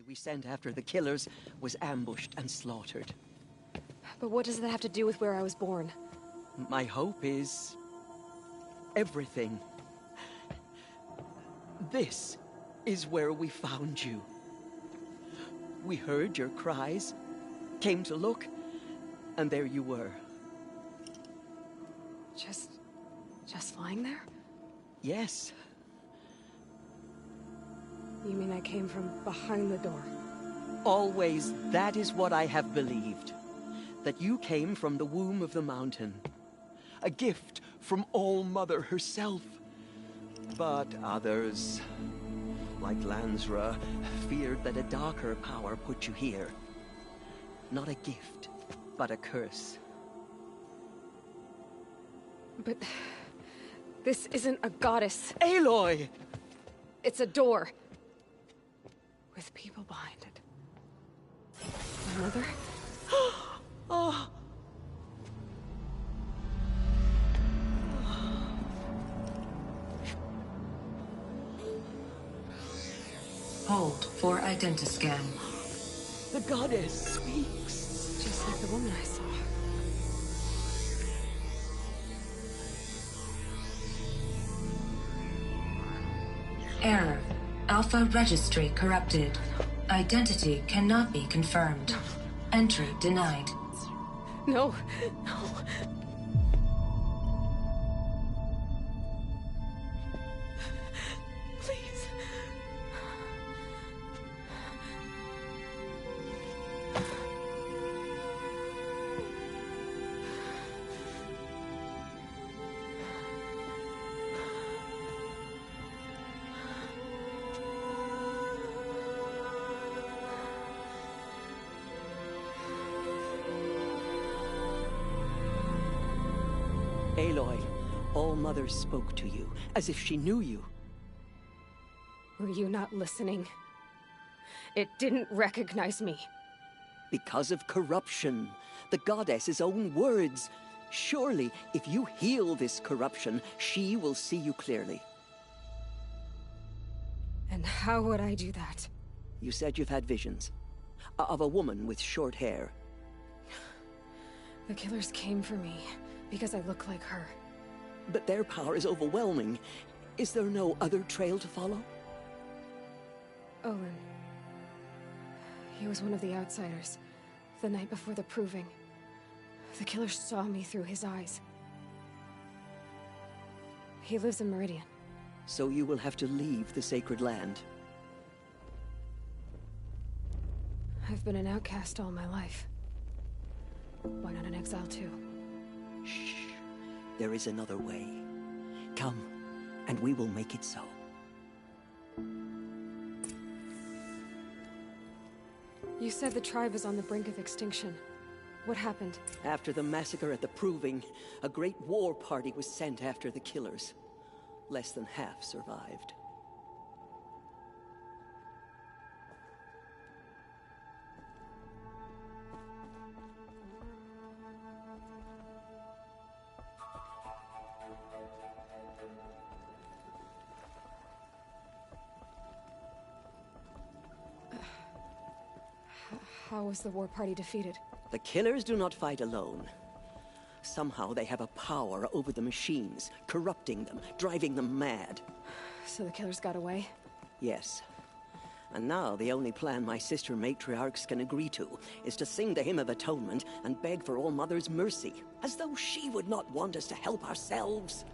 We sent after the killers was ambushed and slaughtered. But what does that have to do with where I was born? My hope is... everything. This is where we found you. We heard your cries, came to look, and there you were. Just lying there? Yes. You mean I came from behind the door? Always that is what I have believed. That you came from the womb of the mountain. A gift from All-Mother herself. But others, like Lansra, feared that a darker power put you here. Not a gift, but a curse. But... this isn't a goddess. Aloy! It's a door. With people behind it. My mother? Oh. Hold for identiscan. The goddess speaks. Just like the woman I saw. Error. Alpha registry corrupted. Identity cannot be confirmed. Entry denied. No, no. Please. Aloy, All-Mother spoke to you, as if she knew you. Were you not listening? It didn't recognize me. Because of corruption. The goddess's own words. Surely, if you heal this corruption, she will see you clearly. And how would I do that? You said you've had visions. Of a woman with short hair. The killers came for me, because I look like her. But their power is overwhelming. Is there no other trail to follow? Olin. He was one of the outsiders, the night before the Proving. The killers saw me through his eyes. He lives in Meridian. So you will have to leave the sacred land. I've been an outcast all my life. Why not an exile too? Shh. There is another way. Come, and we will make it so. You said the tribe is on the brink of extinction. What happened? After the massacre at the Proving, a great war party was sent after the killers. Less than half survived. How was the war party defeated? The killers do not fight alone. Somehow they have a power over the machines, corrupting them, driving them mad. So the killers got away? Yes. And now the only plan my sister matriarchs can agree to is to sing the Hymn of Atonement and beg for All-Mother's mercy, as though she would not want us to help ourselves.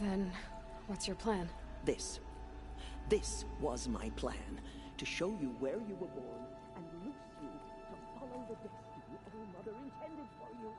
Then, what's your plan? This was my plan, to show you where you were born and loose you to follow the destiny All-Mother intended for you.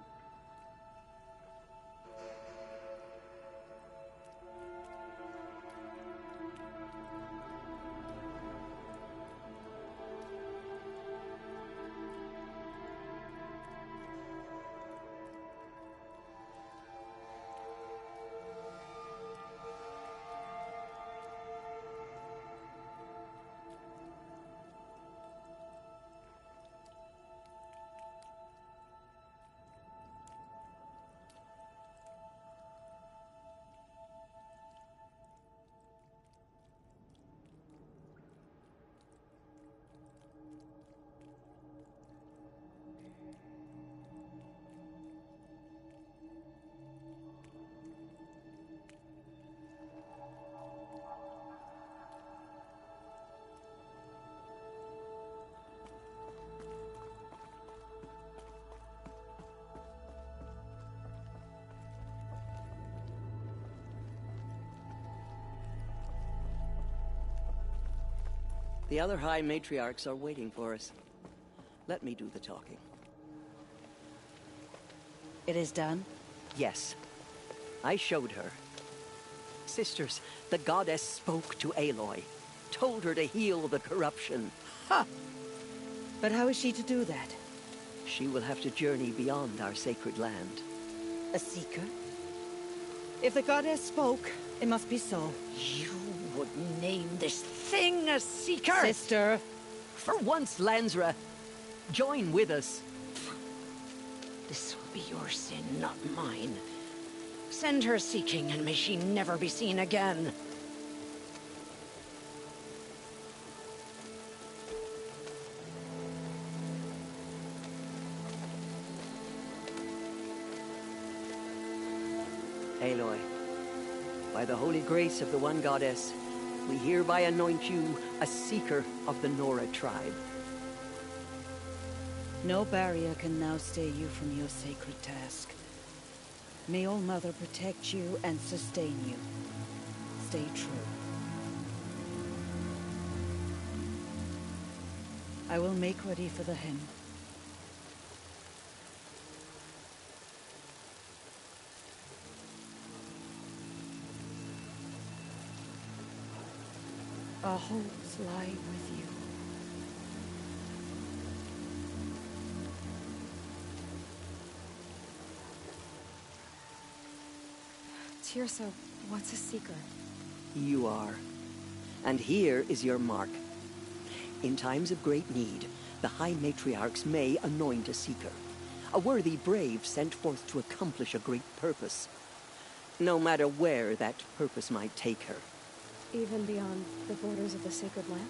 The other High Matriarchs are waiting for us. Let me do the talking. It is done? Yes. I showed her. Sisters, the goddess spoke to Aloy. Told her to heal the corruption. Ha! But how is she to do that? She will have to journey beyond our sacred land. A seeker? If the goddess spoke, it must be so. You would name this thing a seeker? Sister! For once, Lansra, join with us. This will be your sin, not mine. Send her seeking, and may she never be seen again. Aloy, by the holy grace of the One Goddess, we hereby anoint you a seeker of the Nora tribe. No barrier can now stay you from your sacred task. May All Mother protect you and sustain you. Stay true. I will make ready for the hymn. Our hopes lie with you. Teersa, what's a seeker? You are. And here is your mark. In times of great need, the High Matriarchs may anoint a seeker. A worthy brave sent forth to accomplish a great purpose. No matter where that purpose might take her. Even beyond the borders of the sacred land?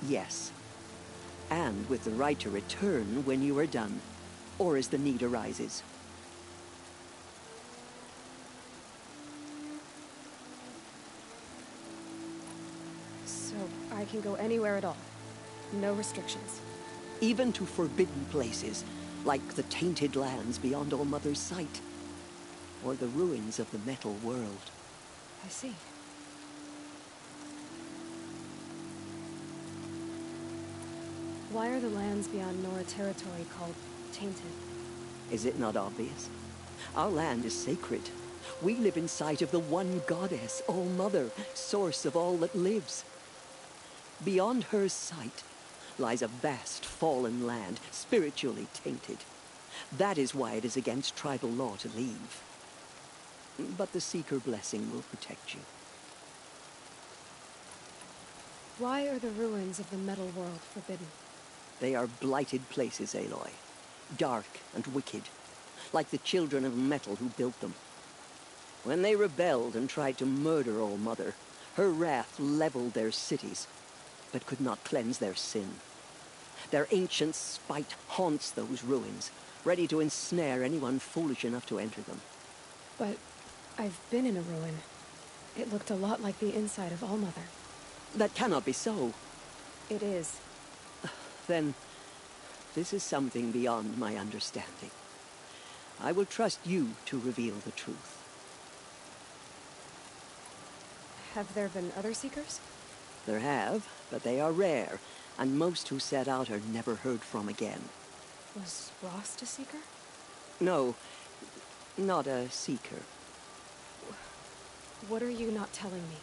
Yes. And with the right to return when you are done, or as the need arises. So I can go anywhere at all? No restrictions? Even to forbidden places, like the tainted lands beyond All Mother's sight, or the ruins of the metal world. I see. Why are the lands beyond Nora territory called tainted? Is it not obvious? Our land is sacred. We live in sight of the One Goddess, All Mother, source of all that lives. Beyond her sight lies a vast fallen land, spiritually tainted. That is why it is against tribal law to leave. But the Seeker blessing will protect you. Why are the ruins of the metal world forbidden? They are blighted places, Aloy. Dark and wicked, like the children of metal who built them. When they rebelled and tried to murder All Mother, her wrath leveled their cities, but could not cleanse their sin. Their ancient spite haunts those ruins, ready to ensnare anyone foolish enough to enter them. But I've been in a ruin. It looked a lot like the inside of All Mother. That cannot be so. It is. Then, this is something beyond my understanding. I will trust you to reveal the truth. Have there been other Seekers? There have, but they are rare, and most who set out are never heard from again. Was Rost a Seeker? No, not a Seeker. What are you not telling me?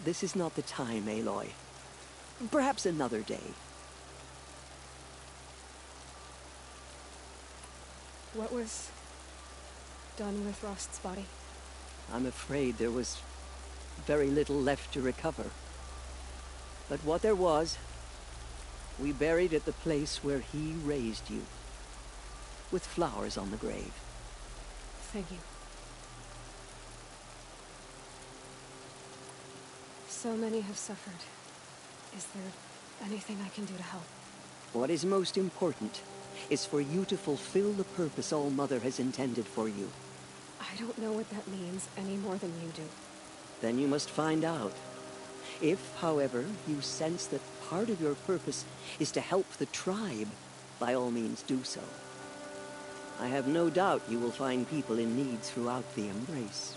This is not the time, Aloy. Perhaps another day. What was done with Rost's body? I'm afraid there was very little left to recover. But what there was, we buried at the place where he raised you, with flowers on the grave. Thank you. So many have suffered. Is there anything I can do to help? What is most important is for you to fulfill the purpose All Mother has intended for you. I don't know what that means any more than you do. Then you must find out. If, however, you sense that part of your purpose is to help the tribe, by all means do so. I have no doubt you will find people in need throughout the Embrace.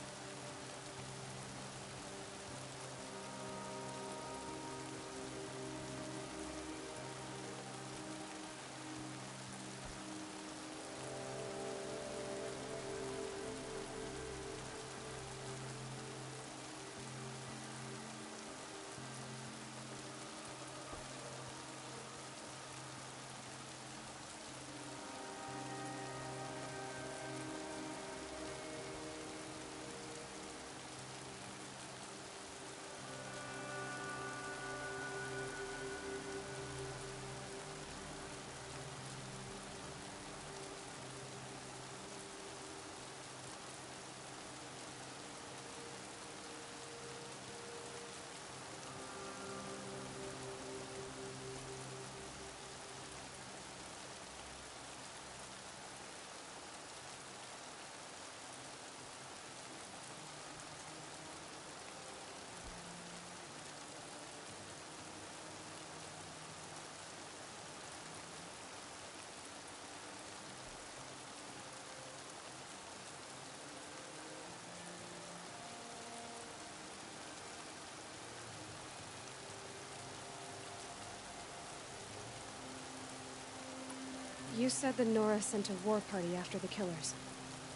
You said the Nora sent a war party after the killers.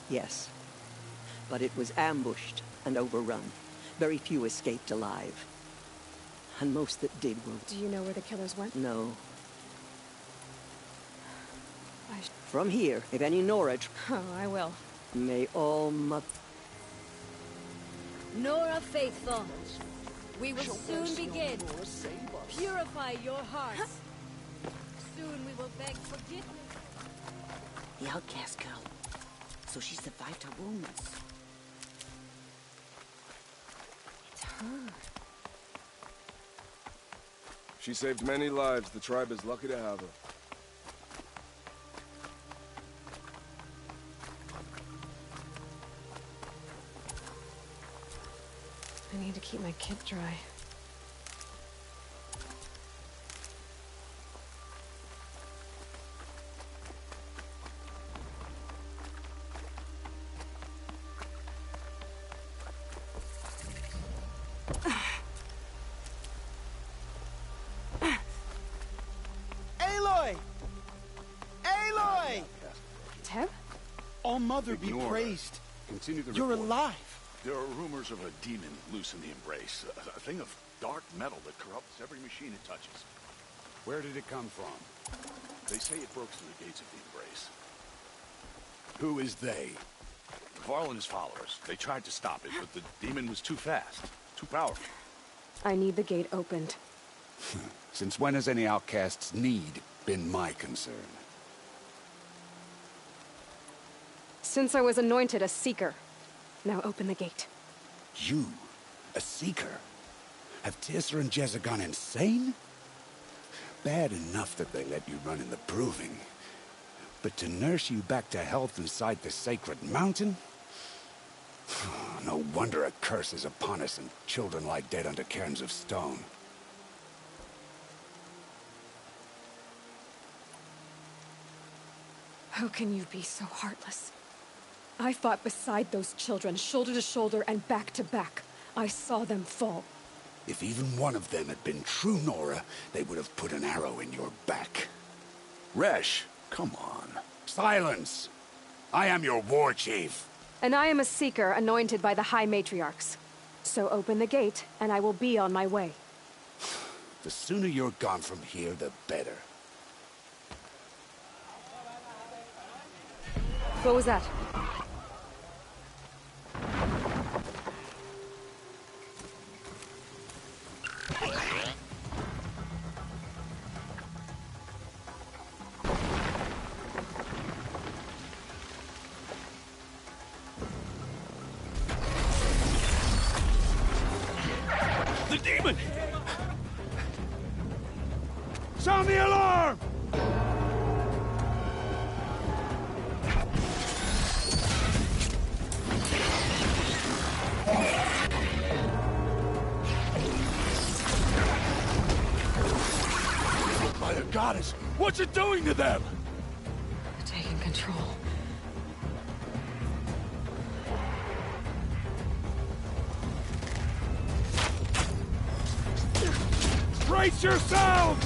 Yes. But it was ambushed and overrun. Very few escaped alive. And most that did were... Do you know where the killers went? No. I From here, if any Nora... Oh, I will. May all mother... Nora Faithful, we will soon begin. Purify your hearts. Soon we will beg forgiveness. The outcast girl. So she survived her wounds. It's her. She saved many lives. The tribe is lucky to have her. I need to keep my kit dry. Aloy! Aloy! Teb? All-Mother be Ignore her. praised. Continue the You're report. alive. There are rumors of a demon loose in the Embrace. A thing of dark metal that corrupts every machine it touches. Where did it come from? They say it broke through the gates of the Embrace. Who is they? Varl and his followers. They tried to stop it, but the demon was too fast. Too powerful. I need the gate opened. Since when has any outcast's need been my concern? Since I was anointed a Seeker. Now open the gate. You? A Seeker? Have Teersa and Jezza gone insane? Bad enough that they let you run in the Proving. But to nurse you back to health inside the Sacred Mountain? No wonder a curse is upon us and children lie dead under cairns of stone. How can you be so heartless? I fought beside those children, shoulder to shoulder and back to back. I saw them fall. If even one of them had been true Nora, they would have put an arrow in your back. Resh, come on. Silence! I am your war chief. And I am a Seeker anointed by the High Matriarchs. So open the gate, and I will be on my way. The sooner you're gone from here, the better. What was that? The demon! Sound the alarm! By the goddess, what's it doing to them? Taking control. Brace yourselves!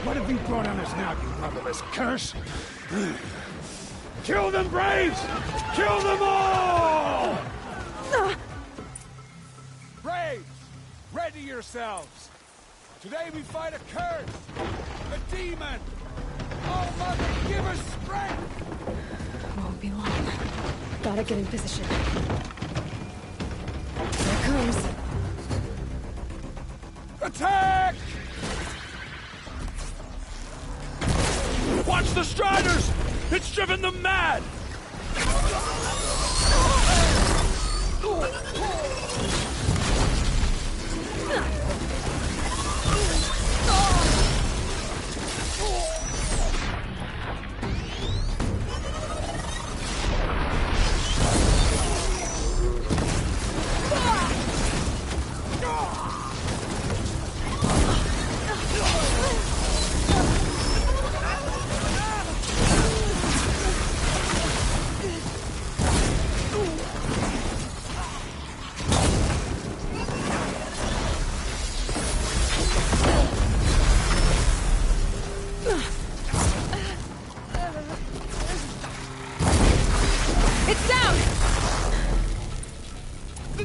What have you brought on us now, you motherless curse? Kill them, Braves! Kill them all! Braves, ready yourselves! Today we fight a curse, a demon! Oh, Mother, give us strength! Won't be long. Gotta get in position. Here it comes. Attack! Watch the Striders! It's driven them mad!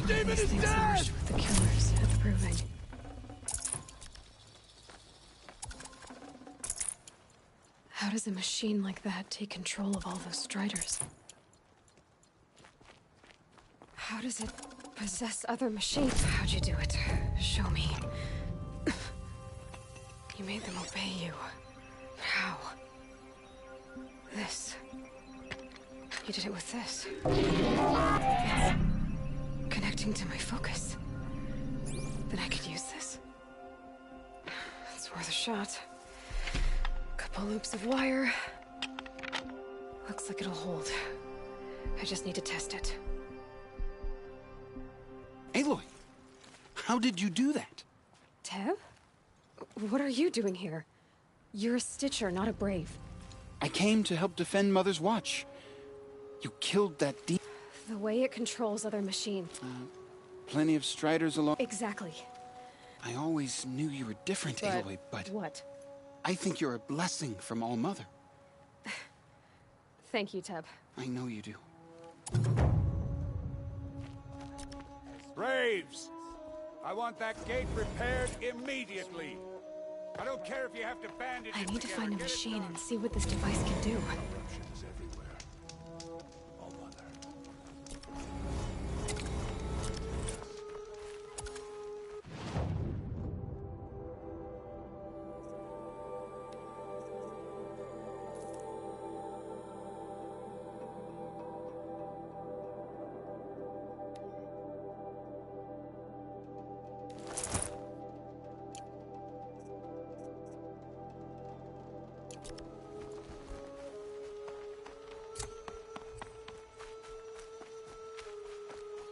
The demon These is things dead! merged with the killers at the Proving. How does a machine like that take control of all those Striders? How does it possess other machines? How'd you do it? Show me. You made them obey you. How? This. You did it with this. It's connecting to my focus. Then I could use this. It's worth a shot. Couple loops of wire. Looks like it'll hold. I just need to test it. Aloy, how did you do that? Teb? What are you doing here? You're a Stitcher, not a Brave. I came to help defend Mother's Watch. You killed that demon. The way it controls other machines. Plenty of Striders along. Exactly. I always knew you were different, Aloy, but What? I think you're a blessing from All Mother. Thank you, Teb. I know you do. Braves! I want that gate repaired immediately. I don't care if you have to bandage I it need to together. find a Get it machine done. and see what this device can do. Directions everywhere. All Mother.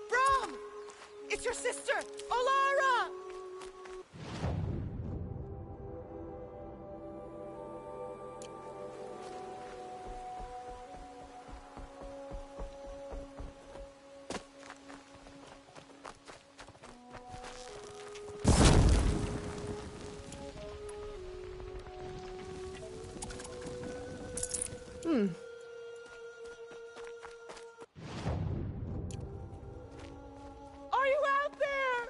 Brom! It's your sister, Olara! Are you out there?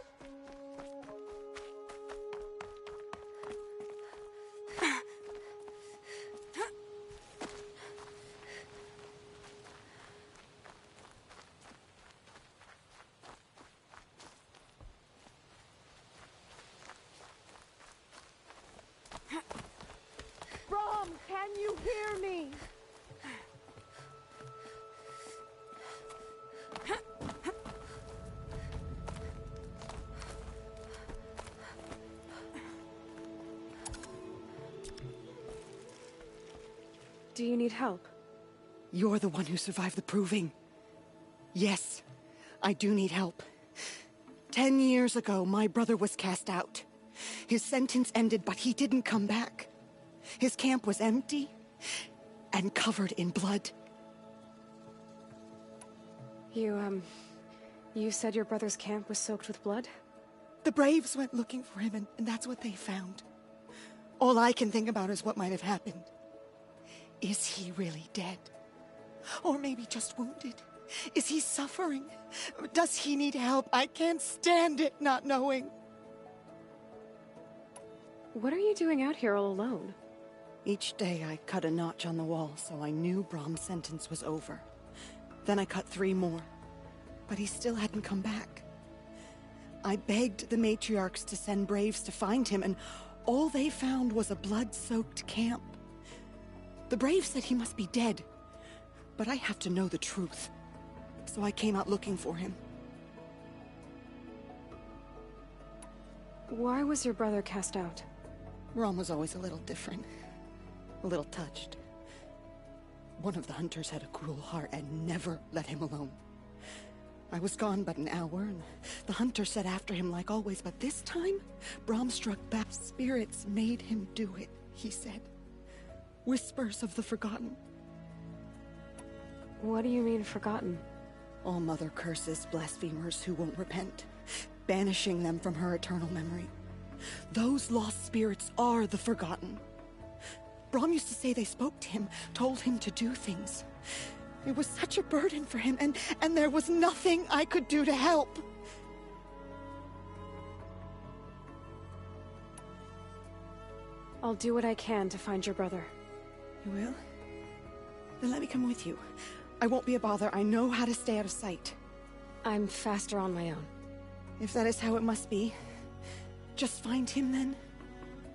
Brom, can you hear me? Do you need help? You're the one who survived the Proving. Yes, I do need help. 10 years ago, my brother was cast out. His sentence ended, but he didn't come back. His camp was empty and covered in blood. You said your brother's camp was soaked with blood? The Braves went looking for him, and that's what they found. All I can think about is what might have happened. Is he really dead? Or maybe just wounded? Is he suffering? Does he need help? I can't stand it not knowing. What are you doing out here all alone? Each day I cut a notch on the wall so I knew Brom's sentence was over. Then I cut 3 more, but he still hadn't come back. I begged the matriarchs to send Braves to find him, and all they found was a blood-soaked camp. The Braves said he must be dead, but I have to know the truth. So I came out looking for him. Why was your brother cast out? Brom was always a little different. A little touched. One of the hunters had a cruel heart and never let him alone. I was gone but an hour, and the hunter set after him like always, but this time, Brom struck back. Spirits made him do it, he said. Whispers of the forgotten. What do you mean, forgotten? All Mother curses blasphemers who won't repent, banishing them from her eternal memory. Those lost spirits are the forgotten. Brom used to say they spoke to him, told him to do things. It was such a burden for him, and there was nothing I could do to help. I'll do what I can to find your brother. You will? Then let me come with you. I won't be a bother. I know how to stay out of sight. I'm faster on my own. If that is how it must be, just find him then.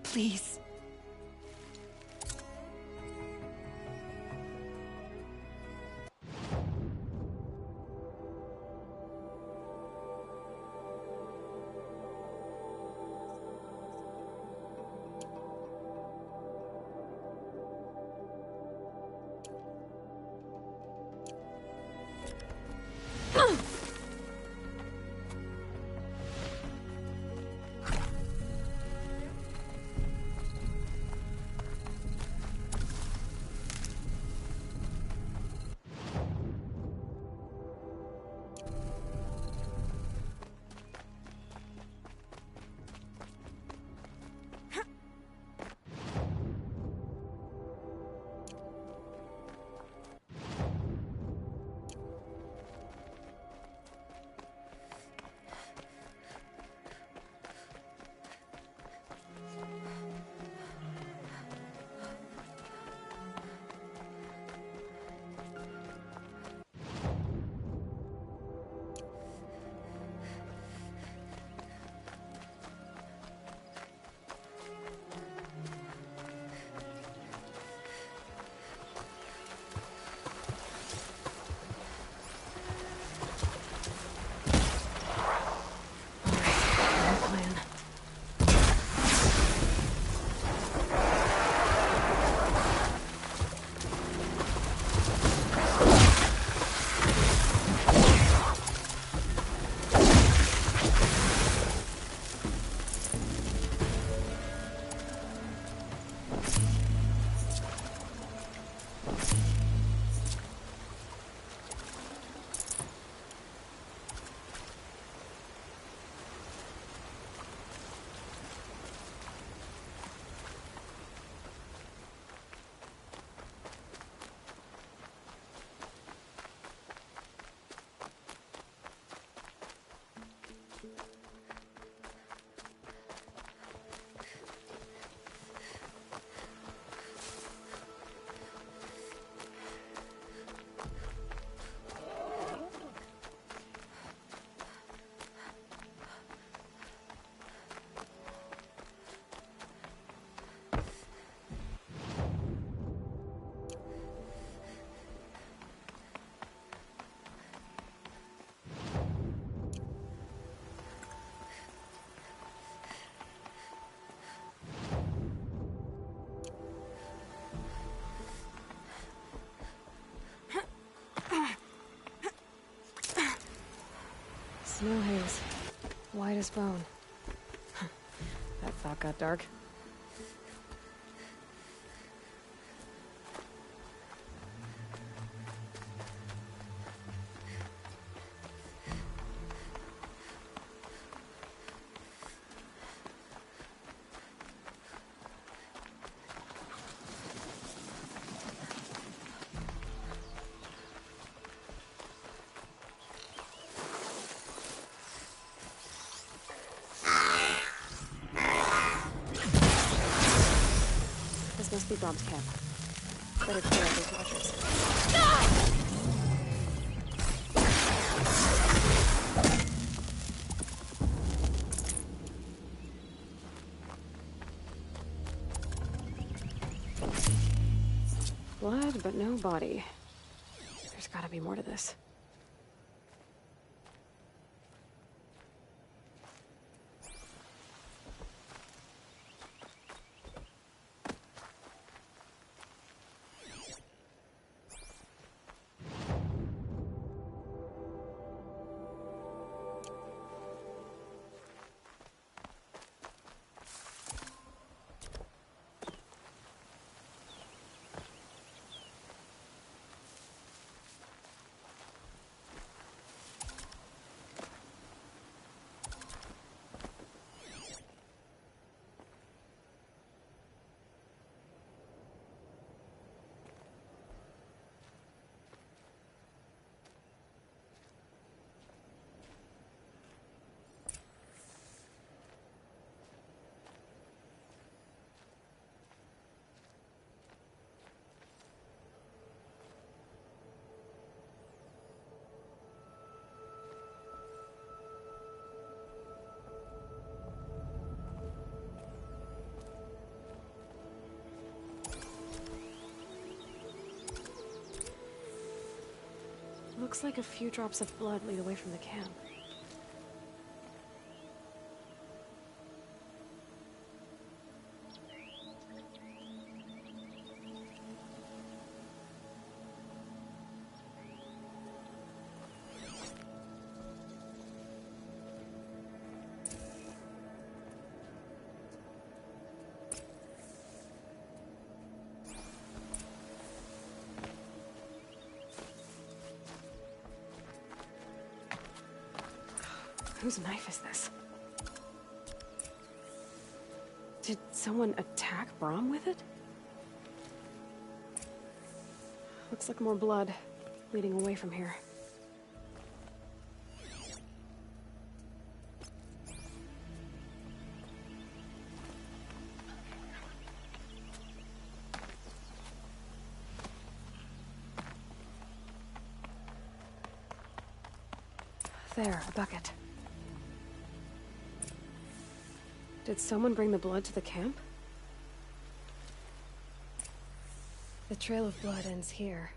Please. Snow haze. White as bone. That thought got dark. This must be Brom's camp. Better clear out those watchers. Blood, but no body. There's gotta be more to this. Looks like a few drops of blood lead away from the camp. Whose knife is this? Did someone attack Braum with it? Looks like more blood leading away from here. There, a bucket. Did someone bring the blood to the camp? The trail of blood ends here,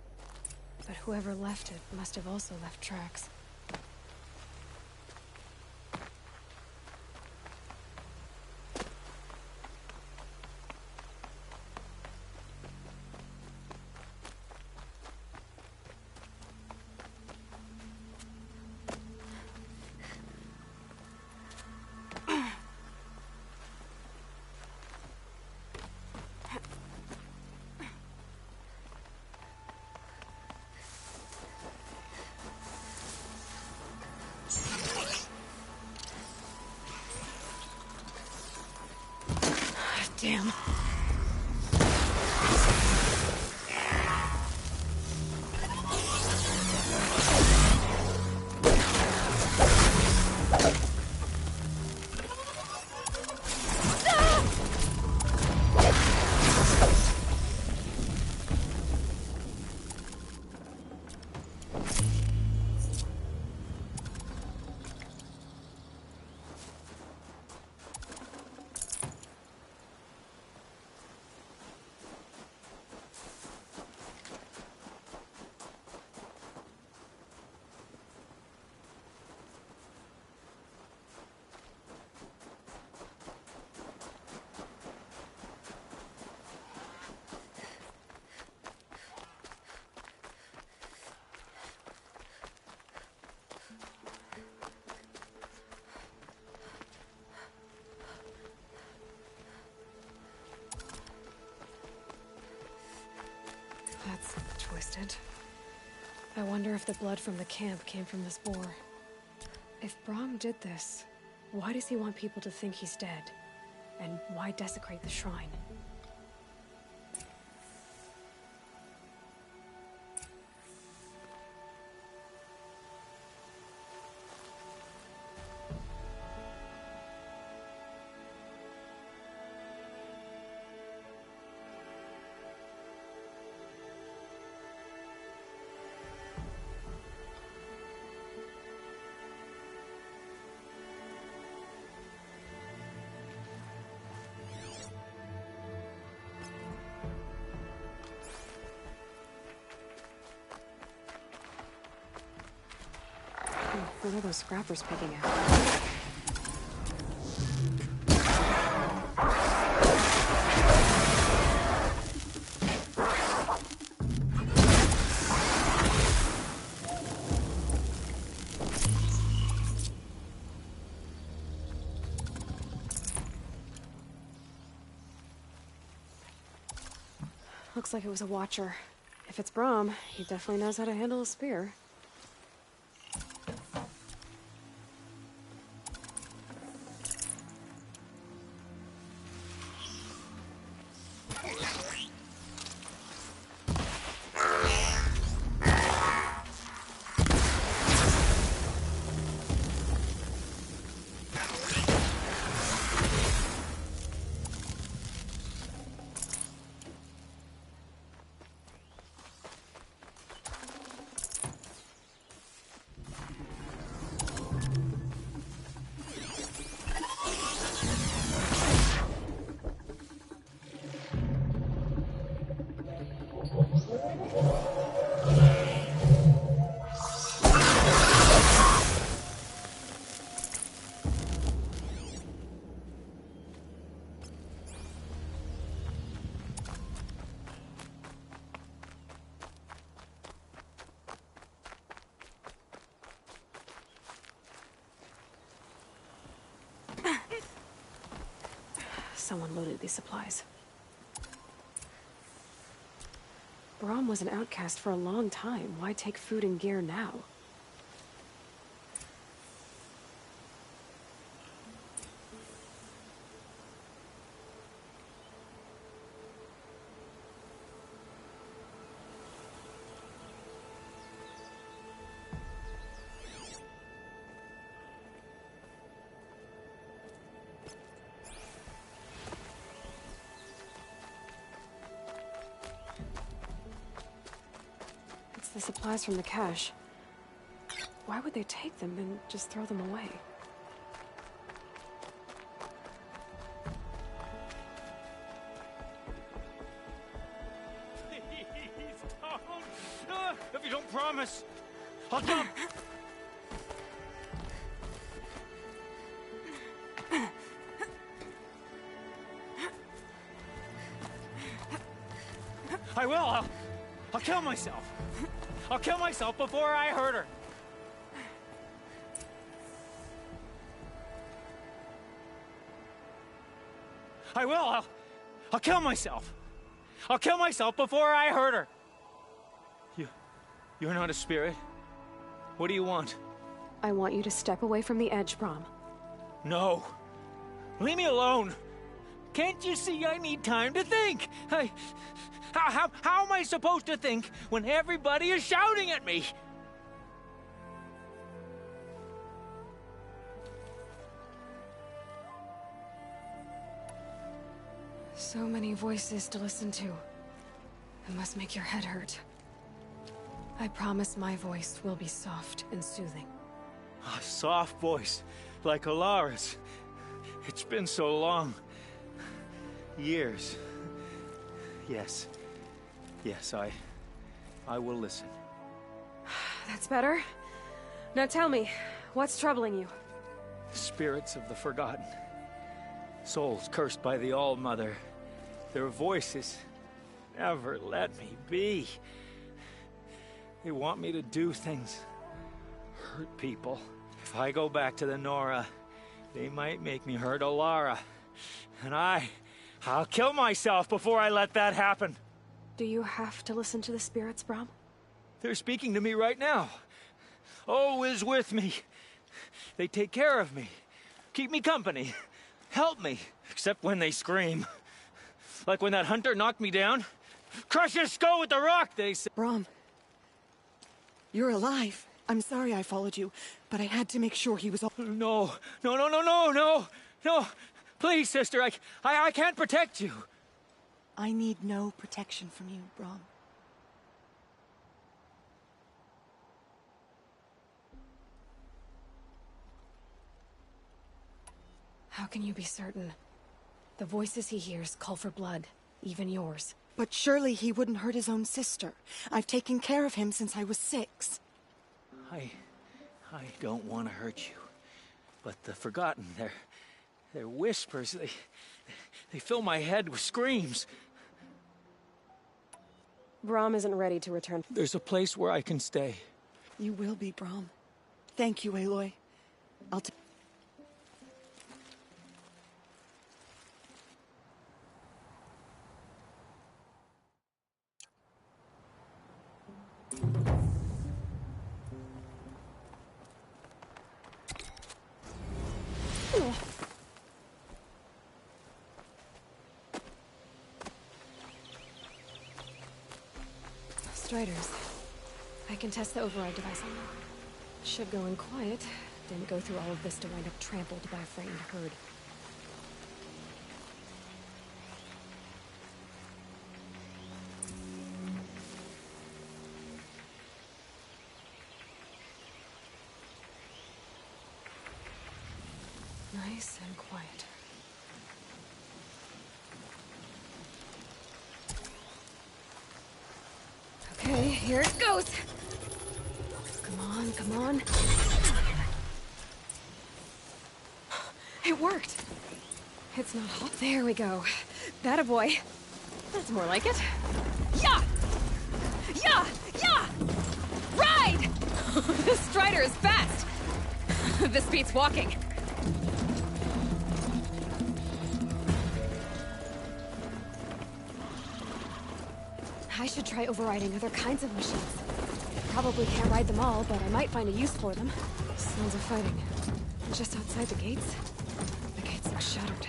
but whoever left it must have also left tracks. Damn. That's twisted. I wonder if the blood from the camp came from this boar. If Braum did this, why does he want people to think he's dead? And why desecrate the shrine? What are those scrappers picking at? Looks like it was a watcher. If it's Braum, he definitely knows how to handle a spear. Someone loaded these supplies. Braum was an outcast for a long time. Why take food and gear now? The supplies from the cache. Why would they take them and just throw them away? Please don't! If you don't promise, I'll jump! I will! I'll kill myself! I'll kill myself before I hurt her! I will! I'll kill myself! I'll kill myself before I hurt her! You're not a spirit. What do you want? I want you to step away from the edge, Braum. No. Leave me alone! Can't you see I need time to think? How am I supposed to think when everybody is shouting at me? So many voices to listen to. It must make your head hurt. I promise my voice will be soft and soothing. A soft voice, like Alara's. It's been so long. Years. Yes. Yes, I will listen. That's better. Now tell me, what's troubling you? Spirits of the Forgotten. Souls cursed by the All-Mother. Their voices never let me be. They want me to do things. Hurt people. If I go back to the Nora, they might make me hurt Alara. And I'll kill myself before I let that happen. Do you have to listen to the spirits, Braum? They're speaking to me right now. Oh is with me. They take care of me. Keep me company. Help me. Except when they scream. Like when that hunter knocked me down. Crush his skull with the rock, they say. Braum. You're alive. I'm sorry I followed you, but I had to make sure he was all— No. Please, sister, I can't protect you. I need no protection from you, Braum. How can you be certain? The voices he hears call for blood, even yours. But surely he wouldn't hurt his own sister. I've taken care of him since I was 6. I don't want to hurt you. But the Forgotten, their whispers, they fill my head with screams. Braum isn't ready to return. There's a place where I can stay. You will be, Braum. Thank you, Aloy. I'll Striders. I can test the override device on them. Should go in quiet. Didn't go through all of this to wind up trampled by a frightened herd. Nice and quiet. Okay, here it goes. Come on. It worked. It's not hot. There we go. That a boy. That's more like it. Yeah! Ride! This Strider is fast. This beats walking. should try overriding other kinds of machines. Probably can't ride them all, but I might find a use for them. Sounds of fighting. Just outside the gates. The gates look shuttered.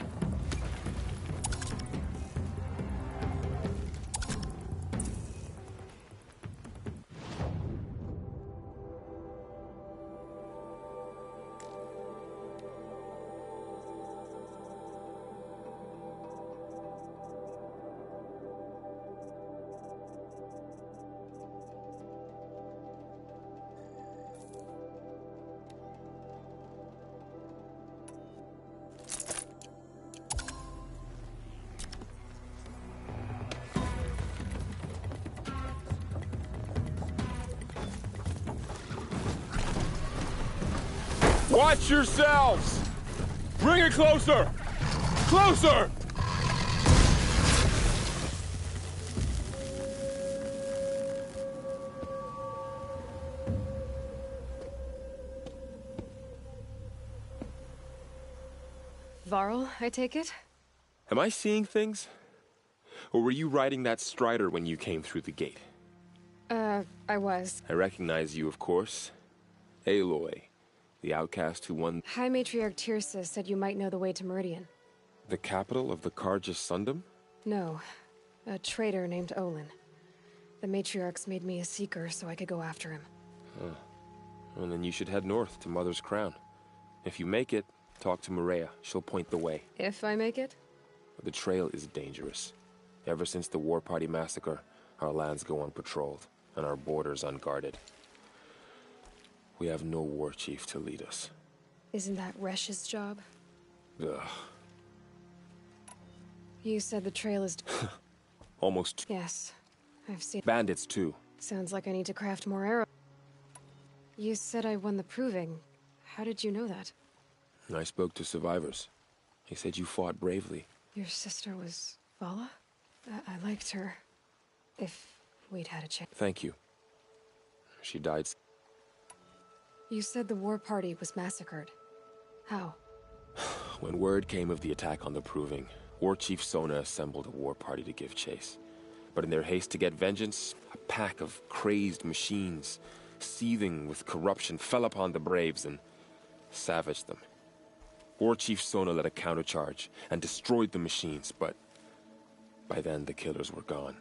Watch yourselves! Bring it closer! Closer! Varl, I take it? Am I seeing things? Or were you riding that Strider when you came through the gate? I was. I recognize you, of course. Aloy, the outcast who won High Matriarch Tirsa said you might know the way to Meridian. the capital of the Carja Sundom? No. A traitor named Olin. The Matriarchs made me a seeker so I could go after him. Huh. Well, then you should head north to Mother's Crown. If you make it, talk to Maria. She'll point the way. If I make it? The trail is dangerous. Ever since the War Party massacre, our lands go unpatrolled, and our borders unguarded. We have no war chief to lead us. Isn't that Resh's job? Ugh. You said the trail is... Almost. Yes, I've seen... Bandits, too. Sounds like I need to craft more arrows. You said I won the proving. How did you know that? I spoke to survivors. They said you fought bravely. Your sister was Vala? I liked her. If we'd had a chance. Thank you. She died. You said the war party was massacred. How? When word came of the attack on the Proving, War Chief Sona assembled a war party to give chase. But in their haste to get vengeance, a pack of crazed machines, seething with corruption, fell upon the Braves and savaged them. War Chief Sona led a countercharge and destroyed the machines, but by then the killers were gone,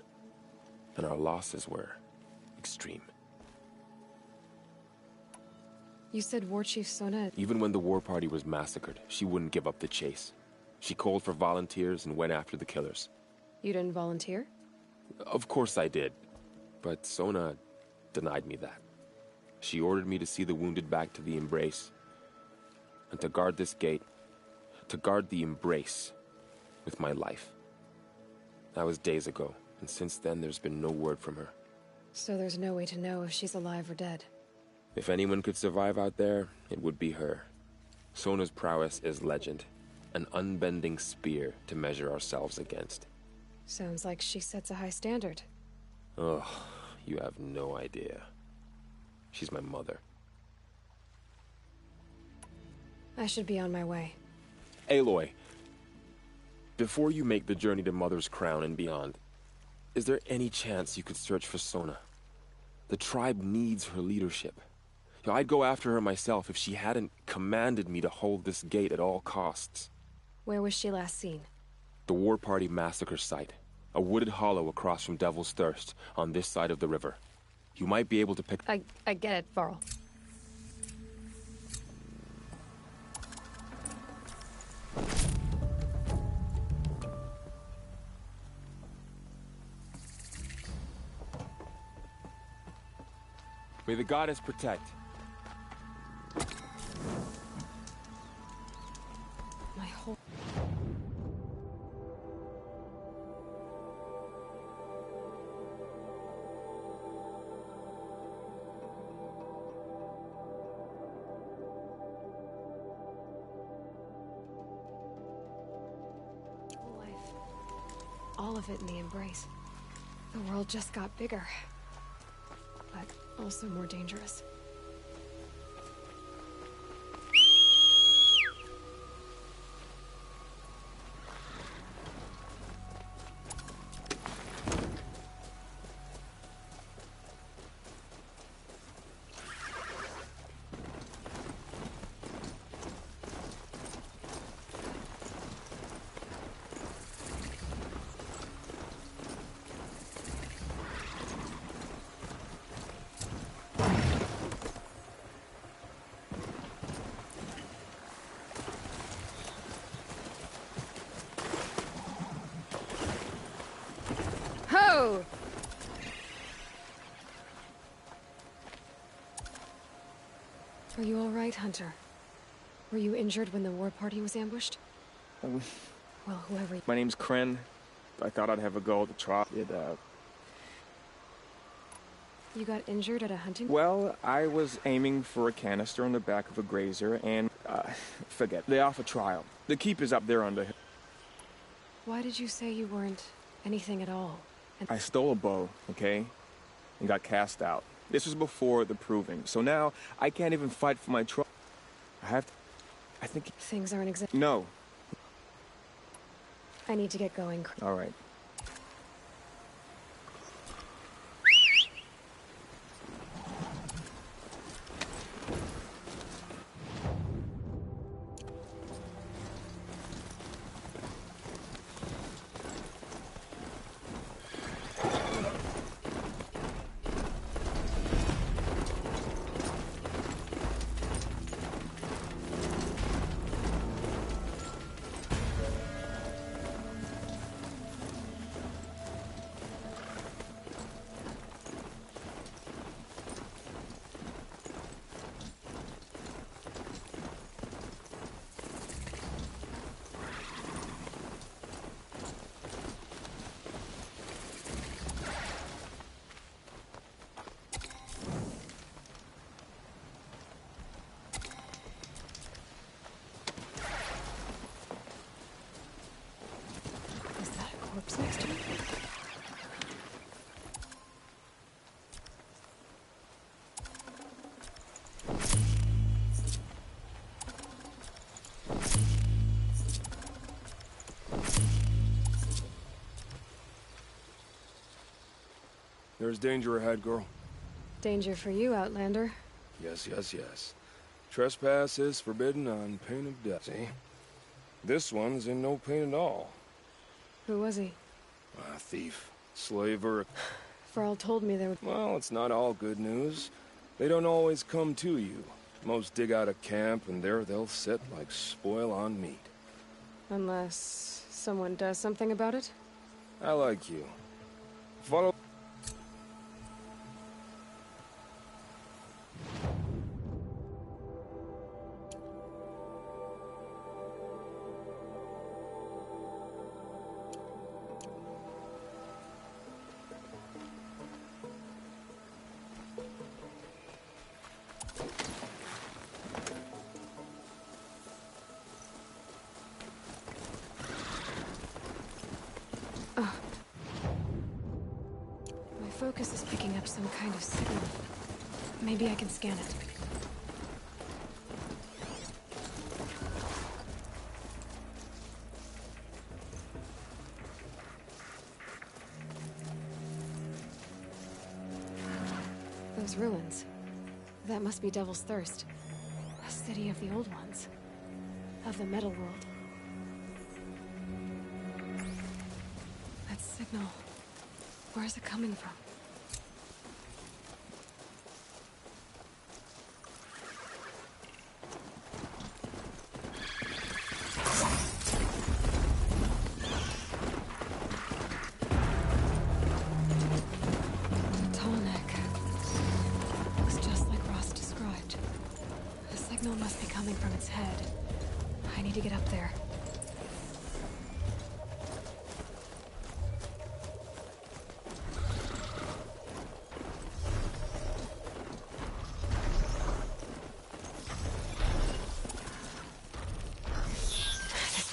and our losses were extreme. You said War Chief Sona... Even when the war party was massacred, she wouldn't give up the chase. She called for volunteers and went after the killers. You didn't volunteer? Of course I did, but Sona denied me that. She ordered me to see the wounded back to the Embrace, and to guard this gate, to guard the Embrace with my life. That was days ago, and since then there's been no word from her. So there's no way to know if she's alive or dead. If anyone could survive out there, it would be her. Sona's prowess is legend, an unbending spear to measure ourselves against. Sounds like she sets a high standard. Ugh, you have no idea. She's my mother. I should be on my way. Aloy, before you make the journey to Mother's Crown and beyond, is there any chance you could search for Sona? The tribe needs her leadership. I'd go after her myself if she hadn't commanded me to hold this gate at all costs. Where was she last seen? The War Party massacre site. A wooded hollow across from Devil's Thirst, on this side of the river. You might be able to pick... I get it, Varl. May the goddess protect. My whole... life. All of it in the Embrace. The world just got bigger. But also more dangerous. Whoa! Are you all right, Hunter? Were you injured when the war party was ambushed? Well, whoever... My name's Kren. I thought I'd have a go at the trial. You got injured at a hunting... Well, I was aiming for a canister on the back of a grazer, and, forget. They offer trial. The keep is up there under... Why did you say you weren't anything at all? And I stole a bow, okay? And got cast out. This was before the proving, so now I can't even fight for my trial. I think... Things aren't exactly... No. I need to get going. All right. Corpse next to me? There's danger ahead, girl. Danger for you, Outlander. Yes, yes, yes. Trespass is forbidden on pain of death. See? This one's in no pain at all. Who was he? A thief, slaver. Farrell told me there were... Well, it's not all good news. They don't always come to you. Most dig out a camp, and there they'll sit like spoil on meat. Unless someone does something about it? I like you. Follow... Focus is picking up some kind of signal. Maybe I can scan it. Those ruins. That must be Devil's Thirst. A city of the old ones. Of the metal world. That signal. Where is it coming from?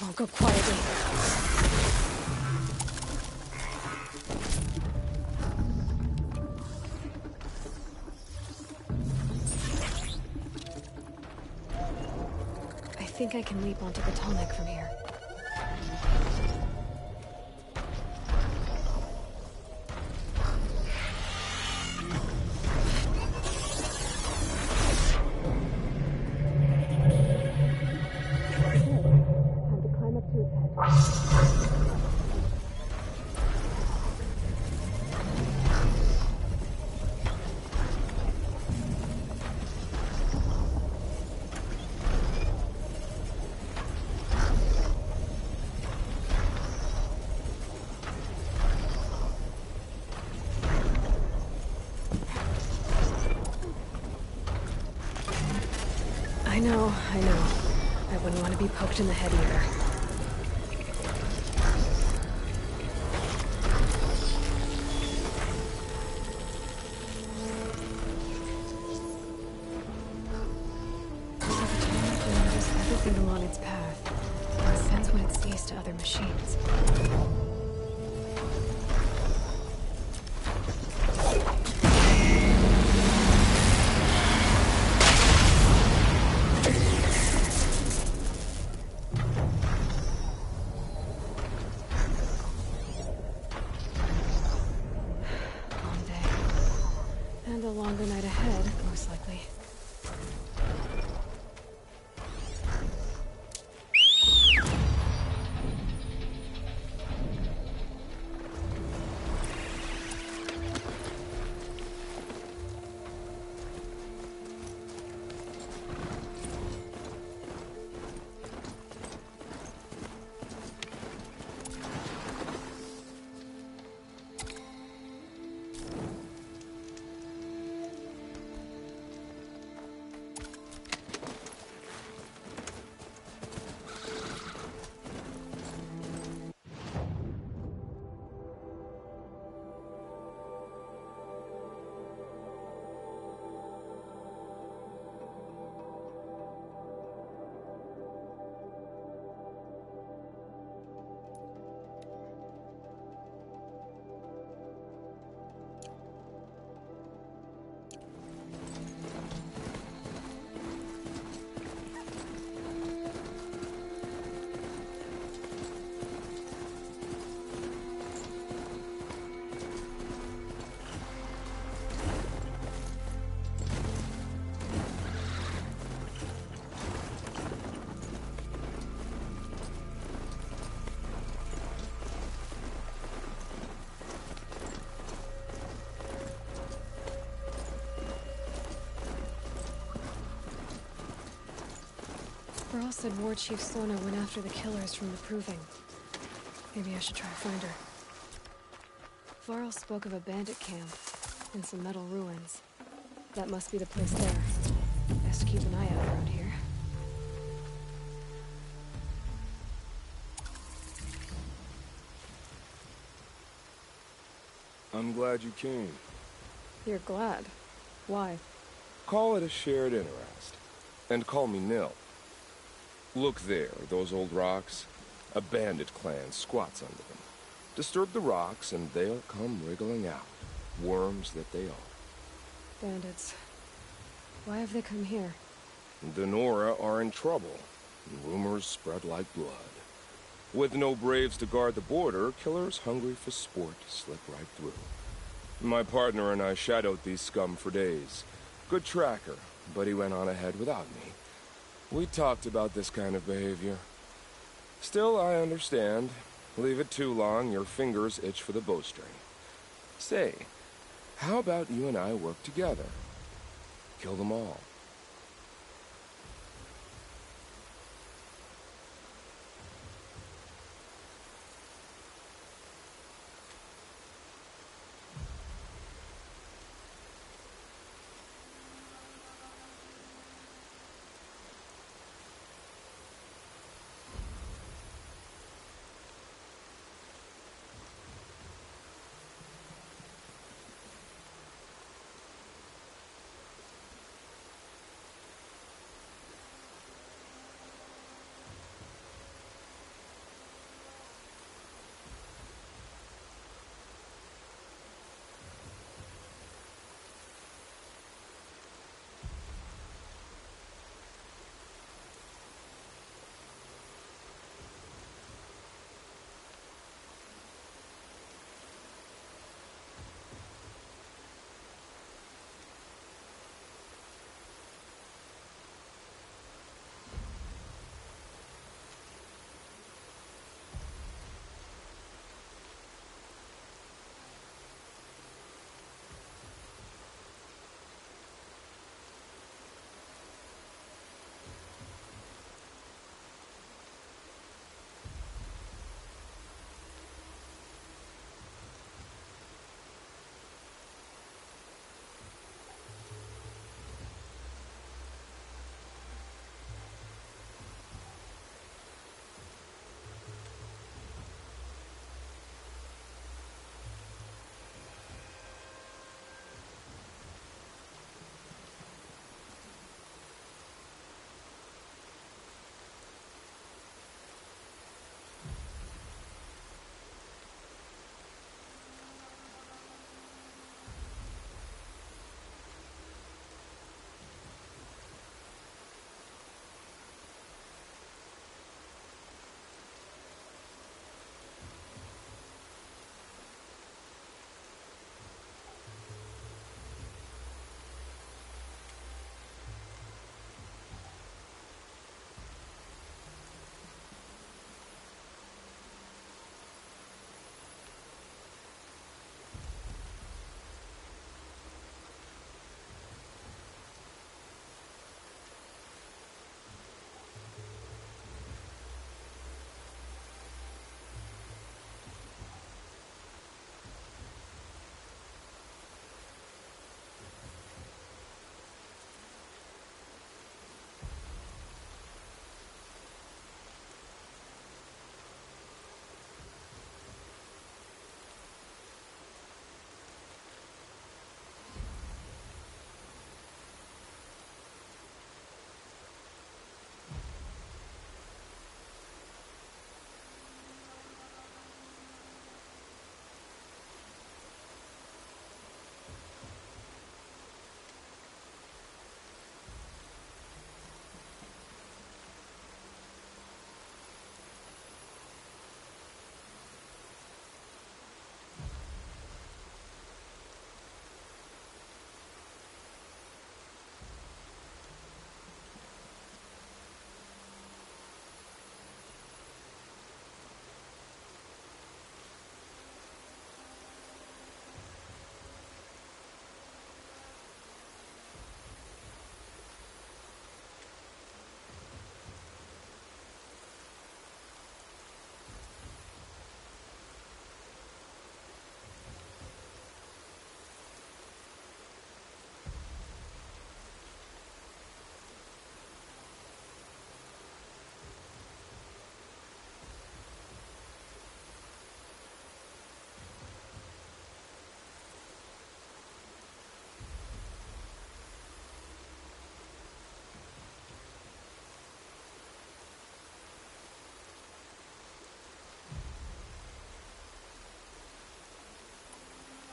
Won't go quietly. I think I can leap onto the tonic from here. I know. I wouldn't want to be poked in the head either. Everything along its path. It sends what it sees to other machines. Long day. And a longer night ahead, most likely. Varl said War Chief Sona went after the killers from the Proving. Maybe I should try to find her. Varl spoke of a bandit camp and some metal ruins. That must be the place there. Best keep an eye out around here. I'm glad you came. You're glad? Why? Call it a shared interest. And call me Nil. Look there, those old rocks. A bandit clan squats under them. Disturb the rocks and they'll come wriggling out. Worms that they are. Bandits. Why have they come here? The Nora are in trouble. Rumors spread like blood. With no braves to guard the border, killers hungry for sport slip right through. My partner and I shadowed these scum for days. Good tracker, but he went on ahead without me. We talked about this kind of behavior. Still, I understand. Leave it too long, your fingers itch for the bowstring. Say, how about you and I work together? Kill them all.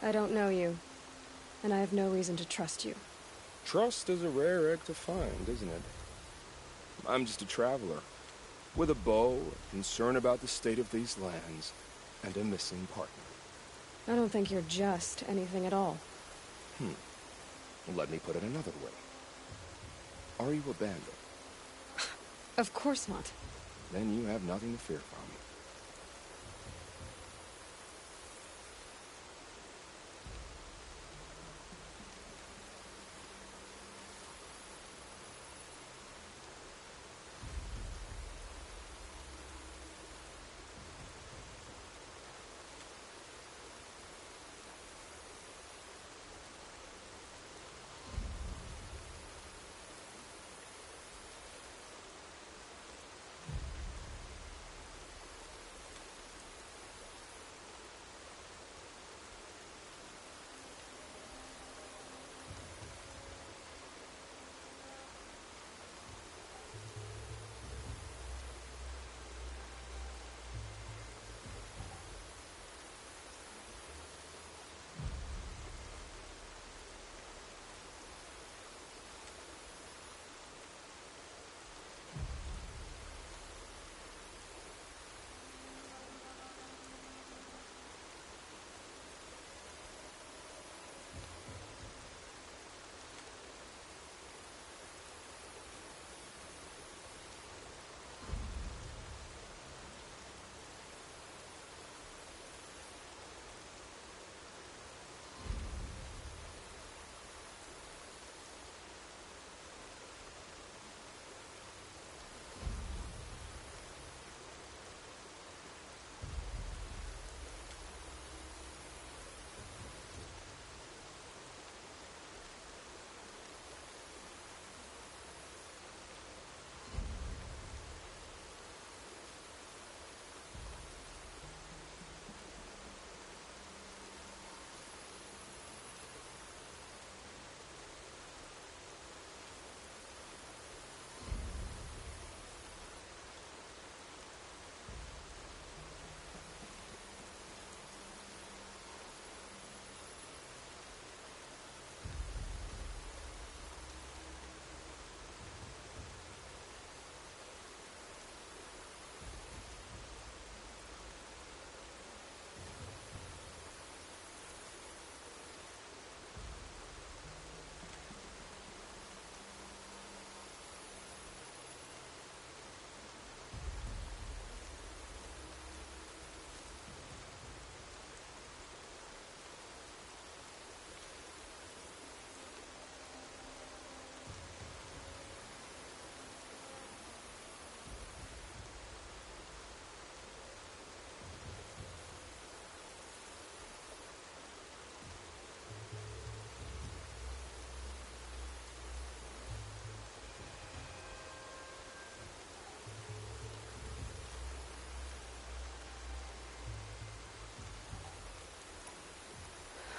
I don't know you, and I have no reason to trust you. Trust is a rare egg to find, isn't it? I'm just a traveler, with a bow, a concern about the state of these lands, and a missing partner. I don't think you're just anything at all. Let me put it another way. Are you a bandit? Of course not. Then you have nothing to fear from me.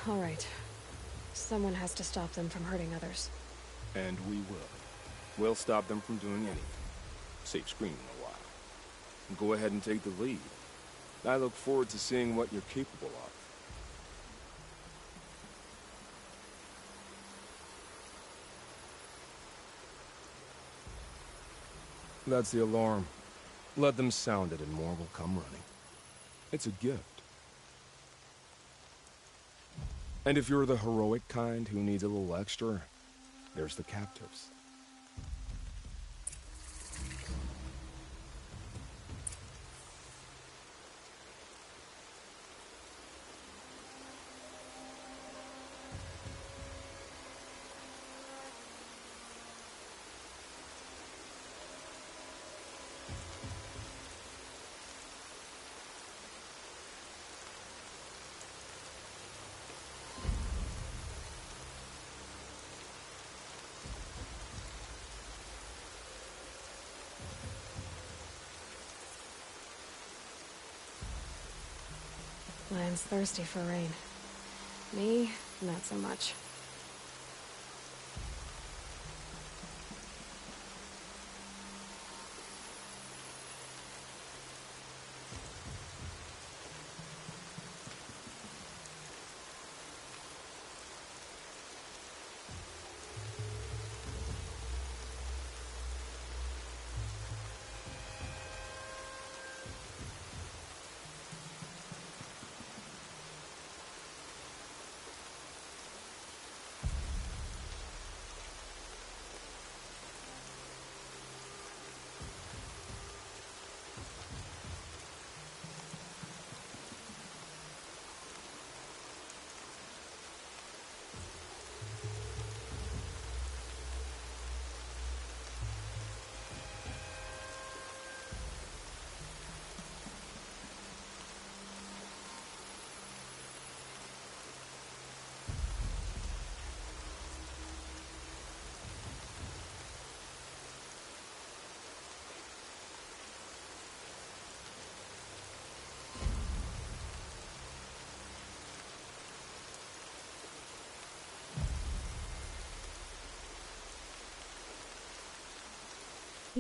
All right. Someone has to stop them from hurting others. And we will. We'll stop them from doing anything. Save screaming a while. Go ahead and take the lead. I look forward to seeing what you're capable of. That's the alarm. Let them sound it and more will come running. It's a gift. And if you're the heroic kind who needs a little extra, there's the captives. Land's thirsty for rain. Me, not so much.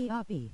Copy.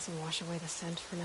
This'll wash away the scent for now.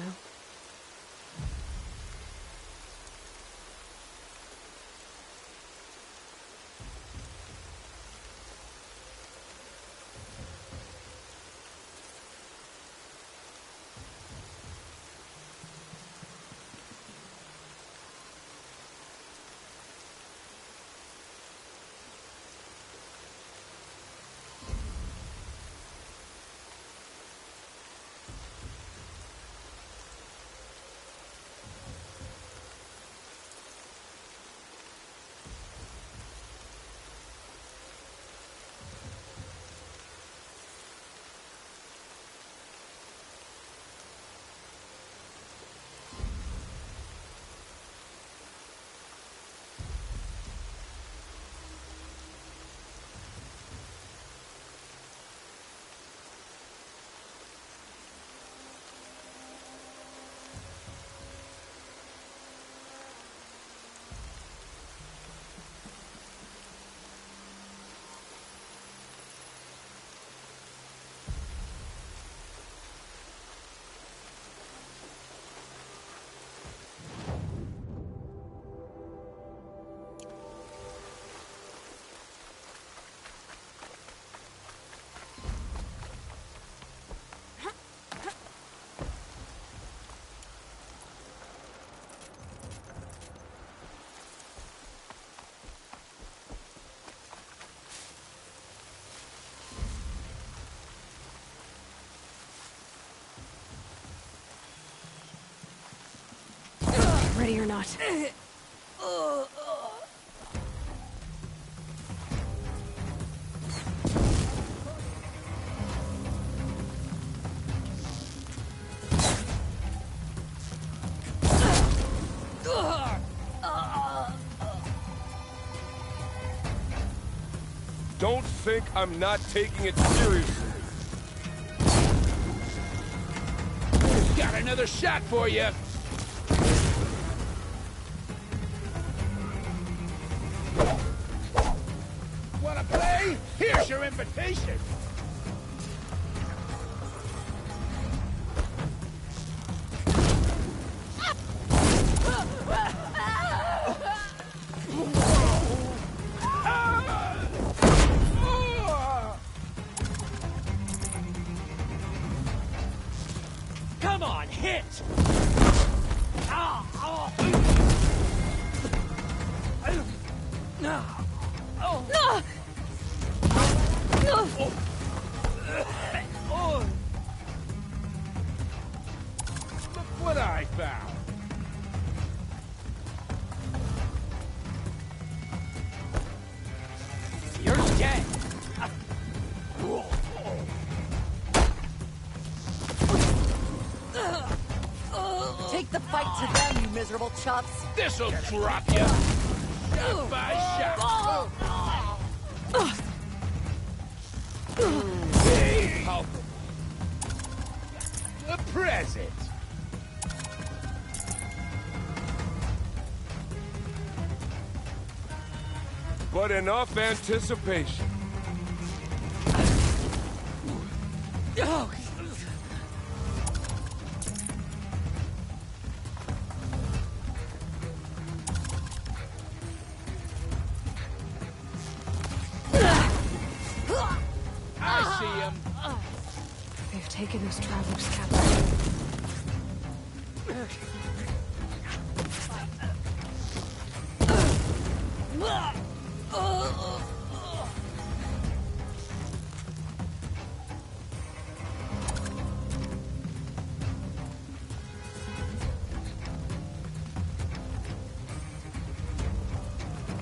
Ready or not. Don't think I'm not taking it seriously. Got another shot for you. Wanna play? Here's your invitation. Come on, hit! Look what I found. You're dead! Take the fight to them, you miserable chops. This'll drop you. Shot by shot. Hey! The present. But enough anticipation. Oh. I see him. They've taken those travelers captive.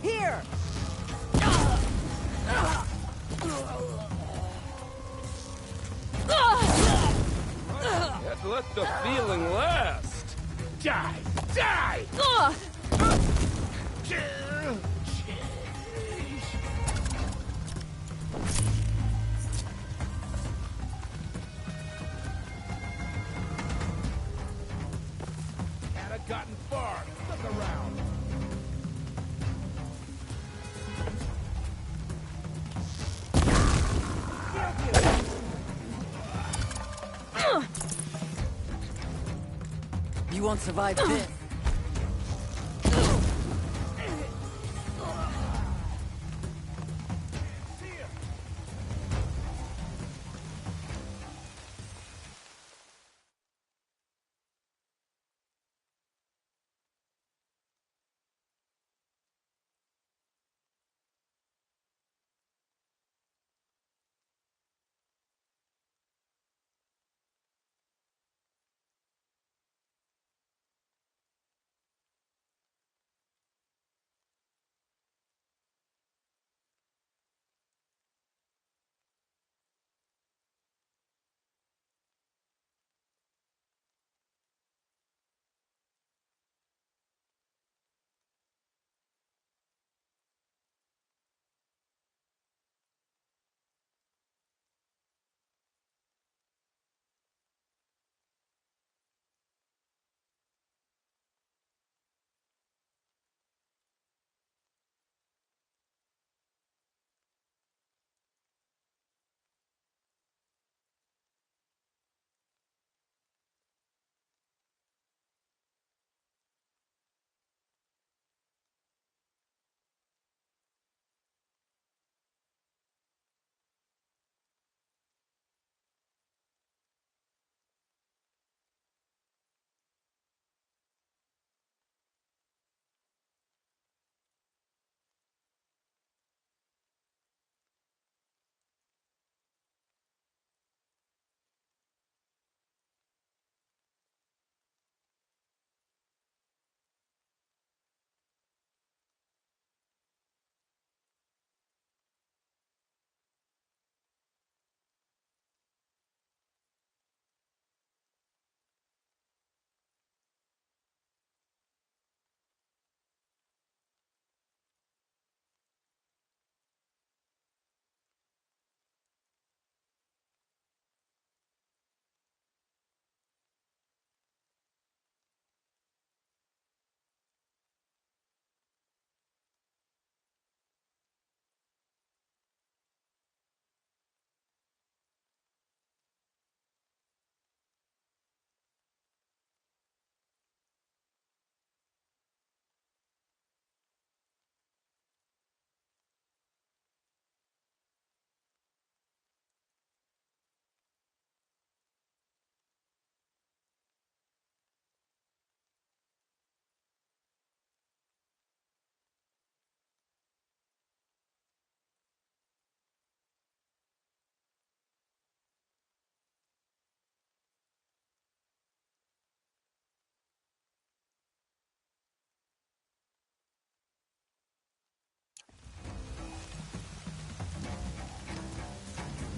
Here! Let the feeling last. Die! Die! Hadn't gotten far. Look around. won't survive this.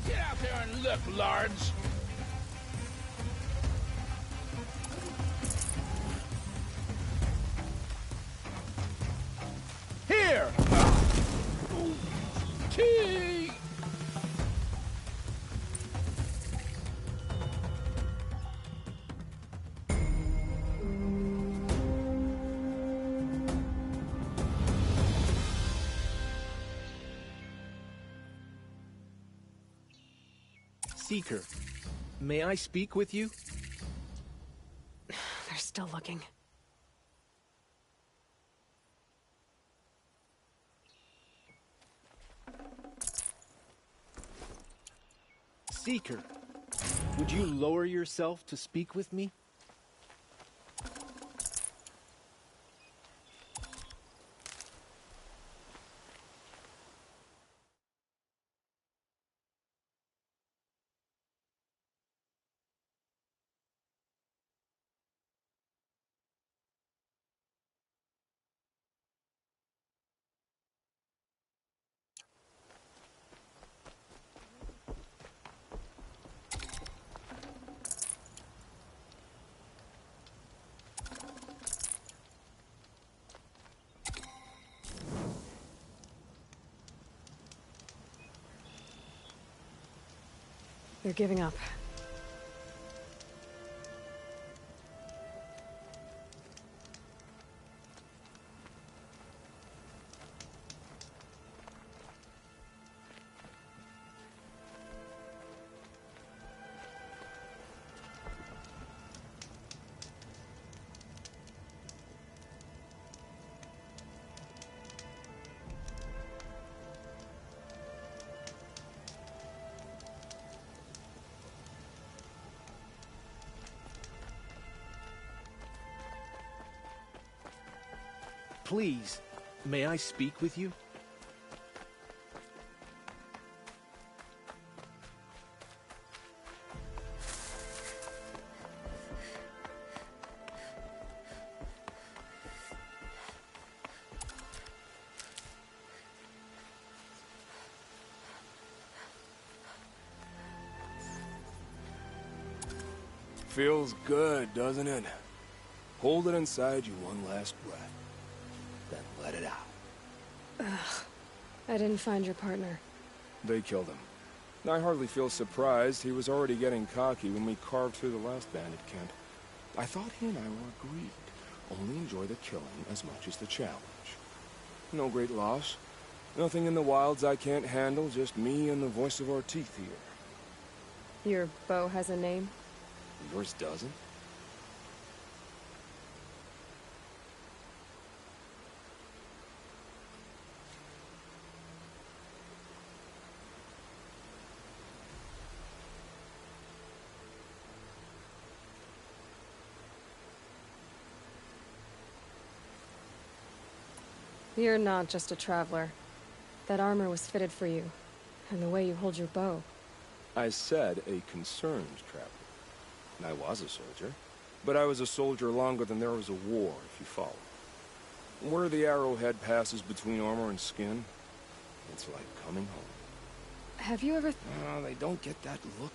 Get out there and look, Large. Here! Key! Seeker, may I speak with you? They're still looking. Seeker, would you lower yourself to speak with me? They're giving up. Please, may I speak with you? Feels good, doesn't it? Hold it inside you one last breath. Then let it out. Ugh. I didn't find your partner. They killed him. I hardly feel surprised. He was already getting cocky when we carved through the last bandit camp. I thought he and I were agreed. Only enjoy the killing as much as the challenge. No great loss. Nothing in the wilds I can't handle, just me and the voice of our teeth here. Your bow has a name? Yours doesn't? You're not just a traveler. That armor was fitted for you, and the way you hold your bow. I said a concerned traveler. I was a soldier, but I was a soldier longer than there was a war, if you follow. Where the arrowhead passes between armor and skin, it's like coming home. Have you ever... they don't get that look.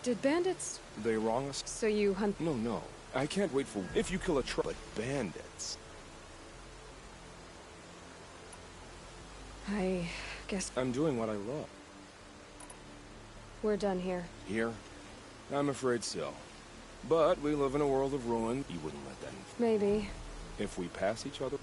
Did bandits... They wrong us? So you hunt... No. I can't wait for... If you kill a but bandits. I guess... I'm doing what I love. We're done here. Here? I'm afraid so. But we live in a world of ruin. You wouldn't let that... Maybe. If we pass each other...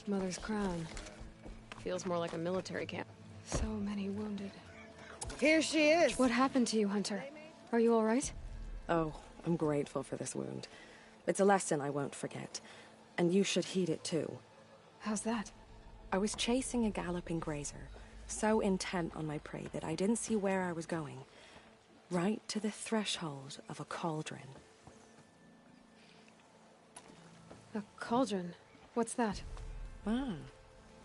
Mother's crown. Feels more like a military camp. So many wounded. Here she is! What happened to you, Hunter? Are you all right? Oh, I'm grateful for this wound. It's a lesson I won't forget. And you should heed it too. How's that? I was chasing a galloping grazer, so intent on my prey that I didn't see where I was going. Right to the threshold of a cauldron. A cauldron? What's that? Ah,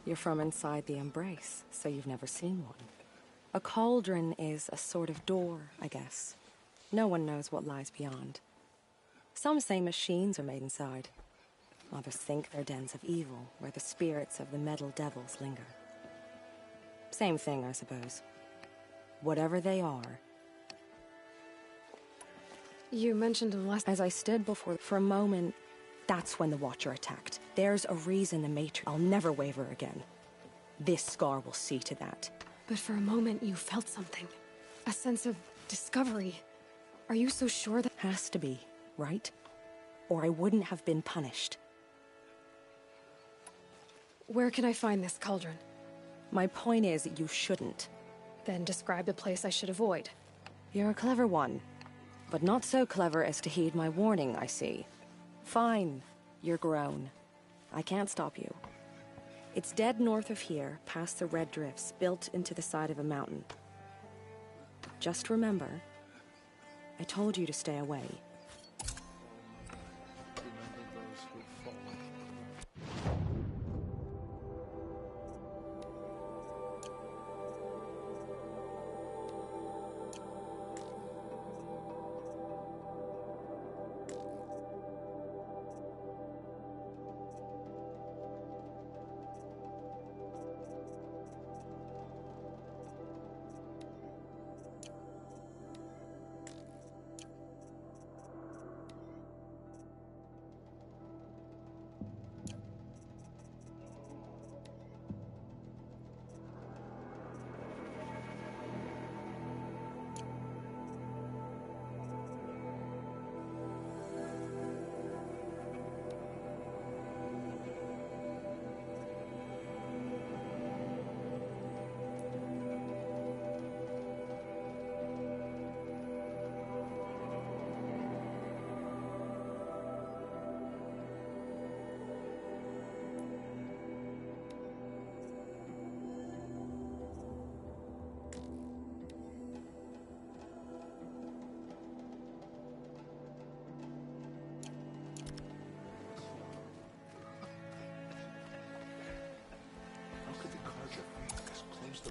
you're from inside the Embrace, so you've never seen one. A cauldron is a sort of door, I guess. No one knows what lies beyond. Some say machines are made inside. Others think they're dens of evil, where the spirits of the metal devils linger. Same thing, I suppose. Whatever they are. You mentioned as I stood before for a moment, that's when the Watcher attacked. There's a reason the Matrix. I'll never waver again. This scar will see to that. But for a moment you felt something. A sense of discovery. Are you so sure that... Has to be, right? Or I wouldn't have been punished. Where can I find this cauldron? My point is, you shouldn't. Then describe the place I should avoid. You're a clever one. But not so clever as to heed my warning, I see. Fine. You're grown. I can't stop you. It's dead north of here, past the red drifts, built into the side of a mountain. Just remember, I told you to stay away.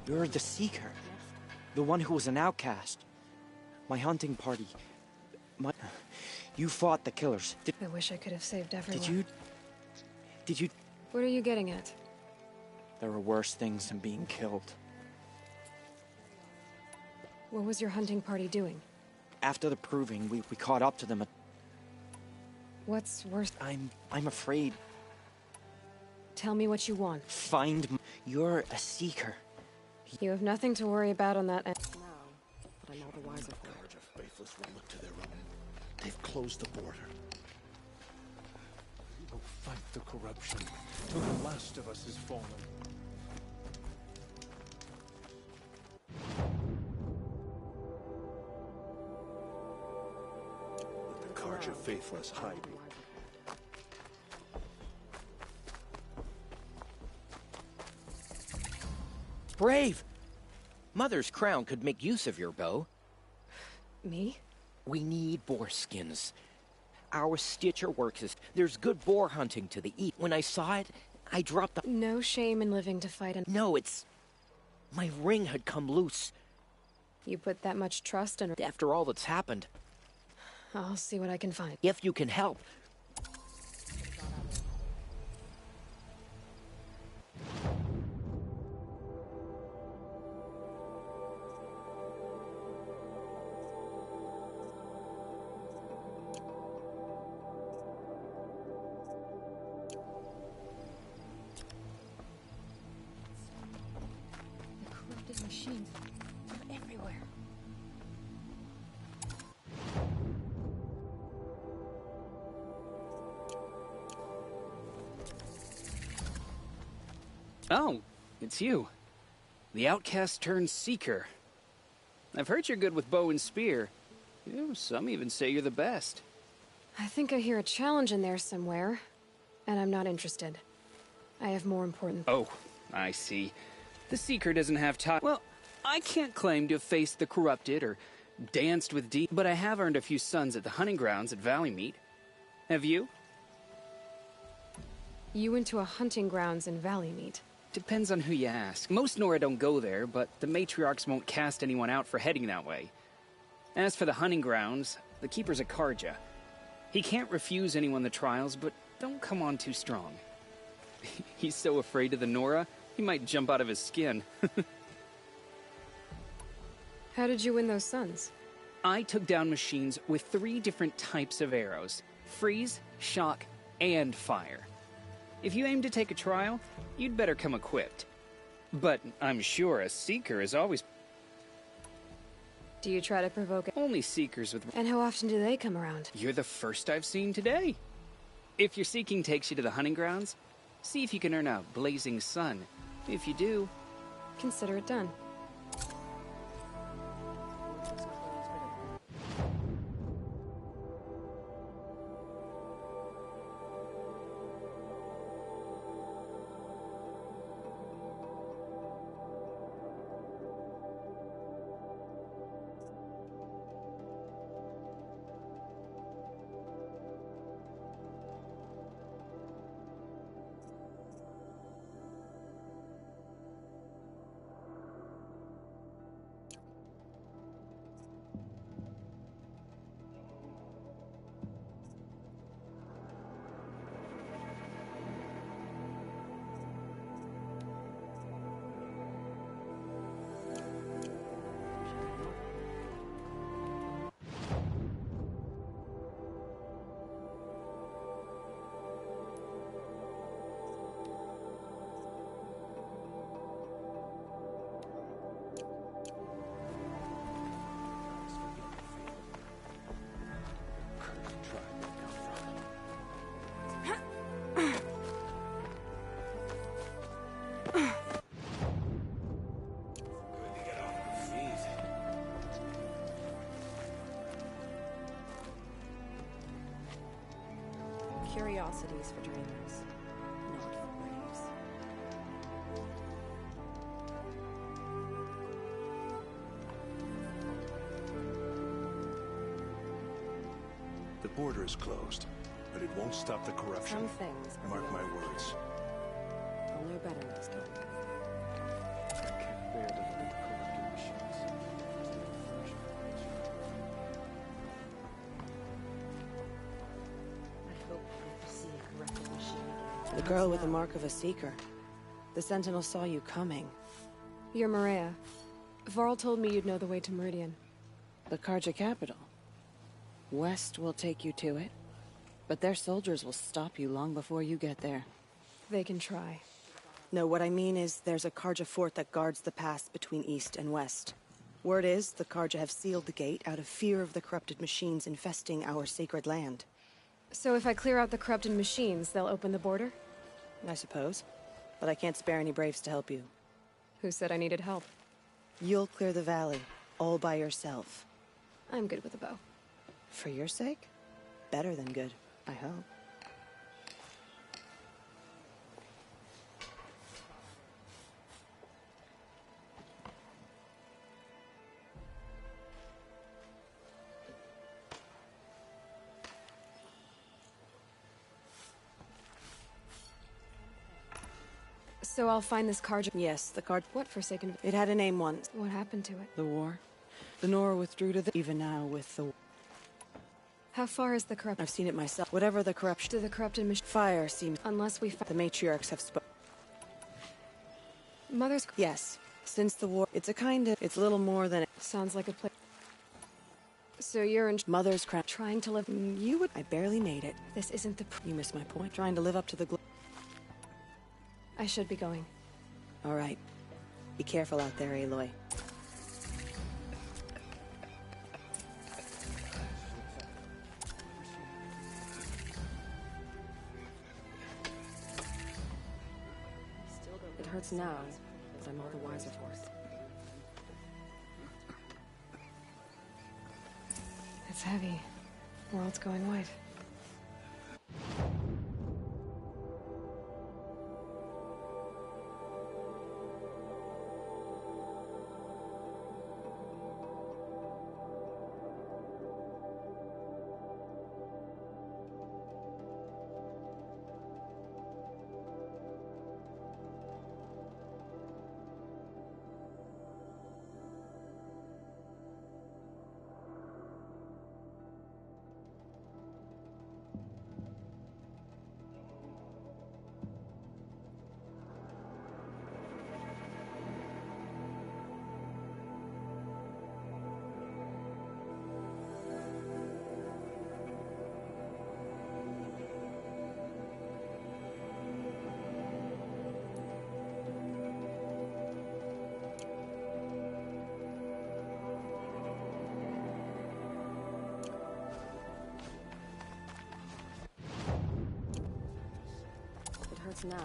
You're the Seeker. The one who was an outcast. My hunting party. You fought the killers. I wish I could have saved everyone. Did you... What are you getting at? There are worse things than being killed. What was your hunting party doing? After the proving, we caught up to them. What's worse? I'm afraid. Tell me what you want. You're a Seeker. You have nothing to worry about on that end. No, but I'm all the wiser for it. The Faithless will look to their own. They've closed the border. We will fight the corruption till the last of us is fallen. Let the Carja Faithless hide. Brave! Mother's crown could make use of your bow. Me? We need boar skins. Our Stitcher works as... There's good boar hunting to the east. When I saw it, I dropped the... No shame in living to fight and... No, it's... My ring had come loose. You put that much trust in... After all that's happened. I'll see what I can find. If you can help. Machines are everywhere. Oh, it's you. The outcast turned seeker. I've heard you're good with bow and spear. Some even say you're the best. I think I hear a challenge in there somewhere, and I'm not interested. I have more important... Oh, I see. The Seeker doesn't have time. Well, I can't claim to have faced the corrupted or danced with but I have earned a few sons at the hunting grounds at Valleymeet. Have you? You went to a hunting grounds in Valleymeet. Depends on who you ask. Most Nora don't go there, but the matriarchs won't cast anyone out for heading that way. As for the hunting grounds, the keeper's a Carja. He can't refuse anyone the trials, but don't come on too strong. He's so afraid of the Nora, he might jump out of his skin. How did you win those suns? I took down machines with 3 different types of arrows. Freeze, shock, and fire. If you aim to take a trial, you'd better come equipped. But I'm sure a Seeker is always... Do you try to provoke it? Only Seekers with... And how often do they come around? You're the first I've seen today. If your seeking takes you to the hunting grounds, see if you can earn a blazing sun. If you do... Consider it done. Curiosities for dreamers, not for braves. The border is closed, but it won't stop the corruption. Some things are Mark my words. I'll know better next time. I can't bear to look at the corrupted machines. I hope I never see a corrupted machine again. The girl with the mark of a Seeker. The Sentinel saw you coming. You're Maria. Varl told me you'd know the way to Meridian. The Carja capital. West will take you to it, but their soldiers will stop you long before you get there. They can try. No, what I mean is there's a Carja fort that guards the pass between East and West. Word is the Carja have sealed the gate out of fear of the corrupted machines infesting our sacred land. So if I clear out the corrupted machines, they'll open the border? I suppose. But I can't spare any braves to help you. Who said I needed help? You'll clear the valley, all by yourself. I'm good with a bow. For your sake? Better than good, I hope. So I'll find this Carja. Yes, the Carja. What forsaken? It had a name once. What happened to it? The war. The Nora withdrew to the... Even now with the... How far is the corrupt? I've seen it myself. Whatever the corruption... To the corrupted machine. Fire seems... Unless we... The matriarchs have spoken. Mother's... Yes. Since the war... It's a kind of... It's little more than... Sounds like a place. So you're in... Mother's crown. Trying to live... You would... I barely made it. This isn't the... You missed my point. Trying to live up to the... I should be going. All right. Be careful out there, Aloy. It hurts now, but I'm all the wiser for it. It's heavy. World's going white. this now,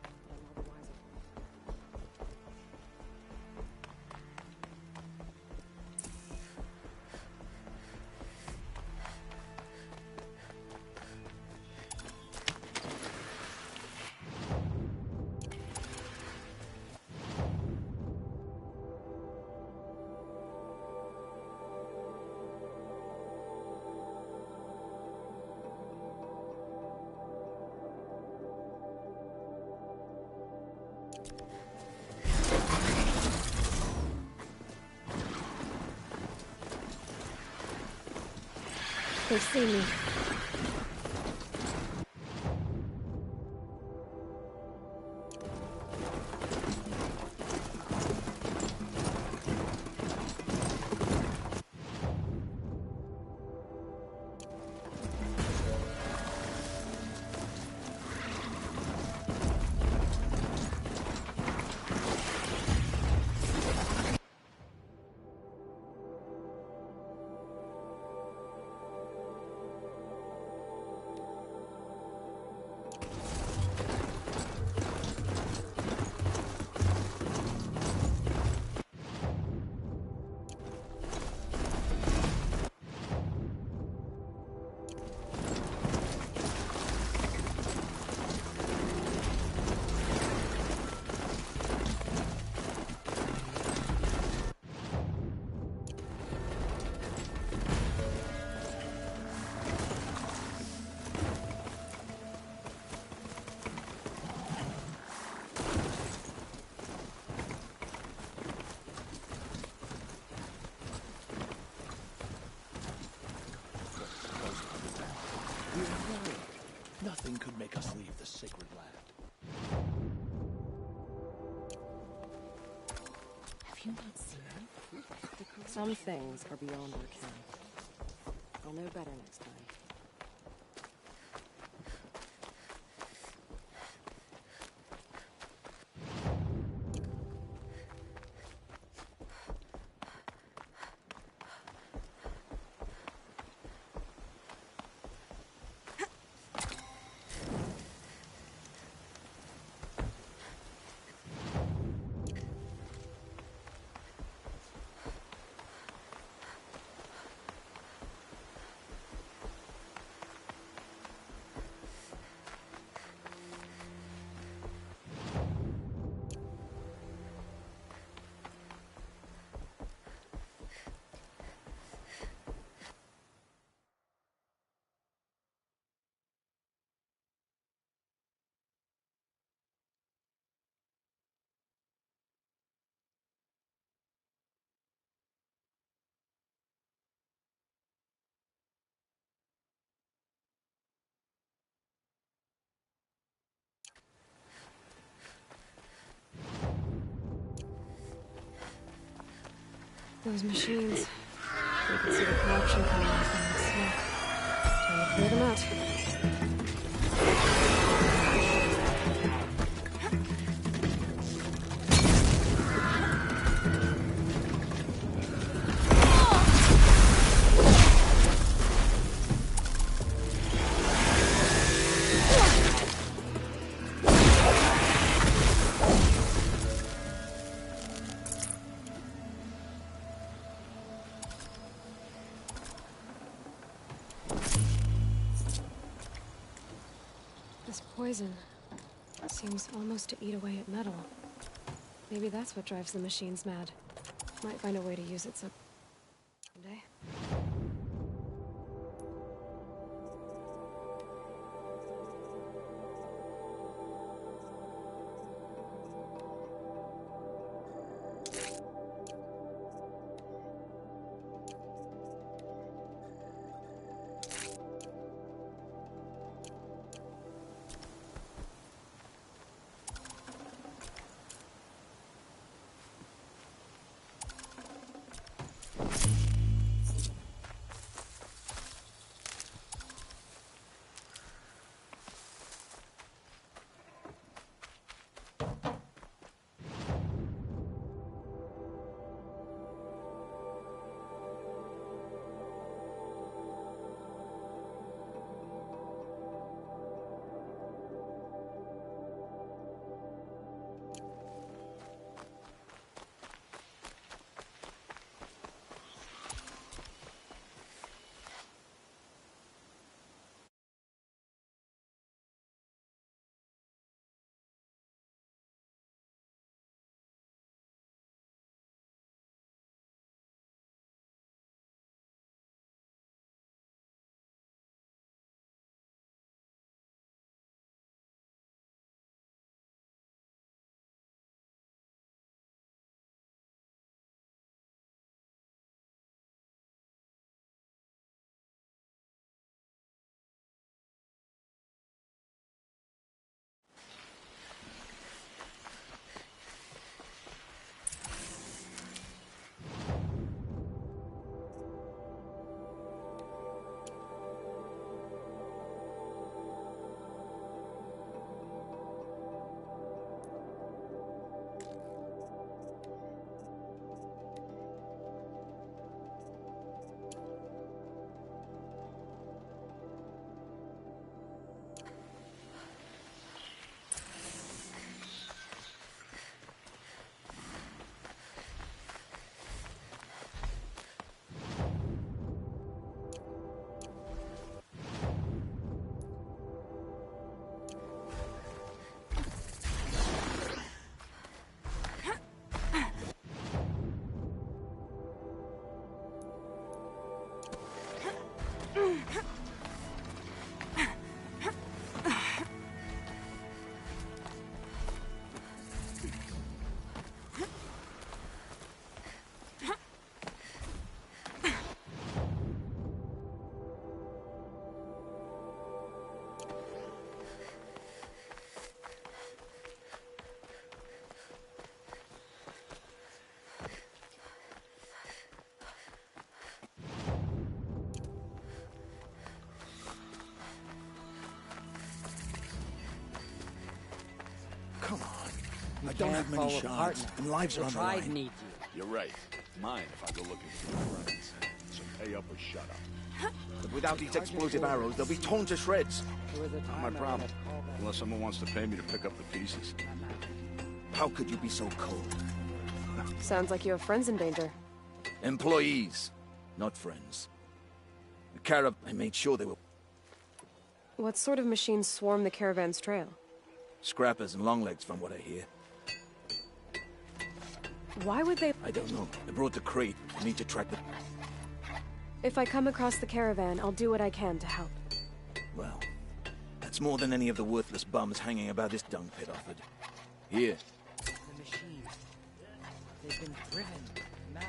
but I'm all the wiser. They see me. Nothing could make us leave the sacred land. Have you not seen it? Some things are beyond our ken. I'll know better next time. Those machines. You can see the corruption coming off them with smoke. Time to clear them out. This poison seems almost to eat away at metal. Maybe that's what drives the machines mad. Might find a way to use it someday. don't have many shards, and lives are on the Pride line. needs you. You're right. Mine if I go looking for my friends. So pay up or shut up. But without these explosive arrows, they'll be torn to shreds. Not my problem. Unless someone wants to pay me to pick up the pieces. How could you be so cold? Sounds like you have friends in danger. Employees, not friends. The caravan, I made sure they were What sort of machines swarm the caravan's trail? scrappers and longlegs, from what I hear. Why would they... I don't know. They brought the crate. I need to track them. If I come across the caravan, I'll do what I can to help. Well, that's more than any of the worthless bums hanging about this dung pit offered. Here. The machines. They've been driven mad.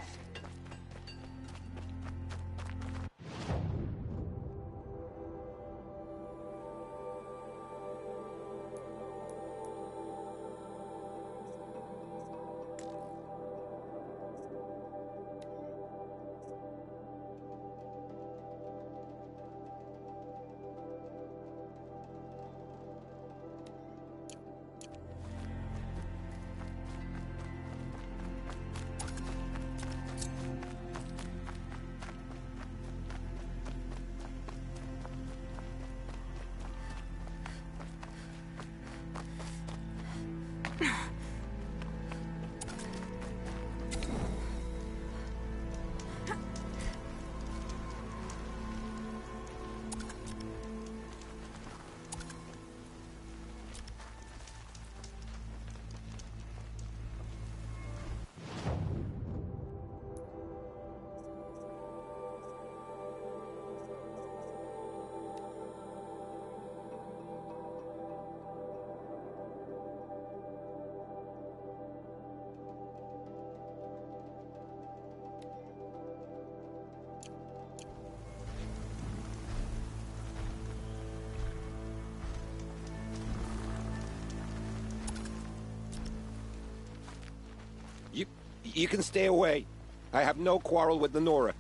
You can stay away. I have no quarrel with the Nora.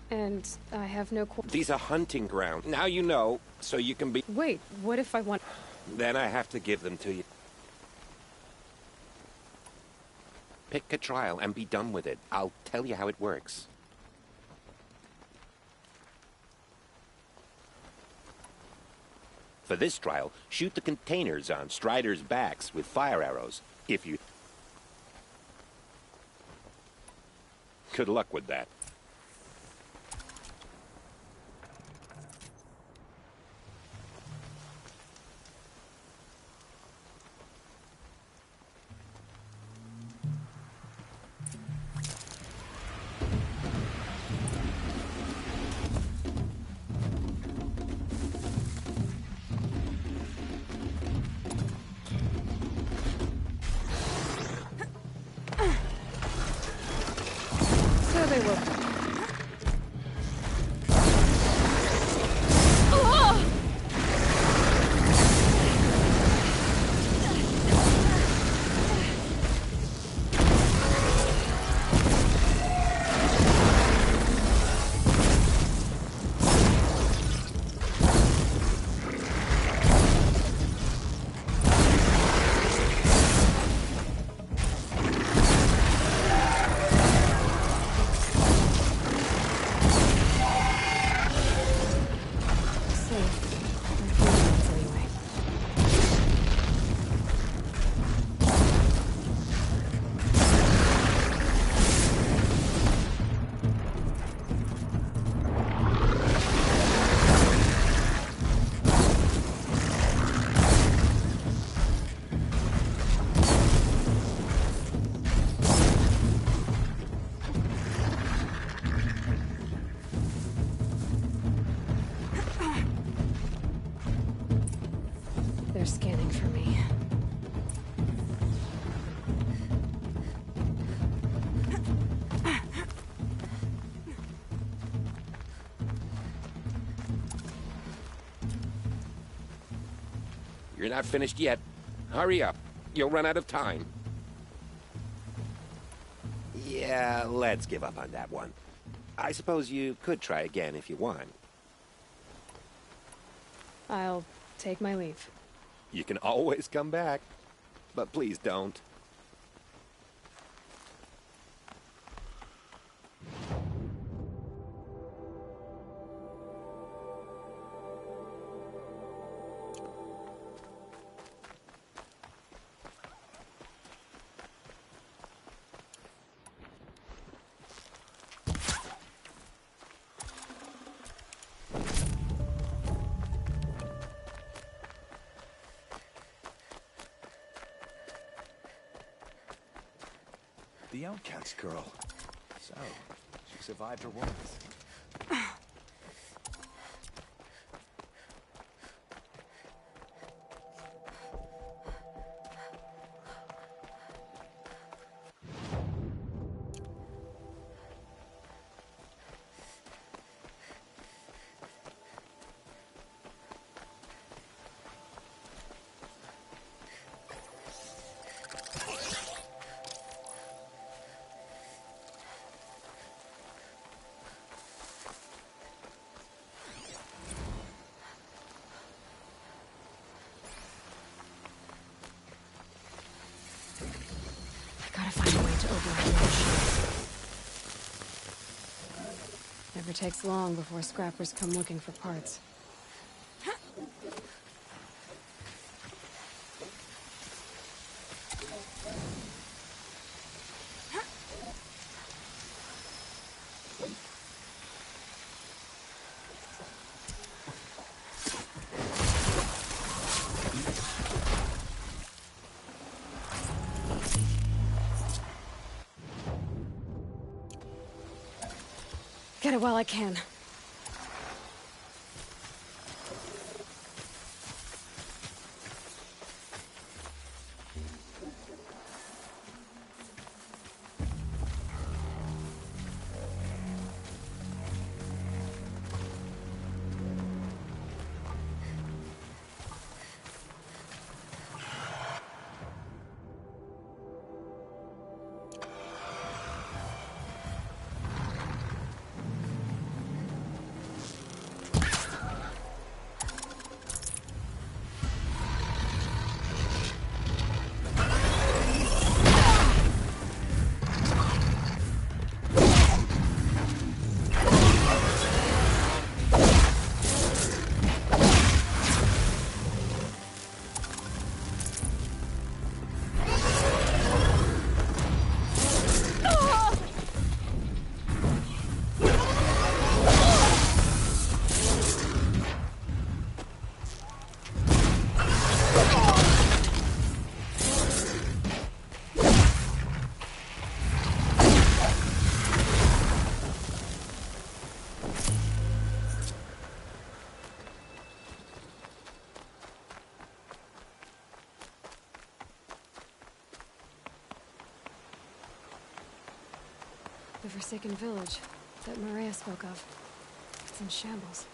And I have no... These are hunting grounds. Now you know, so you can be... Wait, what if I want... Then I have to give them to you. Pick a trial and be done with it. I'll tell you how it works. For this trial, shoot the containers on Striders' backs with fire arrows. If you... Good luck with that. So they will... They're scanning for me. You're not finished yet. Hurry up. You'll run out of time. Yeah, let's give up on that one. I suppose you could try again if you want. I'll take my leave. You can always come back. But please don't. the outcast girl. So, she survived her wounds. Gotta find a way to override those shields. Never takes long before scrappers come looking for parts. Get it while I can. The Forsaken Village that Maria spoke of. It's in shambles.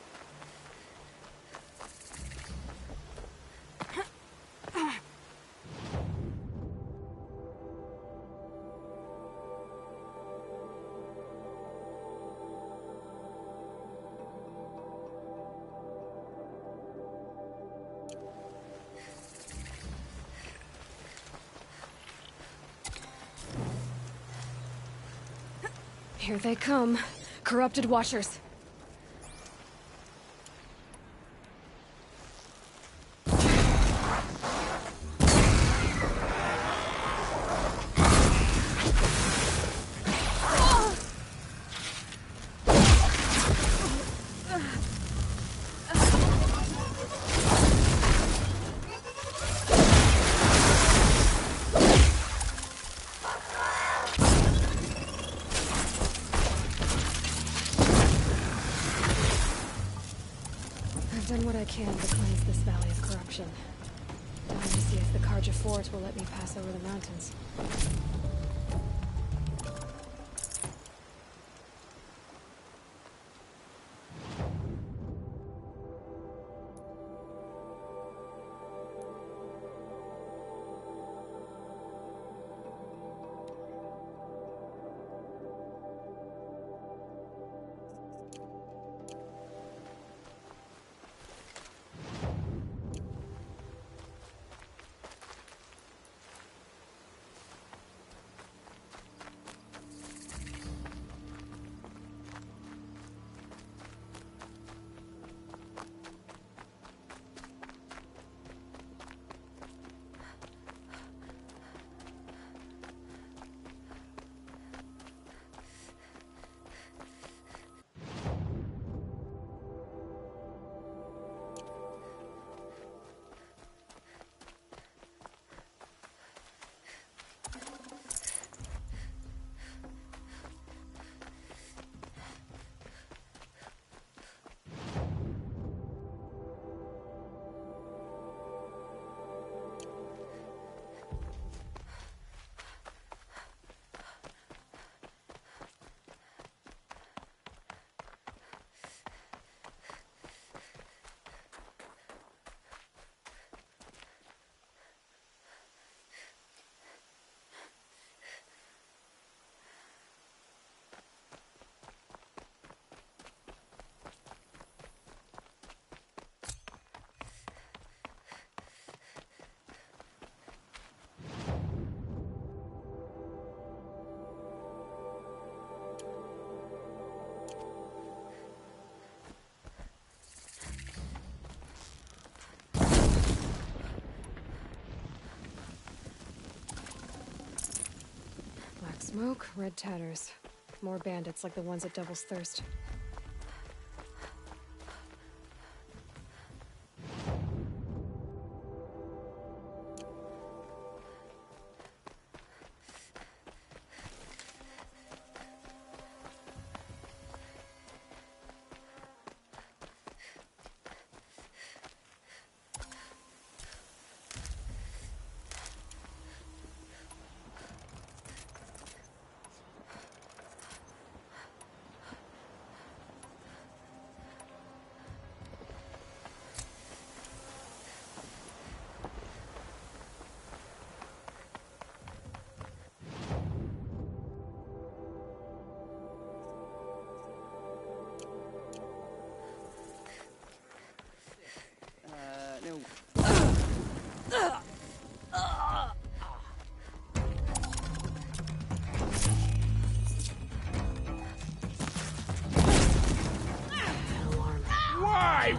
Here they come. Corrupted Watchers. I've done what I can to cleanse this valley of corruption. Now to see if the Carja Fort will let me pass over the mountains. Smoke, red tatters. More bandits like the ones at Devil's Thirst.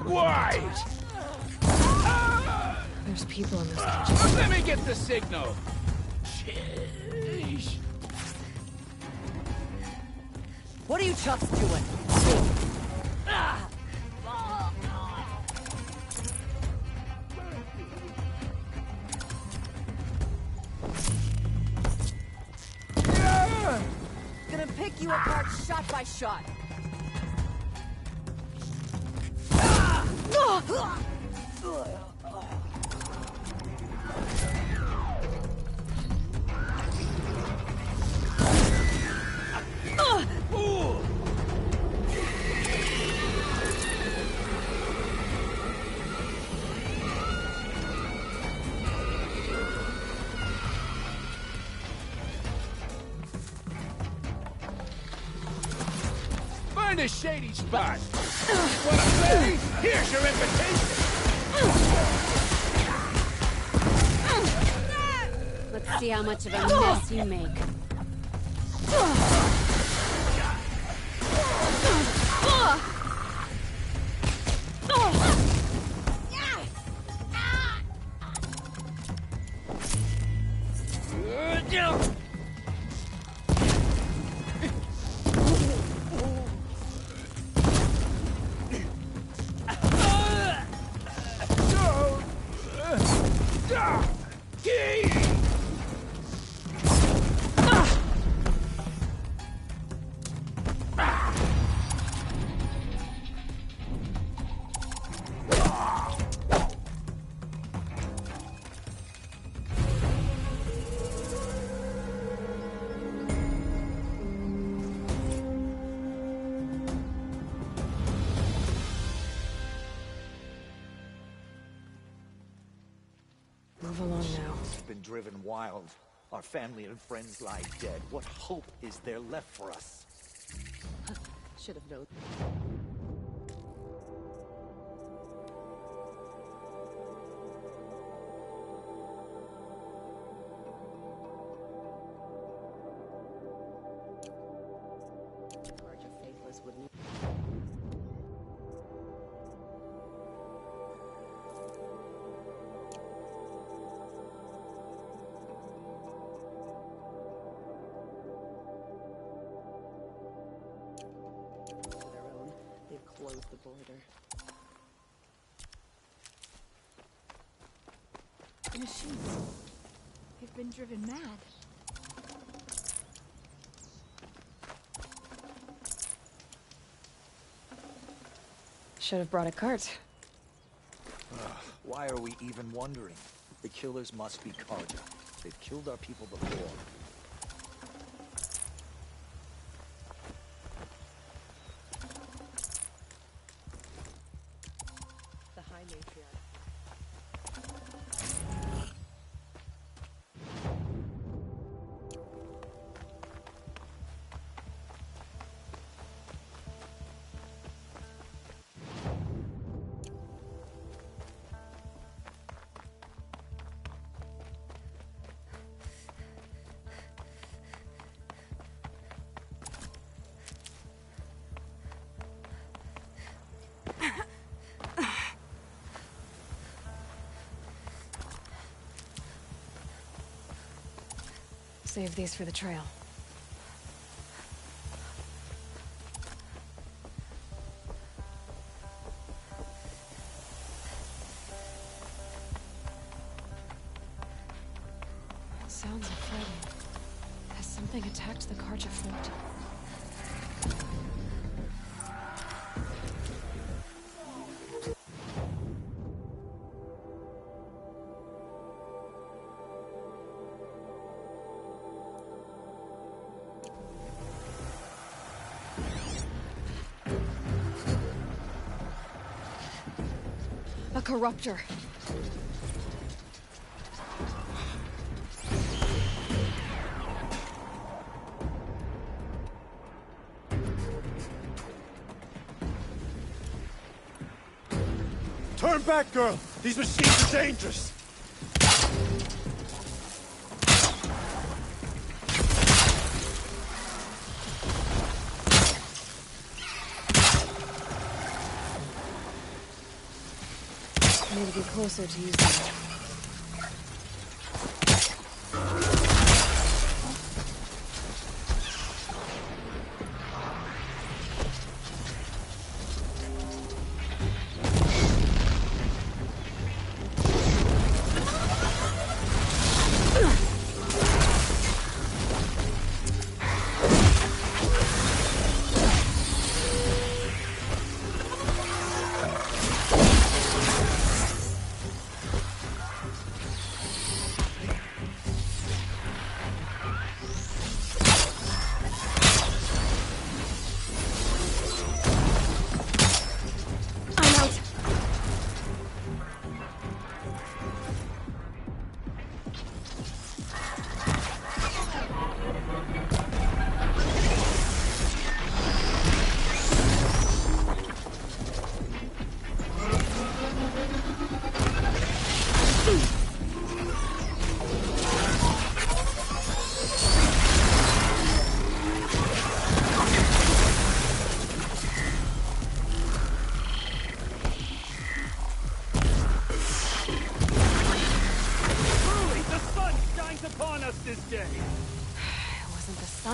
Why? There's people in this kitchen. Let me get the signal. Sheesh. What are you chuffs doing? Gonna pick you apart shot by shot. Find a shady spot. Wanna play? Here's your invitation. Let's see how much of a mess you make. Move along now. Been driven wild. Our family and friends lie dead. What hope is there left for us? Should have known. Charge of Faithless wouldn't. Close the border. The machines. They've been driven mad. Should have brought a cart. Why are we even wondering? The killers must be Carja. They've killed our people before. The High Matriarch. Save these for the trail. sounds are frightening. Has something attacked the Karja fort? A corruptor. Turn back, girl! These machines are dangerous! I need to get closer to use them.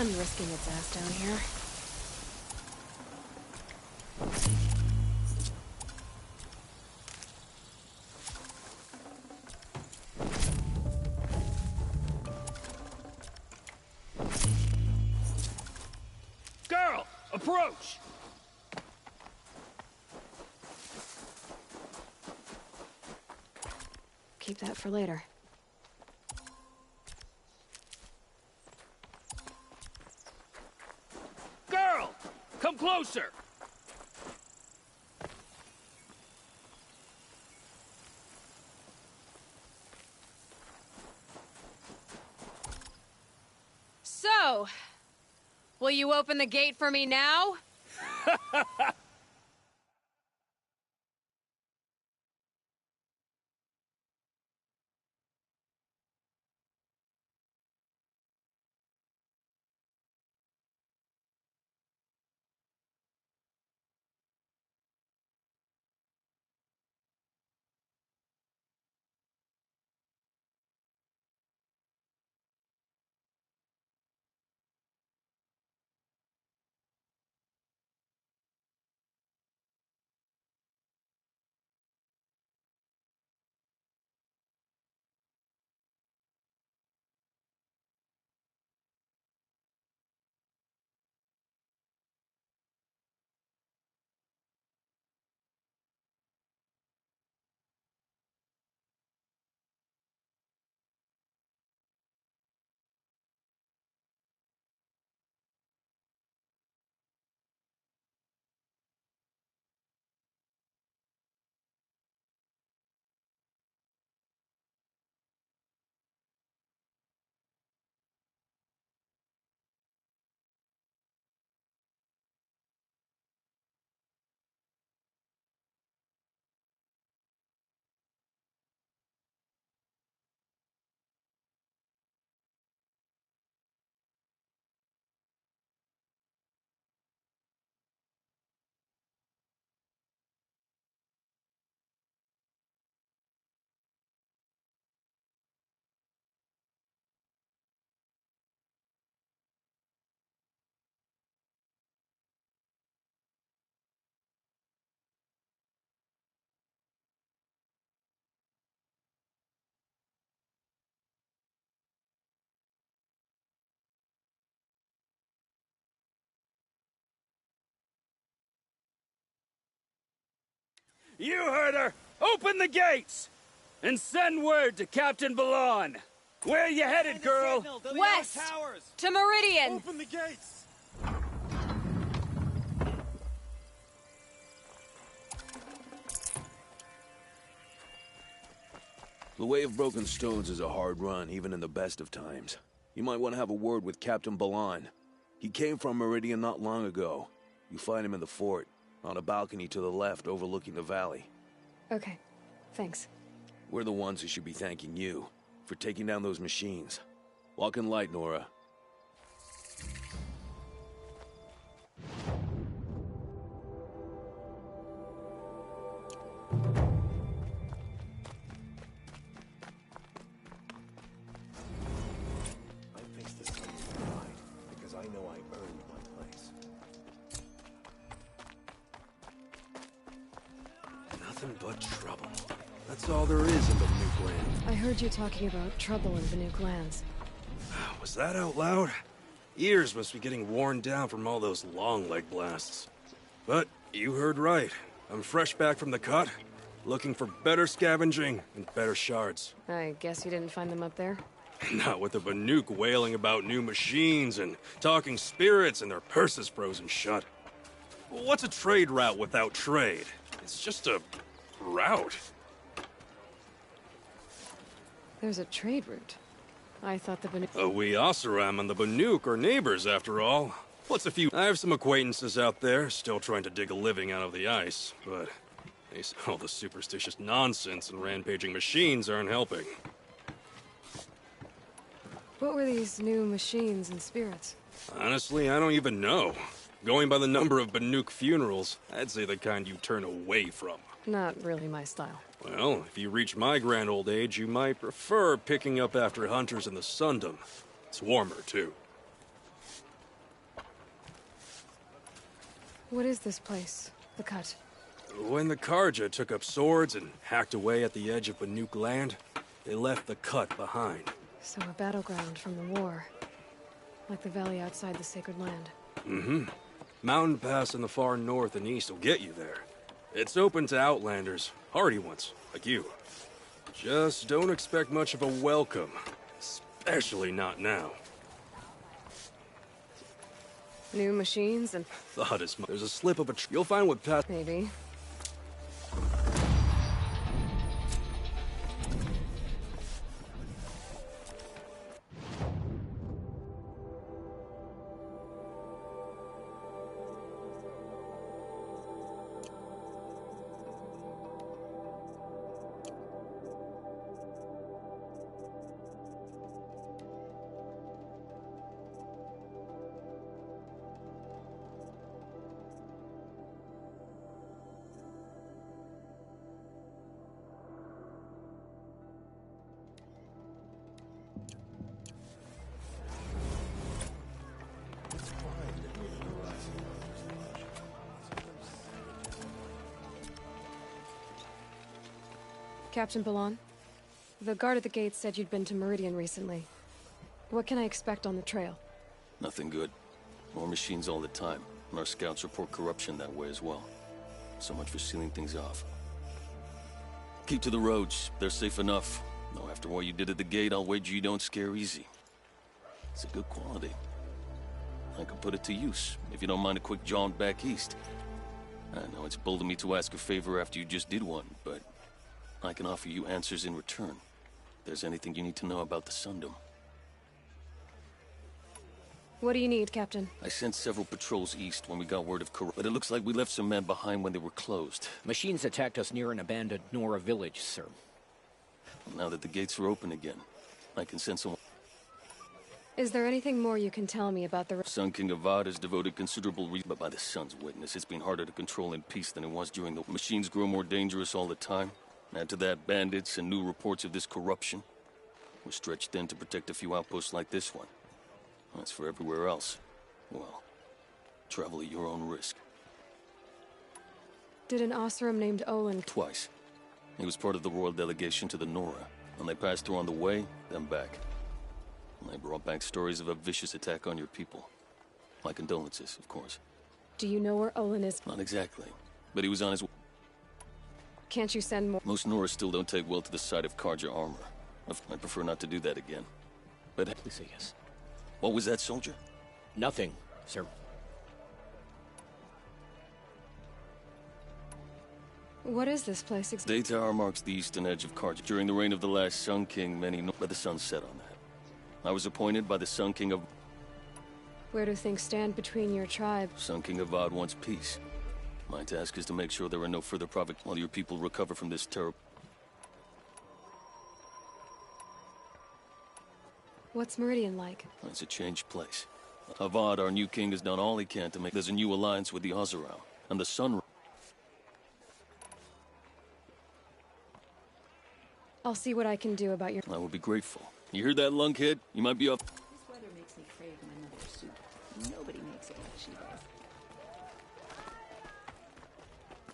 Risking its ass down here. Girl, approach! Keep that for later. Come closer! So, will you open the gate for me now? You heard her! Open the gates! And send word to Captain Balan! Where you headed, girl? West! To Meridian! Open the gates! The Way of Broken Stones is a hard run, even in the best of times. You might want to have a word with Captain Balan. He came from Meridian not long ago. You find him in the fort, on a balcony to the left overlooking the valley. Okay, thanks. We're the ones who should be thanking you for taking down those machines. Walk in light, Nora. I face the sun with pride, because I know I earned my place. Nothing but trouble. That's all there is in the Banuk land. I heard you talking about trouble in Banuk lands. Was that out loud? Ears must be getting worn down from all those long leg blasts. But you heard right. I'm fresh back from the cut, looking for better scavenging and better shards. I guess you didn't find them up there? Not with the Banuk wailing about new machines and talking spirits and their purses frozen shut. What's a trade route without trade? It's just a route. There's a trade route. I thought the Banuk... We Oseram and the Banuk are neighbors, after all. What's a few... I have some acquaintances out there, still trying to dig a living out of the ice, but... all the superstitious nonsense and rampaging machines aren't helping. What were these new machines and spirits? Honestly, I don't even know. Going by the number of Banuk funerals, I'd say the kind you turn away from. Not really my style. Well, if you reach my grand old age, you might prefer picking up after hunters in the Sundom. It's warmer, too. What is this place? The Cut? When the Karja took up swords and hacked away at the edge of Banuk land, they left the Cut behind. So a battleground from the war. Like the valley outside the Sacred Land. Mm-hmm. Mountain Pass in the far north and east will get you there. It's open to outlanders, hardy ones, like you. Just don't expect much of a welcome. Especially not now. New machines and... Thought as much. There's a slip of a you'll find what past... Maybe. Captain Balan, the guard at the gate said you'd been to Meridian recently. What can I expect on the trail? Nothing good. More machines all the time, and our scouts report corruption that way as well. So much for sealing things off. Keep to the roads. They're safe enough. Though after what you did at the gate, I'll wager you don't scare easy. It's a good quality. I could put it to use, if you don't mind a quick jaunt back east. I know it's bold of me to ask a favor after you just did one, but I can offer you answers in return. If there's anything you need to know about the Sundom. What do you need, Captain? I sent several patrols east when we got word of corruption, but it looks like we left some men behind when they were closed. Machines attacked us near an abandoned Nora village, sir. Now that the gates are open again, I can send someone. Is there anything more you can tell me about the... Sun King Avad has devoted considerable reason, but by the Sun's witness, it's been harder to control in peace than it was during the... Machines grow more dangerous all the time. Add to that bandits and new reports of this corruption. We're stretched thin to protect a few outposts like this one. As for everywhere else, well, travel at your own risk. Did an Oseram named Olin... Twice. He was part of the royal delegation to the Nora, and they passed through on the way, then back. And they brought back stories of a vicious attack on your people. My condolences, of course. Do you know where Olin is? Not exactly, but he was on his way. Can't you send more? Most Nora still don't take well to the sight of Karja armor. I prefer not to do that again. But please say yes. What was that, soldier? Nothing, sir. What is this place exactly? Day Tower marks the eastern edge of Karja. During the reign of the last Sun King, but the sun set on that. I was appointed by the Sun King of... Where do things stand between your tribe? Sun King Avad wants peace. My task is to make sure there are no further provocations while your people recover from this terrible... What's Meridian like? It's a changed place. Avad, our new king, has done all he can to make... There's a new alliance with the Oseram, and the Sun... I'll see what I can do about your... I would be grateful. You hear that, lunkhead? You might be up... This weather makes me crave my mother's soup. Nobody makes it like she does.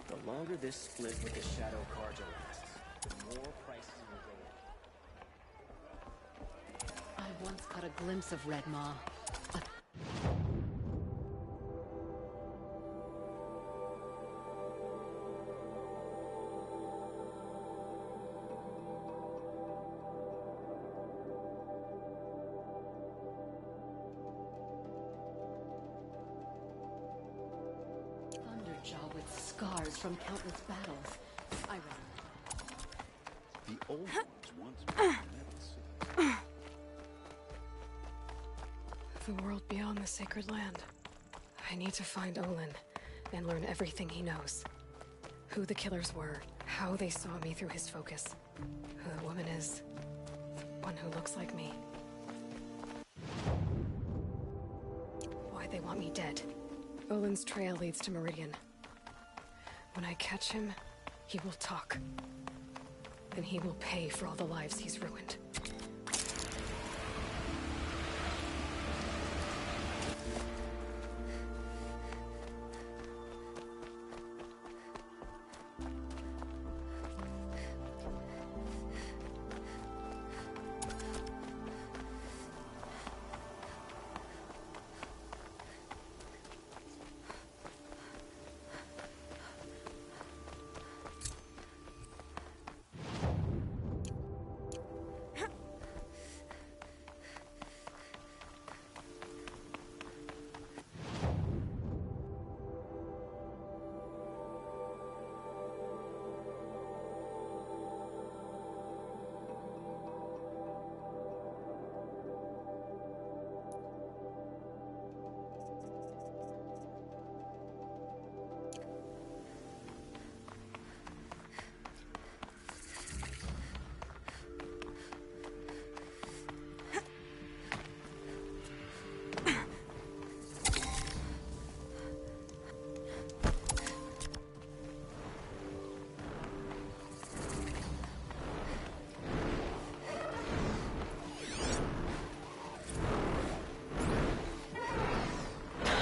The longer this split with the Shadow Karja lasts, the more prices will go up. I once caught a glimpse of Red Maw. Thunderjaw with scars from countless battles. I read. The old ones once The world beyond the sacred land. I need to find Olin and learn everything he knows. Who the killers were, how they saw me through his focus, who the woman is, the one who looks like me. Why they want me dead. Olin's trail leads to Meridian. When I catch him, he will talk. And he will pay for all the lives he's ruined.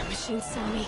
Machine saw me.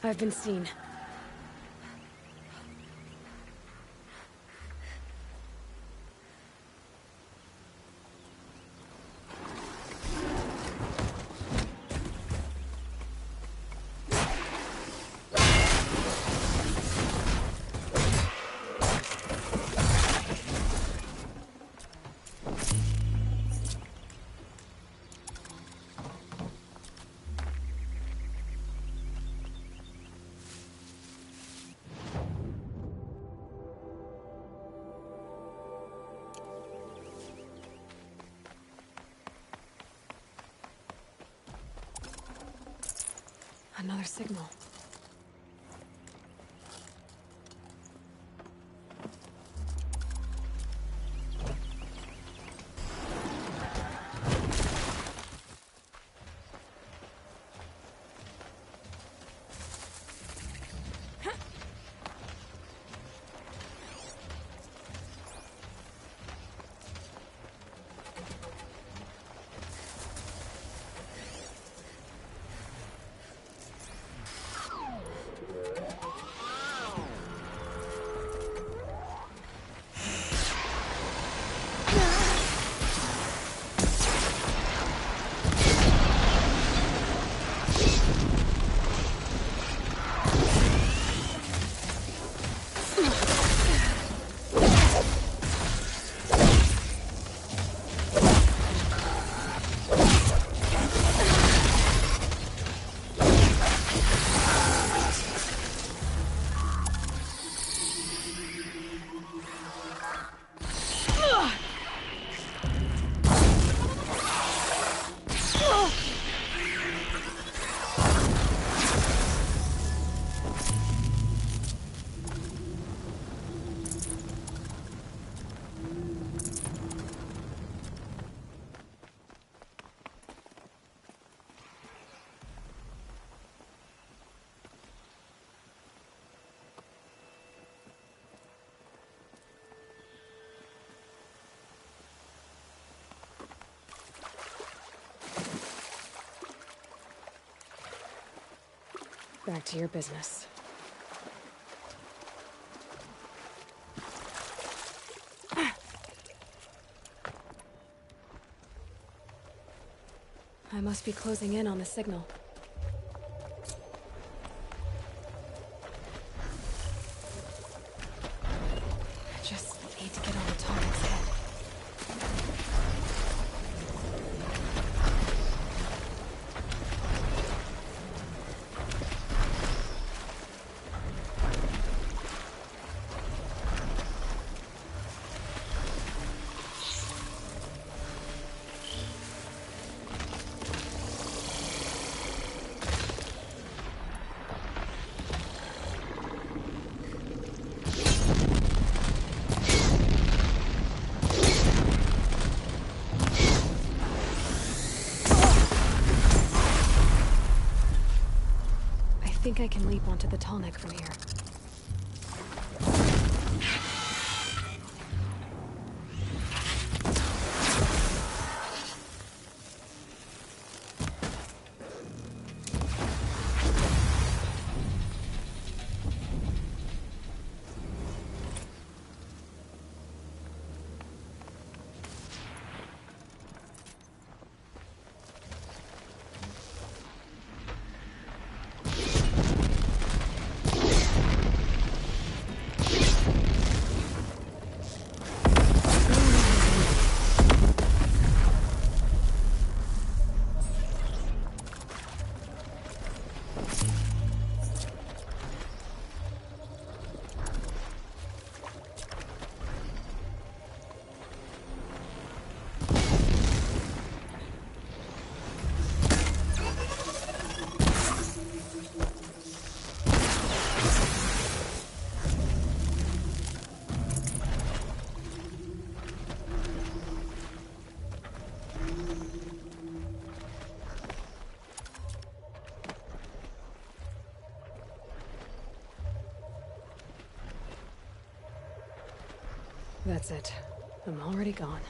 I've been seen. Another signal. Back to your business. I must be closing in on the signal. I just need to get on the Tallneck's head. I think I can leap onto the Tallneck from here. That's it. I'm already gone.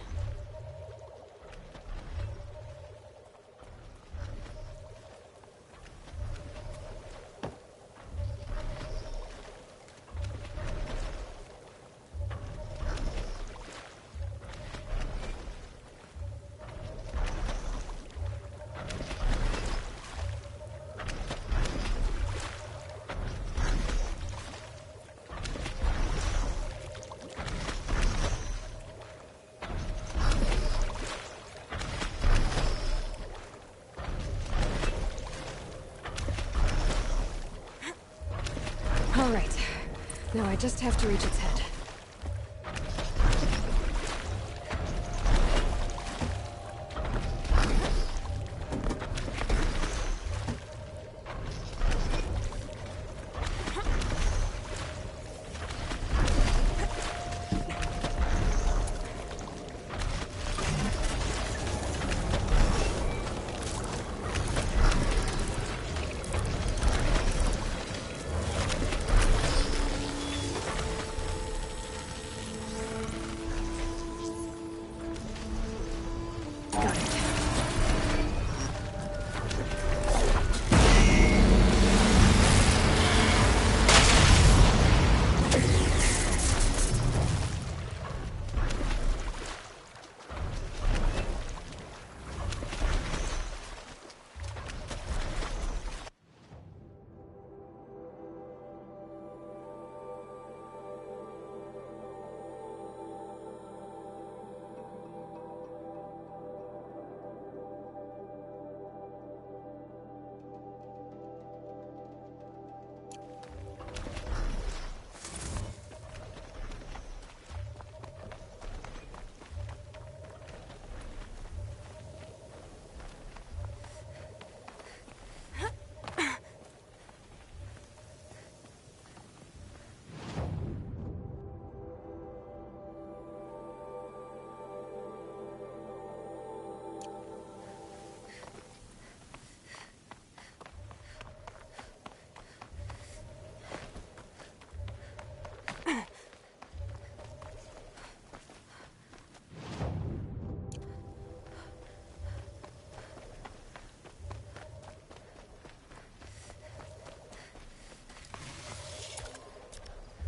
All right. Now I just have to reach its head.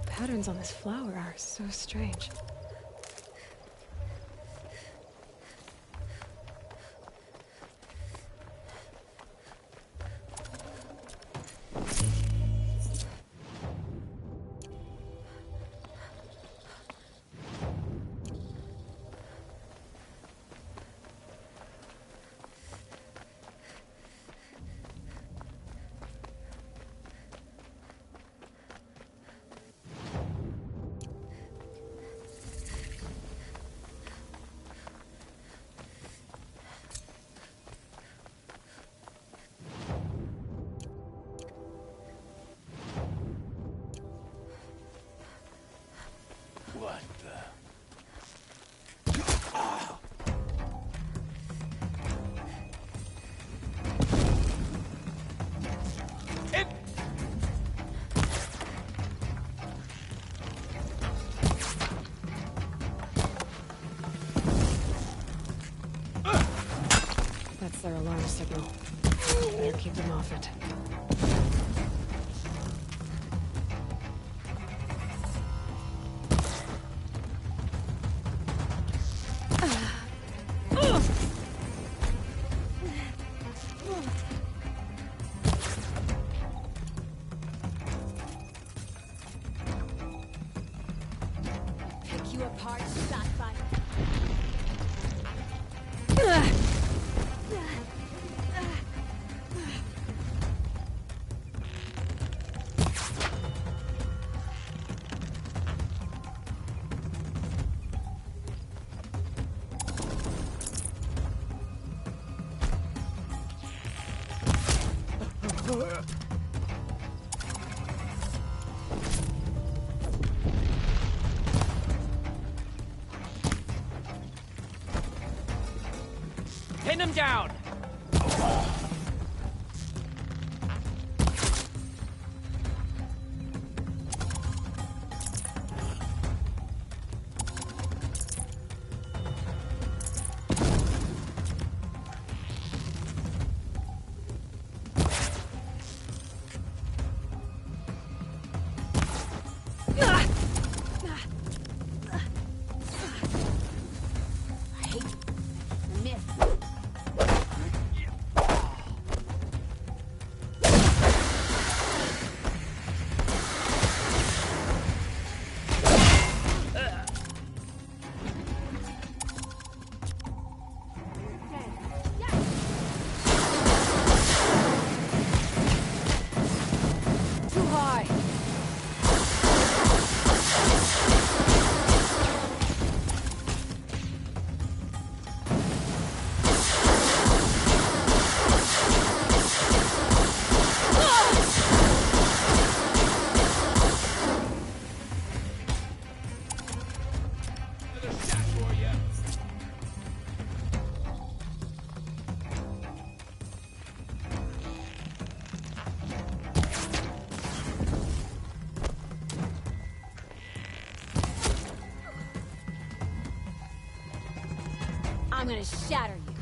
Patterns on this flower are so strange. What the? That's their alarm signal. Better keep them off it. Pick you apart, Satphire. Pin him down! gonna shatter you.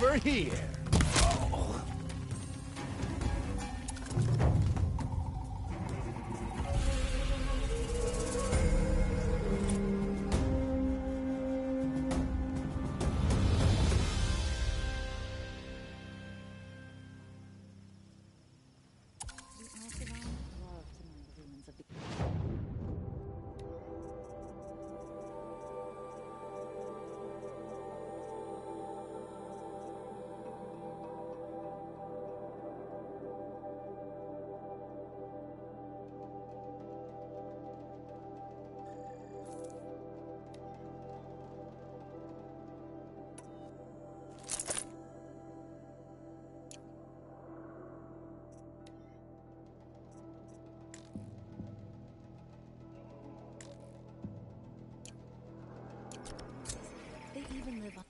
Over here. They even live on...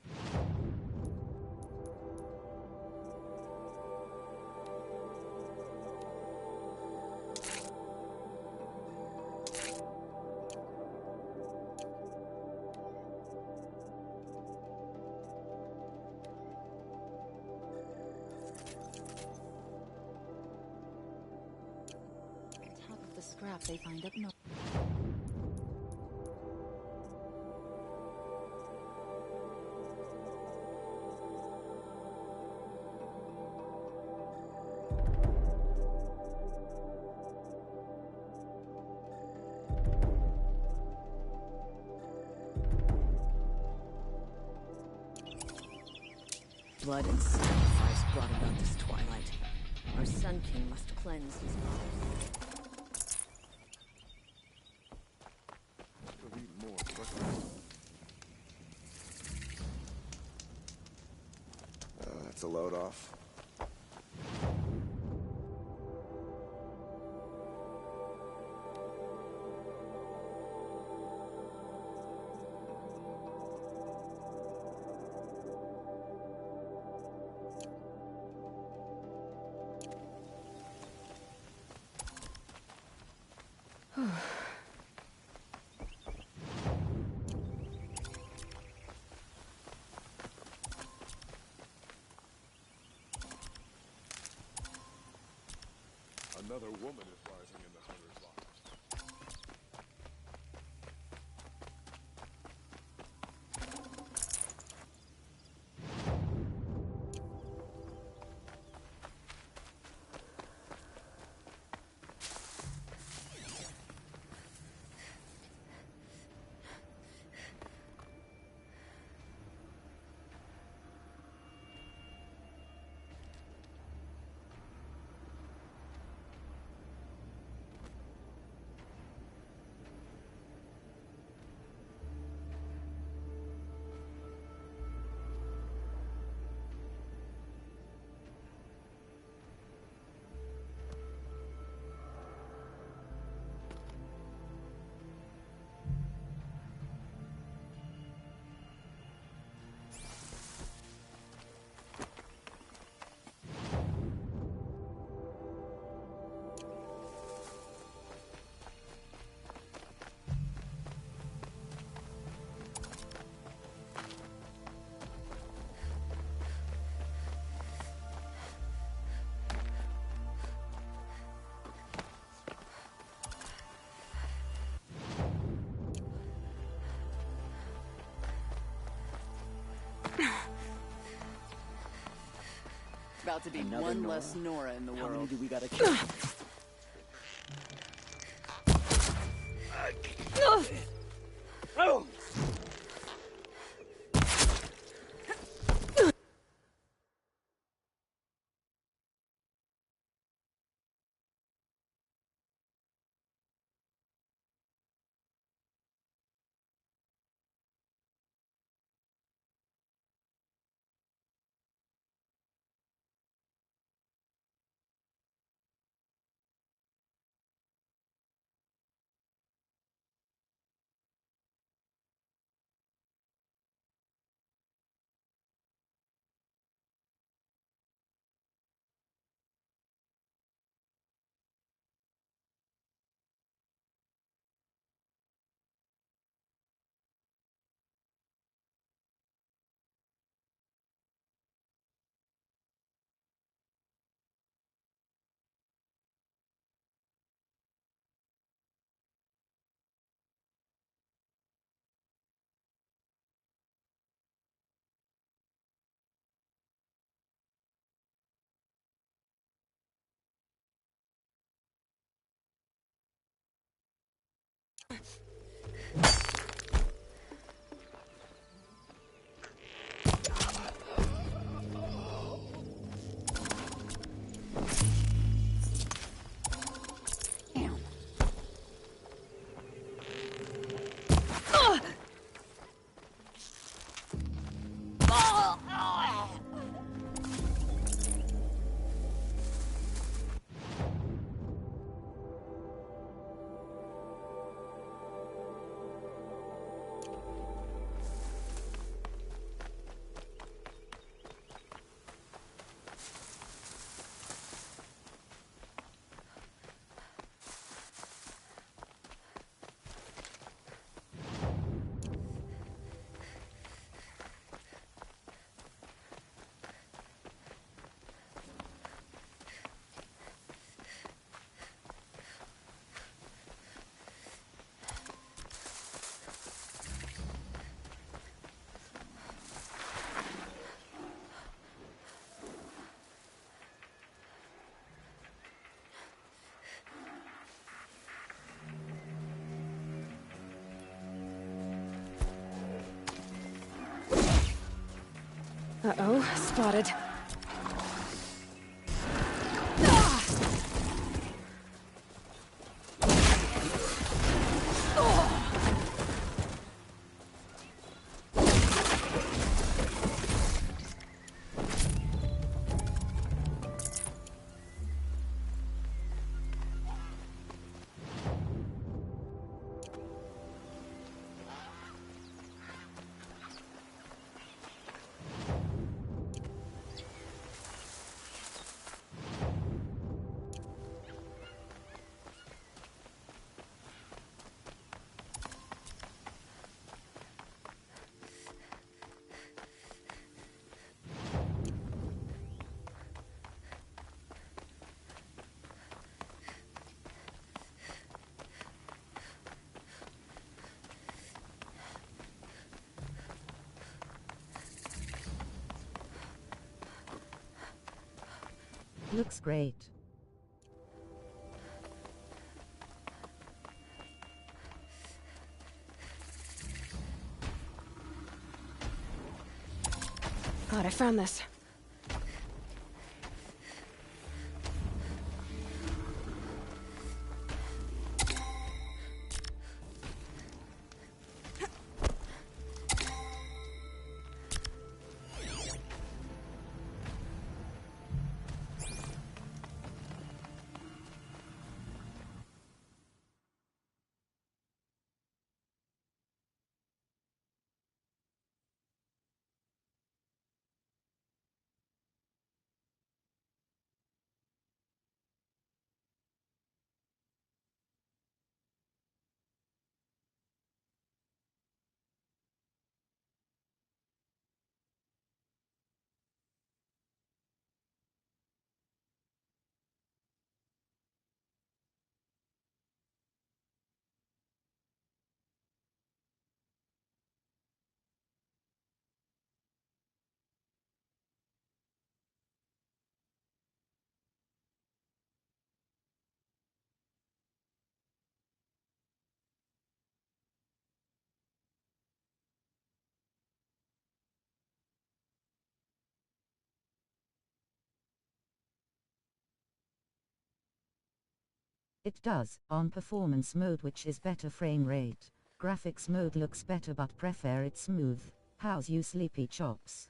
On top of the scrap they find up north. Blood and sacrifice brought about this twilight. Our Sun King must cleanse his mother. That's a load off. Another woman is rising in the hunter's lives. About to be Another one Nora. less Nora in the How world. many do we gotta kill? Oh! Uh-oh, spotted. Looks great. Glad I found this. It does, on performance mode, which is better frame rate. Graphics mode looks better but prefer it smooth. How's you sleepy chops?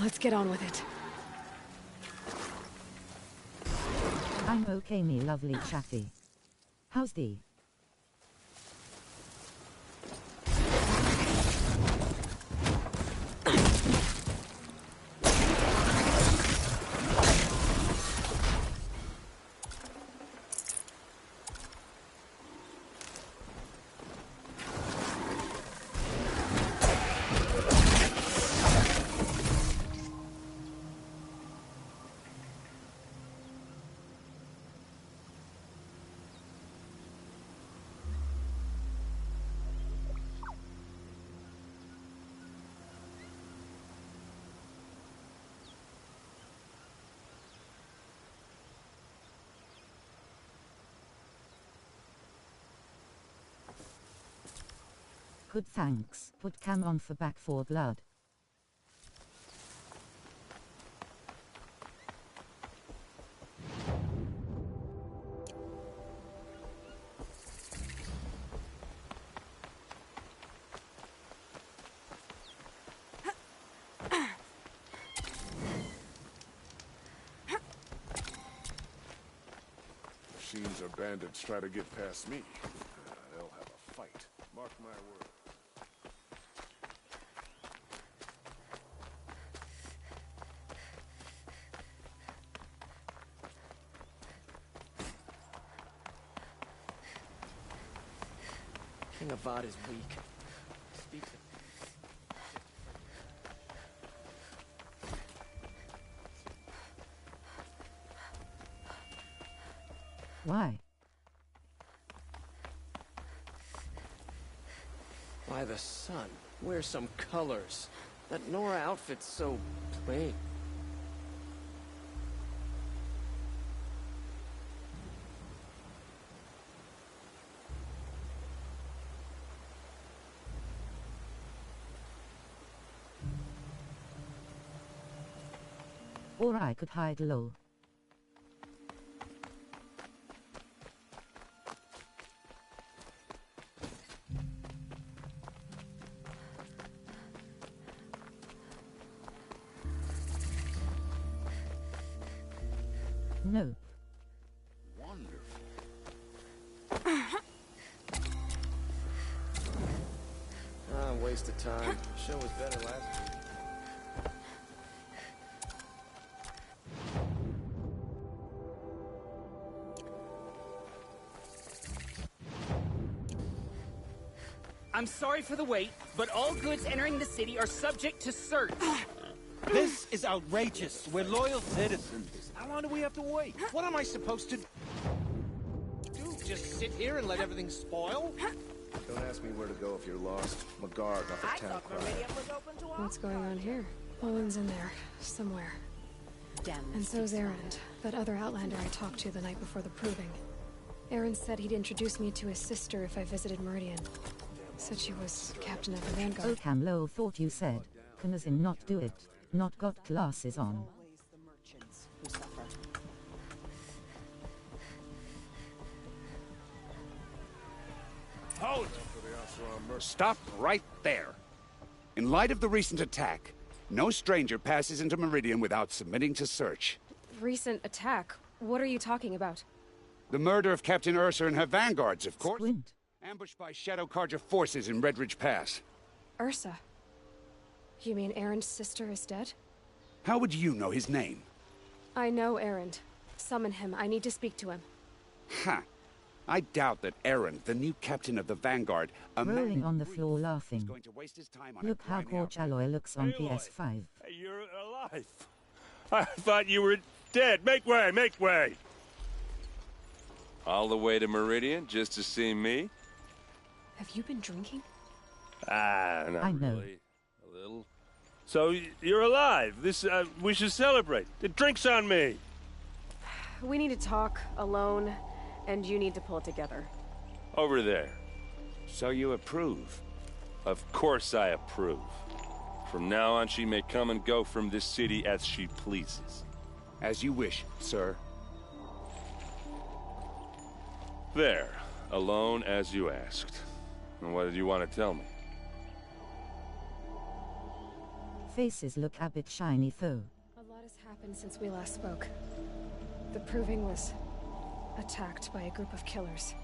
Let's get on with it. I'm okay, me lovely chappy. How's thee? Good, thanks. Put cam on for Back 4 Blood. Caesar bandits try to get past me, they'll have a fight. Mark my word. King Avad is weak. Speak to Why? By the sun. Wear some colors. That Nora outfit's so plain. Or I could hide low. No. Wonderful. Waste of time. Show was better last week. I'm sorry for the wait, but all goods entering the city are subject to search. This is outrageous. We're loyal citizens. How long do we have to wait? What am I supposed to do? Just sit here and let everything spoil? Don't ask me where to go if you're lost. McGuard, off the town crier. What's going on here? Owen's in there, somewhere. Damn. And so's Erend, that other Outlander I talked to the night before the proving. Erend said he'd introduce me to his sister if I visited Meridian. Said she was captain of the Vanguard. Oakham Low thought you said, can as in not do it, not got glasses on. Hold! Stop right there. In light of the recent attack, no stranger passes into Meridian without submitting to search. Recent attack? What are you talking about? The murder of Captain Ursa and her vanguards, of course. Squint. Ambushed by Shadow Carja forces in Redridge Pass. Ursa? You mean Erend's sister is dead? How would you know his name? I know Erend. Summon him. I need to speak to him. Ha! I doubt that Erend, the new captain of the Vanguard, a man Rolling on the floor laughing. going to waste his time on Look how Gorge Alloy looks on PS5. Hey, you're alive. I thought you were dead. Make way, make way. All the way to Meridian just to see me? Have you been drinking? Not I know. really. A little. So you're alive. This we should celebrate. The drink's on me. We need to talk, alone, and you need to pull it together. Over there. So you approve? Of course I approve. From now on, she may come and go from this city as she pleases. As you wish, sir. There. Alone as you asked. And what did you want to tell me? Faces look a bit shiny though. A lot has happened since we last spoke. The Proving was attacked by a group of killers.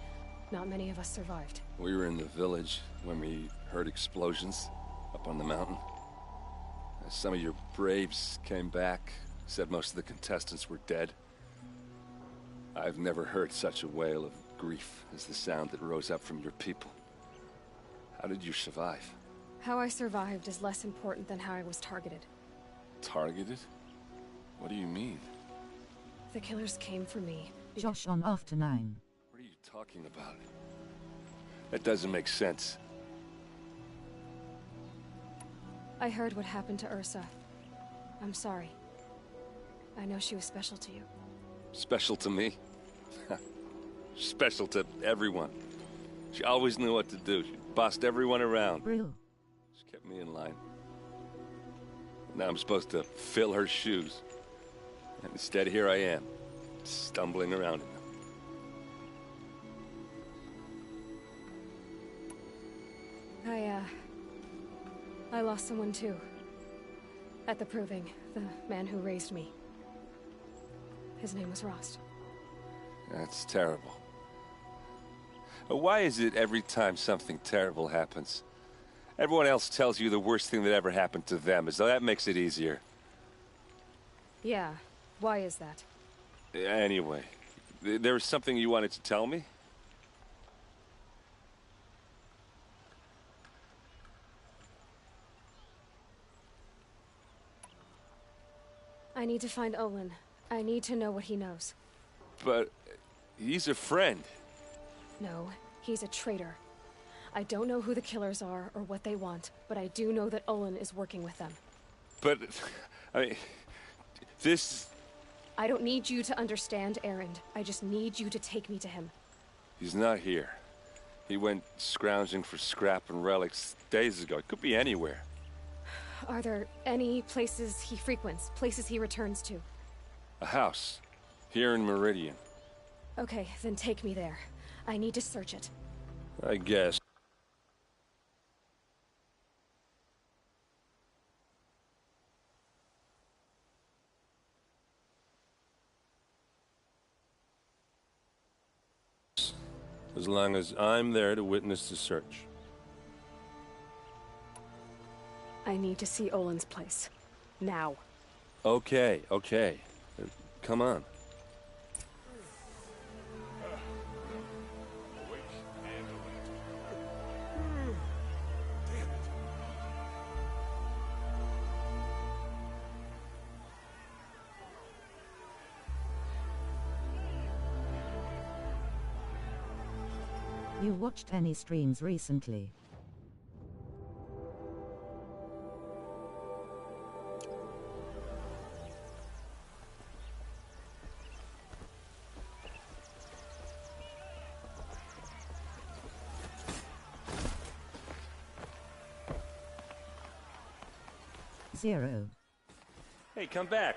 Not many of us survived. We were in the village when we heard explosions up on the mountain. Some of your braves came back, said most of the contestants were dead. I've never heard such a wail of grief as the sound that rose up from your people. How did you survive? How I survived is less important than how I was targeted. Targeted? What do you mean? The killers came for me. Josh on after 9. What are you talking about? That doesn't make sense. I heard what happened to Ursa. I'm sorry. I know she was special to you. Special to me? Special to everyone. She always knew what to do. She bossed everyone around. Real. She kept me in line. Now I'm supposed to fill her shoes. And instead, here I am, stumbling around in them. I lost someone too. At the Proving, the man who raised me. His name was Rost. That's terrible. Why is it every time something terrible happens, everyone else tells you the worst thing that ever happened to them, as though that makes it easier? Yeah, why is that? Anyway, there was something you wanted to tell me? I need to find Olin. I need to know what he knows. But he's a friend. No, he's a traitor. I don't know who the killers are or what they want, but I do know that Olin is working with them. But, I mean, this... I don't need you to understand Erend. I just need you to take me to him. He's not here. He went scrounging for scrap and relics days ago. It could be anywhere. Are there any places he frequents, places he returns to? A house. Here in Meridian. Okay, then take me there. I need to search it. I guess. As long as I'm there to witness the search. I need to see Olin's place. Now. Okay, okay. Come on. You watched any streams recently? Zero. Hey, come back.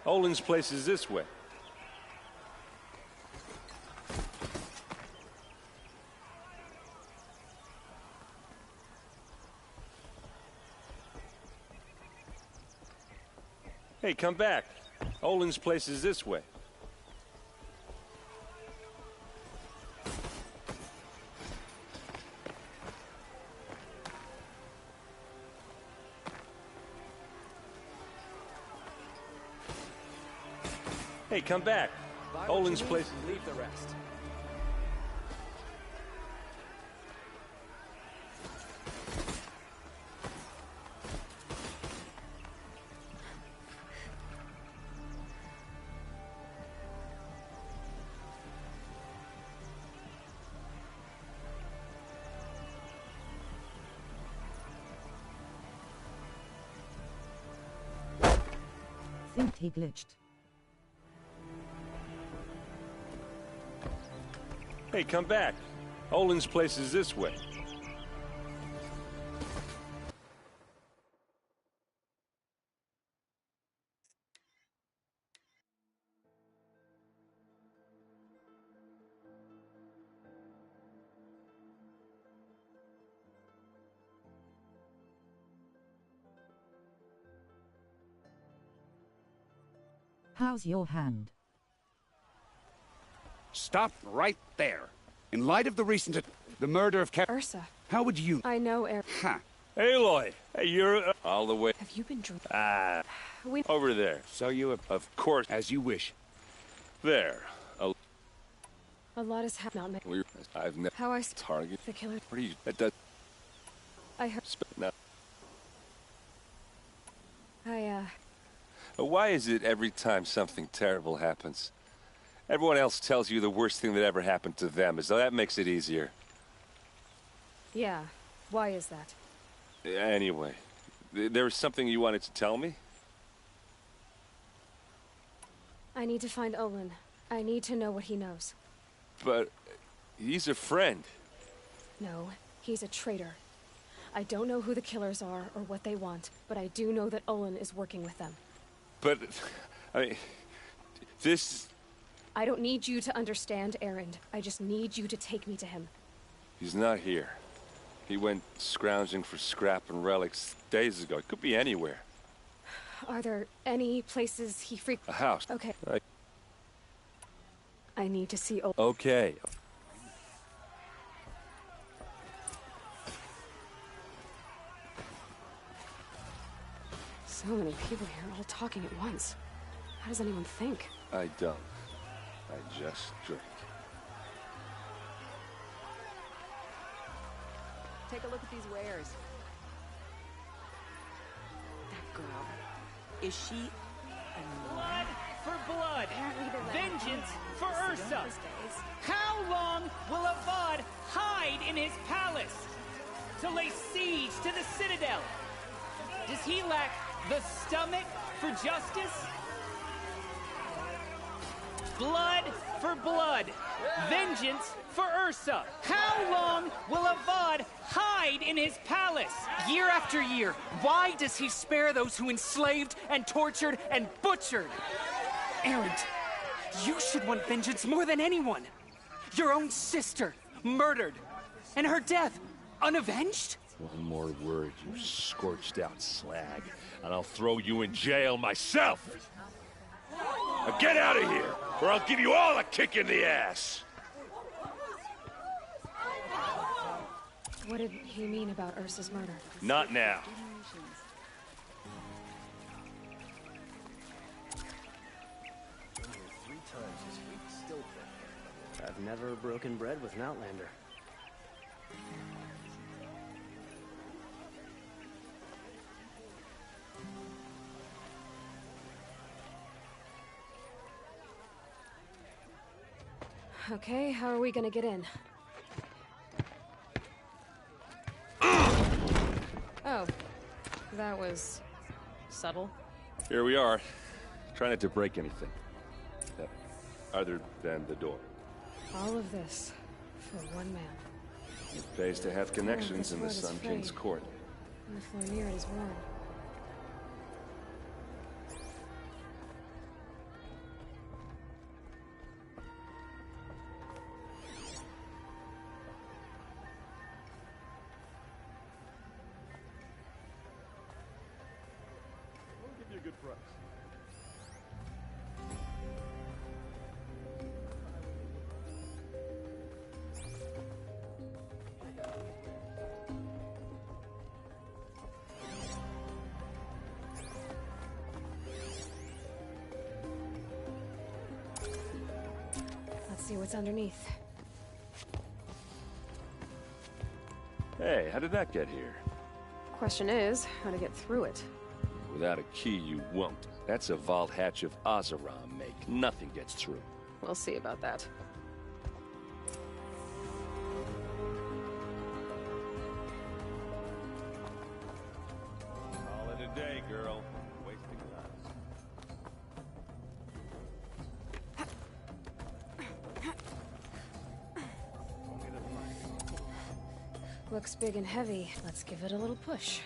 Olin's place is this way. Hey, come back. Olin's place is this way. Hey, come back. Olin's place. Leave the rest. Think he glitched. Hey, come back. Olin's place is this way. How's your hand? Stop right there. In light of the recent... the murder of Ursa. How would you... I know Erend. Ha! Aloy, hey, you're... all the way... Have you been drinking? We... over there. So you have... Of course. As you wish. There. A lot has happened. I've never... How I... Target... The killer... What are you... That does... I heard... No. Why is it every time something terrible happens, everyone else tells you the worst thing that ever happened to them, as though that makes it easier? Yeah, why is that? Anyway, there was something you wanted to tell me? I need to find Olin. I need to know what he knows. But he's a friend. No, he's a traitor. I don't know who the killers are or what they want, but I do know that Olin is working with them. But, I mean, this... I don't need you to understand Erend. I just need you to take me to him. He's not here. He went scrounging for scrap and relics days ago. It could be anywhere. Are there any places he A house. Okay. I need to see Olin. Okay. So many people here, all talking at once. How does anyone think? I don't. I just drink. Take a look at these wares. That girl. Is she... Blood for blood! Vengeance for Ursa! How long will Avad hide in his palace? To lay siege to the Citadel? Does he lack the stomach for justice? Blood for blood. Vengeance for Ursa. How long will Avad hide in his palace? Year after year, why does he spare those who enslaved and tortured and butchered? Erend, you should want vengeance more than anyone. Your own sister, murdered, and her death, unavenged? One more word, you scorched out slag, and I'll throw you in jail myself! Now get out of here, or I'll give you all a kick in the ass! What did he mean about Ursa's murder? Not now. I've never broken bread with an Outlander. Okay, how are we gonna get in? Oh, that was subtle. Here we are. Try not to break anything. Other than the door. All of this for one man. It pays to have connections in the Sun King's court. And the floor near it is worn. We'll give you a good price. Let's see what's underneath. Hey, how did that get here? Question is, how to get through it. Without a key, you won't. That's a vault hatch of Azeram make. Nothing gets through. We'll see about that. Call it a day, girl. Wasting time. Looks big and heavy. Let's give it a little push.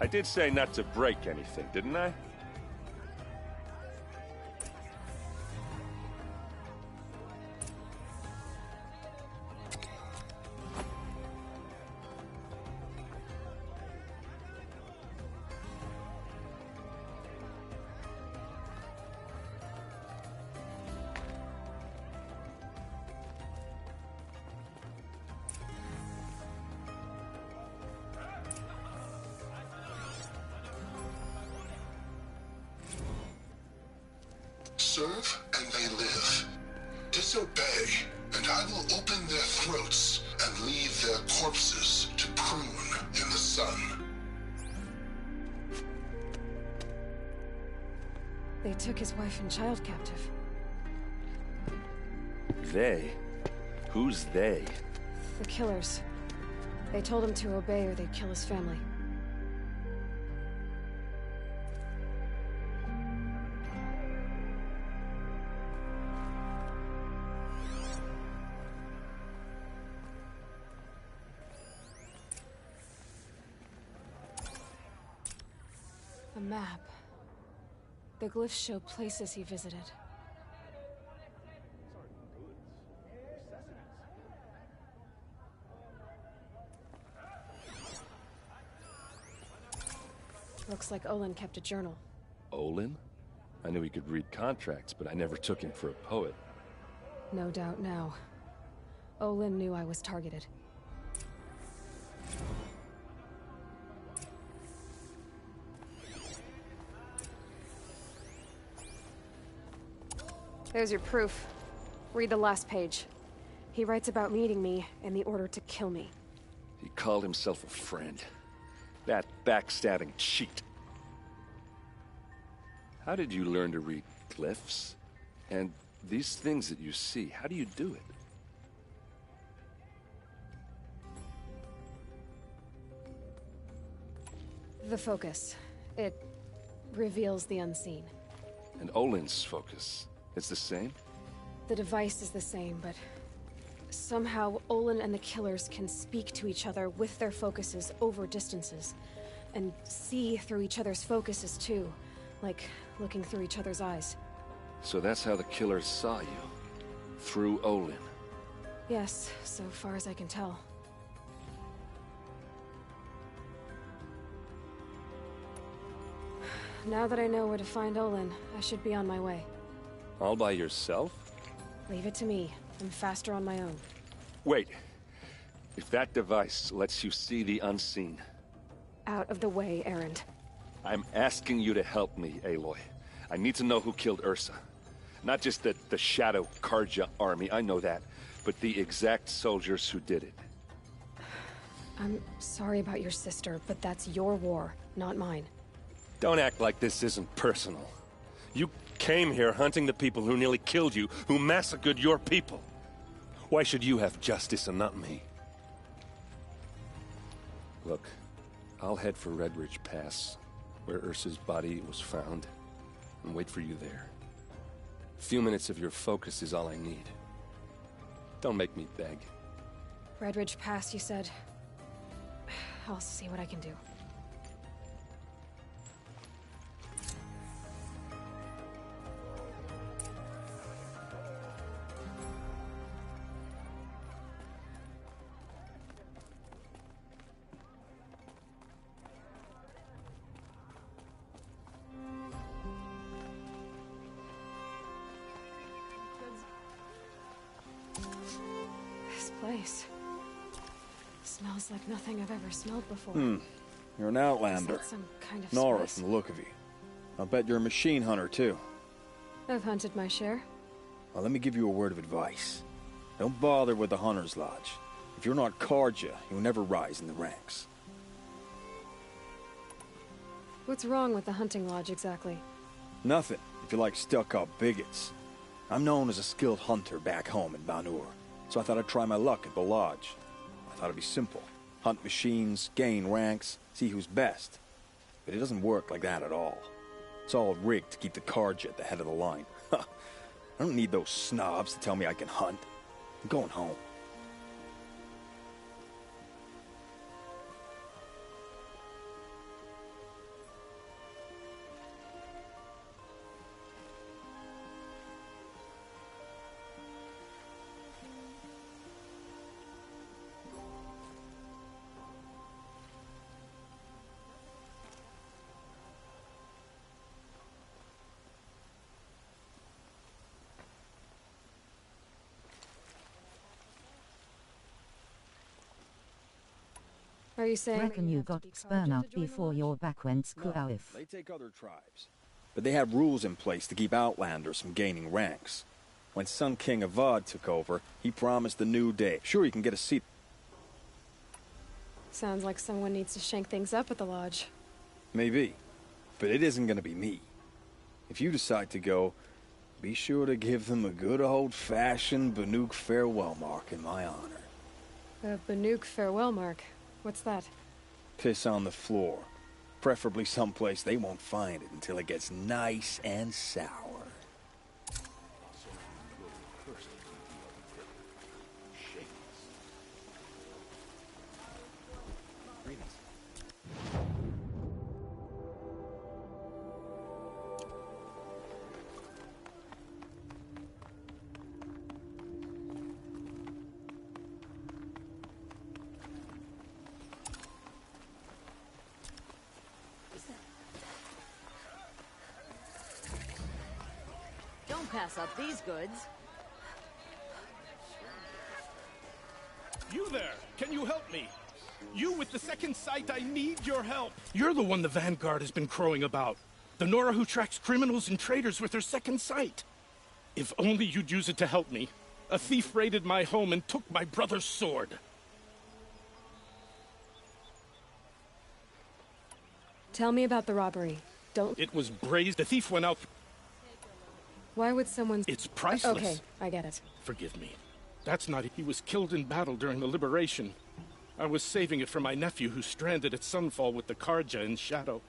I did say not to break anything, didn't I? Serve and they live. Disobey, and I will open their throats and leave their corpses to prune in the sun. They took his wife and child captive. They? Who's they? The killers. They told him to obey or they'd kill his family. A map. The glyphs show places he visited. Looks like Olin kept a journal. Olin? I knew he could read contracts, but I never took him for a poet. No doubt now. Olin knew I was targeted. There's your proof. Read the last page. He writes about meeting me and the order to kill me. He called himself a friend. That backstabbing cheat. How did you learn to read glyphs? And these things that you see, how do you do it? The focus. It reveals the unseen. And Olin's focus, it's the same? The device is the same, but somehow Olin and the killers can speak to each other with their focuses over distances. And see through each other's focuses too, like looking through each other's eyes. So that's how the killers saw you? Through Olin? Yes, so far as I can tell. Now that I know where to find Olin, I should be on my way. All by yourself? Leave it to me. I'm faster on my own. Wait. If that device lets you see the unseen... Out of the way, Erend. I'm asking you to help me, Aloy. I need to know who killed Ursa. Not just the Shadow Karja army, I know that, but the exact soldiers who did it. I'm sorry about your sister, but that's your war, not mine. Don't act like this isn't personal. You came here hunting the people who nearly killed you, who massacred your people. Why should you have justice and not me? Look, I'll head for Redridge Pass, where Ursa's body was found, and wait for you there. A few minutes of your focus is all I need. Don't make me beg. Redridge Pass, you said? I'll see what I can do. Place. Smells like nothing I've ever smelled before. You're an outlander. Is that some kind of Nora, spice? from the look of you. I'll bet you're a machine hunter, too. I've hunted my share. Well, let me give you a word of advice. Don't bother with the Hunter's Lodge. If you're not Karja, you'll never rise in the ranks. What's wrong with the hunting lodge, exactly? Nothing, if you like stuck-up bigots. I'm known as a skilled hunter back home in Banur. So I thought I'd try my luck at the lodge. I thought it'd be simple. Hunt machines, gain ranks, see who's best. But it doesn't work like that at all. It's all rigged to keep the Karja at the head of the line. I don't need those snobs to tell me I can hunt. I'm going home. Are you saying? Reckon you got spurned out before your back went Skuaif. They take other tribes. But they have rules in place to keep outlanders from gaining ranks. When Sun King Avad took over, he promised a new day. Sure, you can get a seat. Sounds like someone needs to shank things up at the lodge. Maybe. But it isn't gonna be me. If you decide to go, be sure to give them a good old-fashioned Banuk farewell mark in my honor. A Banuk farewell mark? What's that? Piss on the floor. Preferably someplace they won't find it until it gets nice and sour. Don't pass up these goods. You there! Can you help me? You with the second sight, I need your help. You're the one the Vanguard has been crowing about. The Nora who tracks criminals and traitors with her second sight. If only you'd use it to help me. A thief raided my home and took my brother's sword. Tell me about the robbery. Don't... It was brazen. The thief went out... Why would someone... It's priceless. Okay, I get it. Forgive me. That's not it. He was killed in battle during the Liberation. I was saving it for my nephew who's stranded at Sunfall with the Karja in Shadow.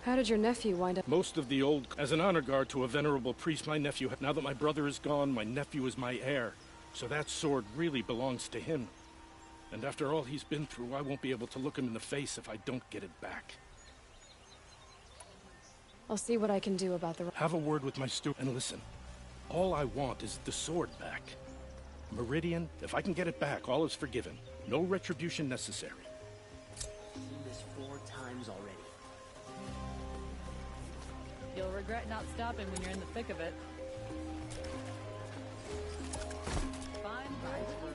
How did your nephew wind up? Most of the old... As an honor guard to a venerable priest, my nephew... Now that my brother is gone, my nephew is my heir. So that sword really belongs to him. And after all he's been through, I won't be able to look him in the face if I don't get it back. I'll see what I can do about the... Have a word with my steward and listen. All I want is the sword back. Meridian, if I can get it back, all is forgiven. No retribution necessary. Seen this 4 times already. You'll regret not stopping when you're in the thick of it. Fine price for...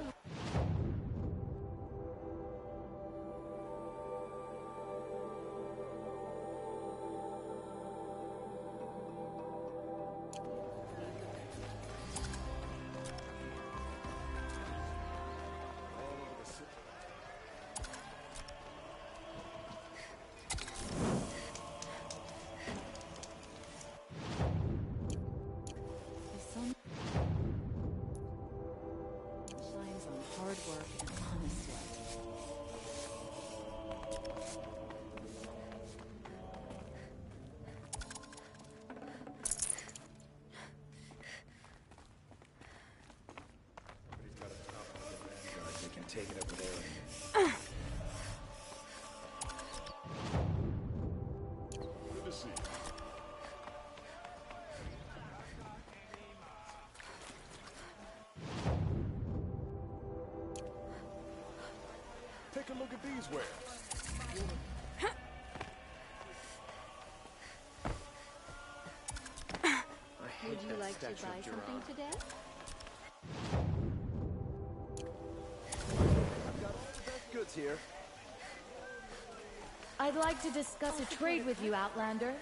Hard work and honest sweat. We can take it over there. Good to see you. Take a look at these wares. Would you like to buy something today? I've got all the best goods here. I'd like to discuss a trade with you, Outlander.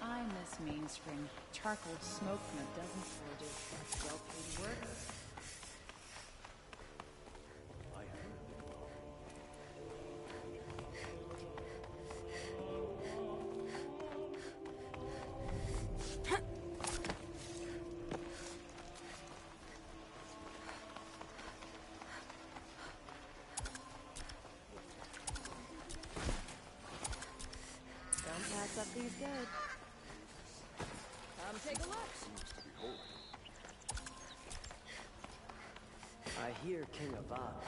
I miss Mainspring. Charcoal smoke from a dozen forges. Well-paid work. Don't pass up these goods. Come take a look. I hear King Avad.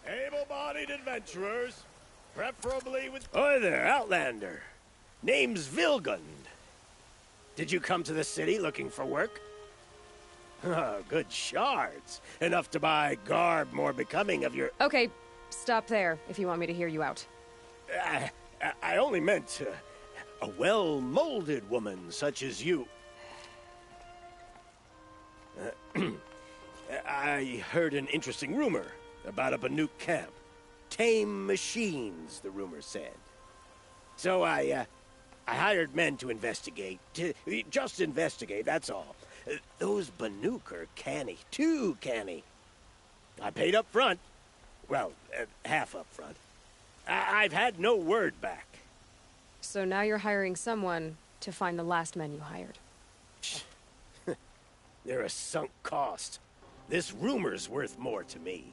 Able-bodied adventurers, preferably with... Oi there, Outlander. Name's Vilgund. Did you come to the city looking for work? Oh, good shards. Enough to buy garb more becoming of your... Okay, stop there if you want me to hear you out. I only meant a well-molded woman such as you. I heard an interesting rumor about a Banuk camp. Tame machines, the rumor said. So I hired men to investigate. Just investigate, that's all. Those Banuk are canny, too canny. I paid up front. Well, half up front. I've had no word back. So now you're hiring someone to find the last men you hired. They're a sunk cost. This rumor's worth more to me.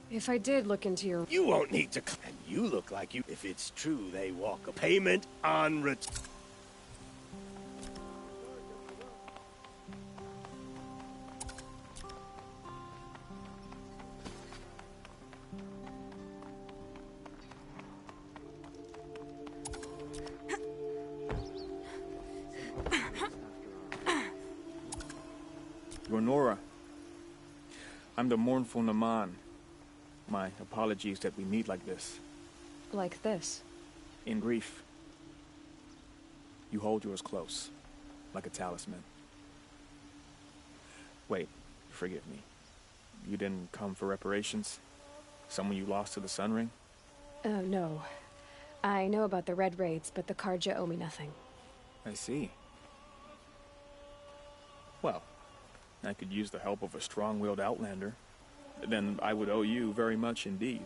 If I did look into your... You won't need to... And you look like you... If it's true, they walk a payment on return. You're Nora. I'm the mournful Naman. My apologies that we meet like this. Like this? In grief. You hold yours close, like a talisman. Wait, forgive me. You didn't come for reparations? Someone you lost to the Sun Ring? No. I know about the Red Raids, but the Karja owe me nothing. I see. Well, I could use the help of a strong-willed outlander. Then I would owe you very much indeed.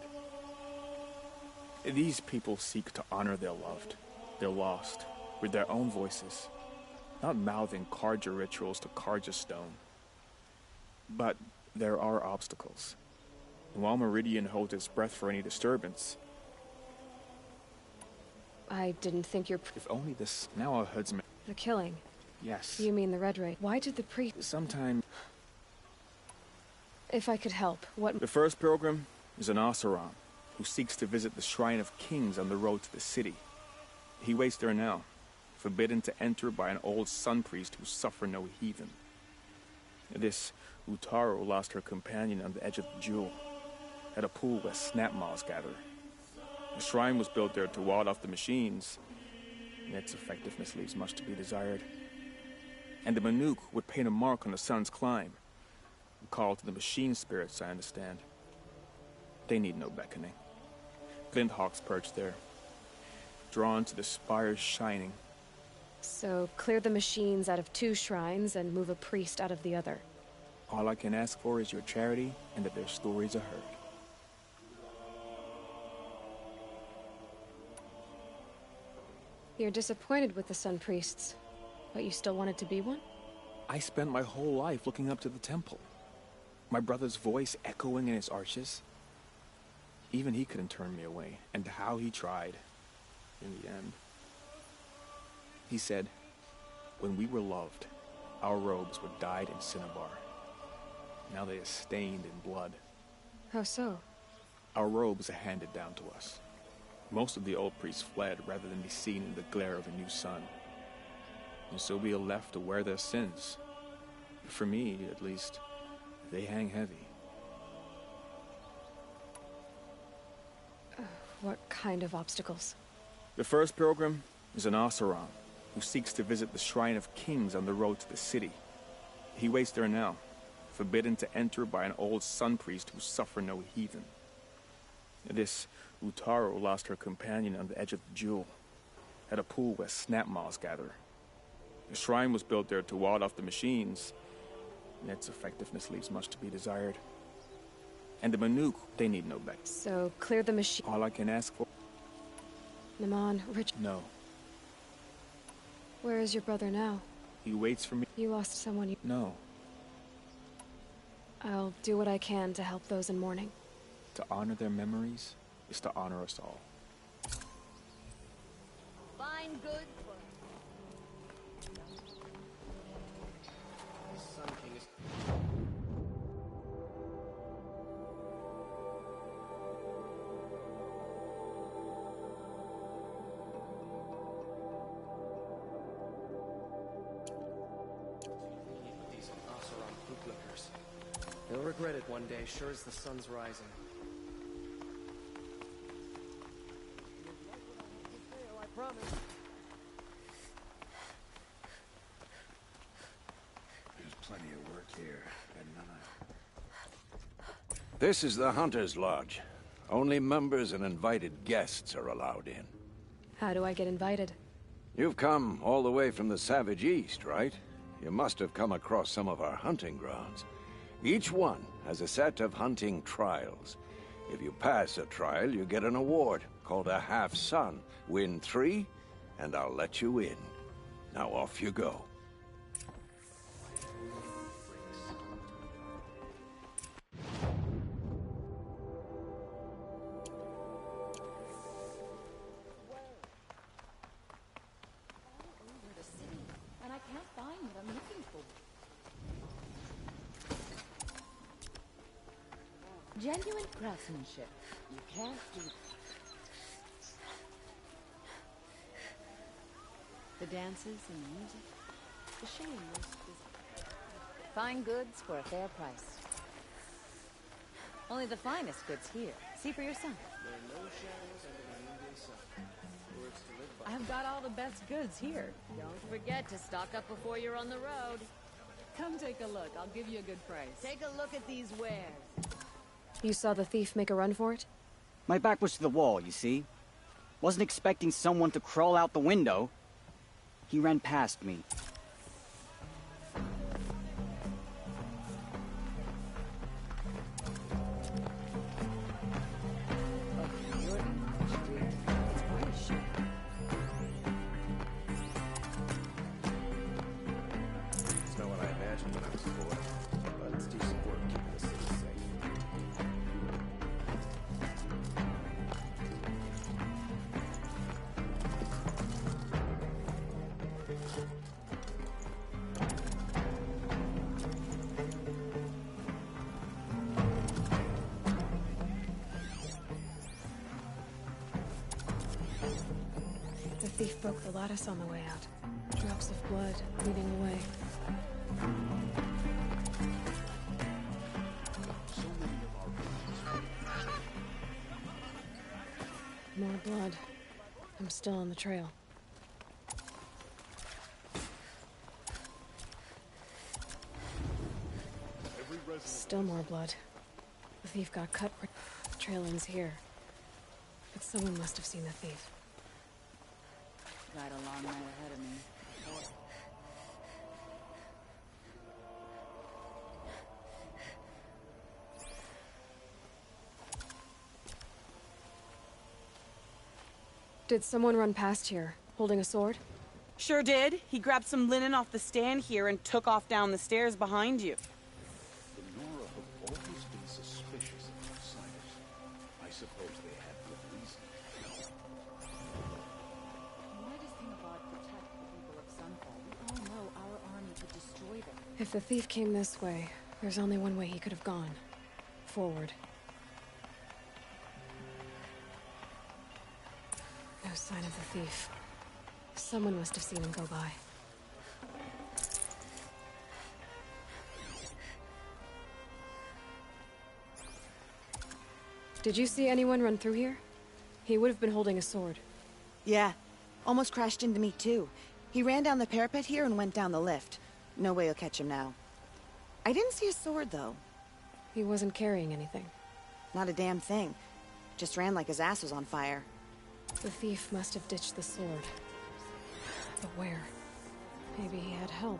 These people seek to honor their loved, their lost, with their own voices, not mouthing Karja rituals to Karja stone. But there are obstacles. And while Meridian holds its breath for any disturbance... I didn't think your... If only this... Now our herdsman... The killing? Yes. You mean the Red Raid? Why did the priest... Sometime... If I could help, what... The first pilgrim is an Oseram, who seeks to visit the Shrine of Kings on the road to the city. He waits there now, forbidden to enter by an old sun priest who suffer no heathen. This Utaru lost her companion on the edge of the Jewel, at a pool where snap moths gather. The shrine was built there to ward off the machines, and its effectiveness leaves much to be desired. And the Manuk would paint a mark on the sun's climb, a call to the machine spirits, I understand. They need no beckoning. Glint hawks perch there, drawn to the spire's shining. So, clear the machines out of 2 shrines and move a priest out of the other. All I can ask for is your charity and that their stories are heard. You're disappointed with the Sun Priests, but you still wanted to be one? I spent my whole life looking up to the temple. My brother's voice echoing in its arches. Even he couldn't turn me away, and how he tried, in the end. He said, when we were loved, our robes were dyed in cinnabar. Now they are stained in blood. How so? Our robes are handed down to us. Most of the old priests fled rather than be seen in the glare of a new sun. And so we are left to wear their sins. For me, at least, they hang heavy. What kind of obstacles? The first pilgrim is an Oseram, who seeks to visit the Shrine of Kings on the road to the city. He waits there now, forbidden to enter by an old sun priest who suffer no heathen. This Utaru lost her companion on the edge of the Jewel, at a pool where snap moths gather. The shrine was built there to ward off the machines, and its effectiveness leaves much to be desired. And the Manuk, they need no beck. So, clear the machine... All I can ask for... Naman, Rich... No. Where is your brother now? He waits for me. You lost someone you... No. I'll do what I can to help those in mourning. To honor their memories is to honor us all. Fine goods. The Sun King is... These Oseram bootlickers. They'll regret it one day, sure as the sun's rising. There's plenty of work here at night. This is the Hunter's Lodge. Only members and invited guests are allowed in. How do I get invited? You've come all the way from the Savage East, right? You must have come across some of our hunting grounds. Each one has a set of hunting trials. If you pass a trial, you get an award called a half-sun. Win 3, and I'll let you in. Now off you go. Genuine craftsmanship. You can't do the dances and the music. The shame is fine goods for a fair price. Only the finest goods here. See for yourself. There are no shadows under the noonday sun. Words to live by. I've got all the best goods here. Don't forget to stock up before you're on the road. Come take a look. I'll give you a good price. Take a look at these wares. You saw the thief make a run for it? My back was to the wall, you see. Wasn't expecting someone to crawl out the window. He ran past me. It's not what I imagined when I was 4, but it's decent work keeping the city safe. The thief broke the lattice on the way out. Drops of blood leading away. More blood. I'm still on the trail. Still more blood. The thief got cut. The trail ends here. But someone must have seen the thief. Got a long night ahead of me. Did someone run past here, holding a sword? Sure did. He grabbed some linen off the stand here and took off down the stairs behind you. The Nora have always been suspicious of outsiders. I suppose they had good reason. Why does Kinabad protect the people of Sunfall? We all know our army could destroy them. If the thief came this way, there's only one way he could have gone. Forward. No sign of the thief. Someone must have seen him go by. Did you see anyone run through here? He would have been holding a sword. Yeah. Almost crashed into me, too. He ran down the parapet here and went down the lift. No way you'll catch him now. I didn't see a sword, though. He wasn't carrying anything. Not a damn thing. Just ran like his ass was on fire. The thief must have ditched the sword. But where? Maybe he had help.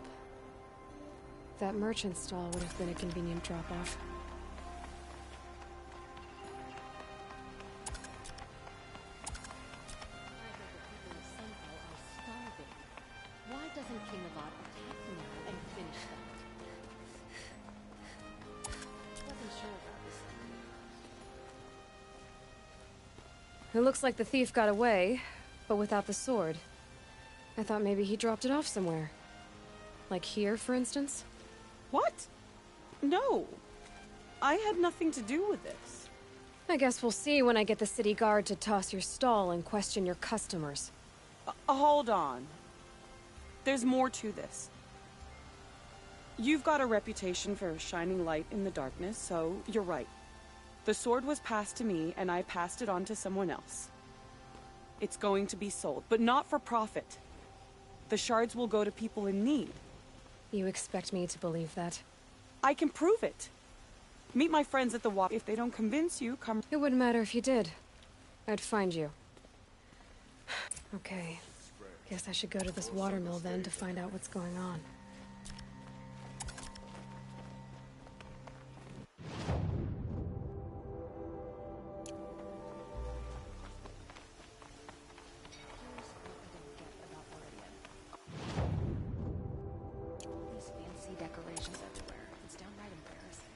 That merchant stall would have been a convenient drop-off. Why doesn't Kinabad attack them all and finish them? Wasn't sure about this. It looks like the thief got away, but without the sword. I thought maybe he dropped it off somewhere. Like here, for instance? What? No. I had nothing to do with this. I guess we'll see when I get the city guard to toss your stall and question your customers. Hold on. There's more to this. You've got a reputation for shining light in the darkness, so you're right. The sword was passed to me, and I passed it on to someone else. It's going to be sold, but not for profit. The shards will go to people in need. You expect me to believe that? I can prove it. Meet my friends at the water. If they don't convince you, come... It wouldn't matter if you did. I'd find you. Okay. Guess I should go to this watermill then to find out what's going on. These fancy decorations everywhere. It's downright embarrassing.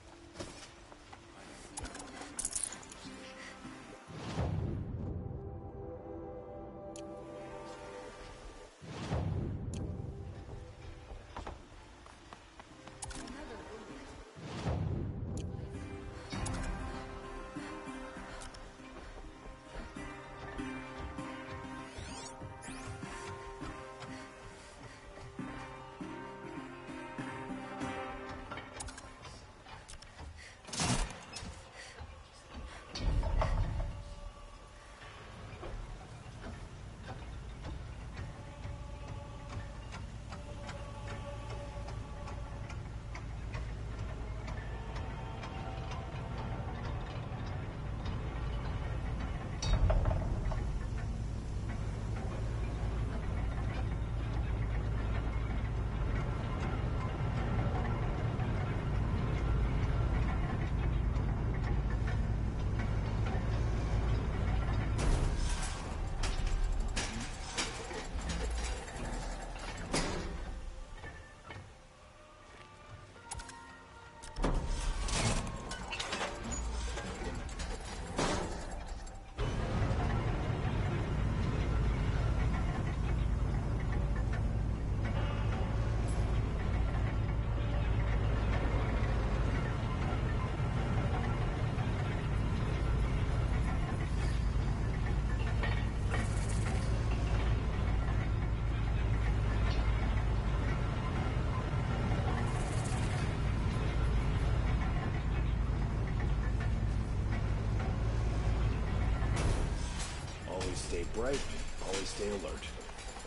right, always stay alert.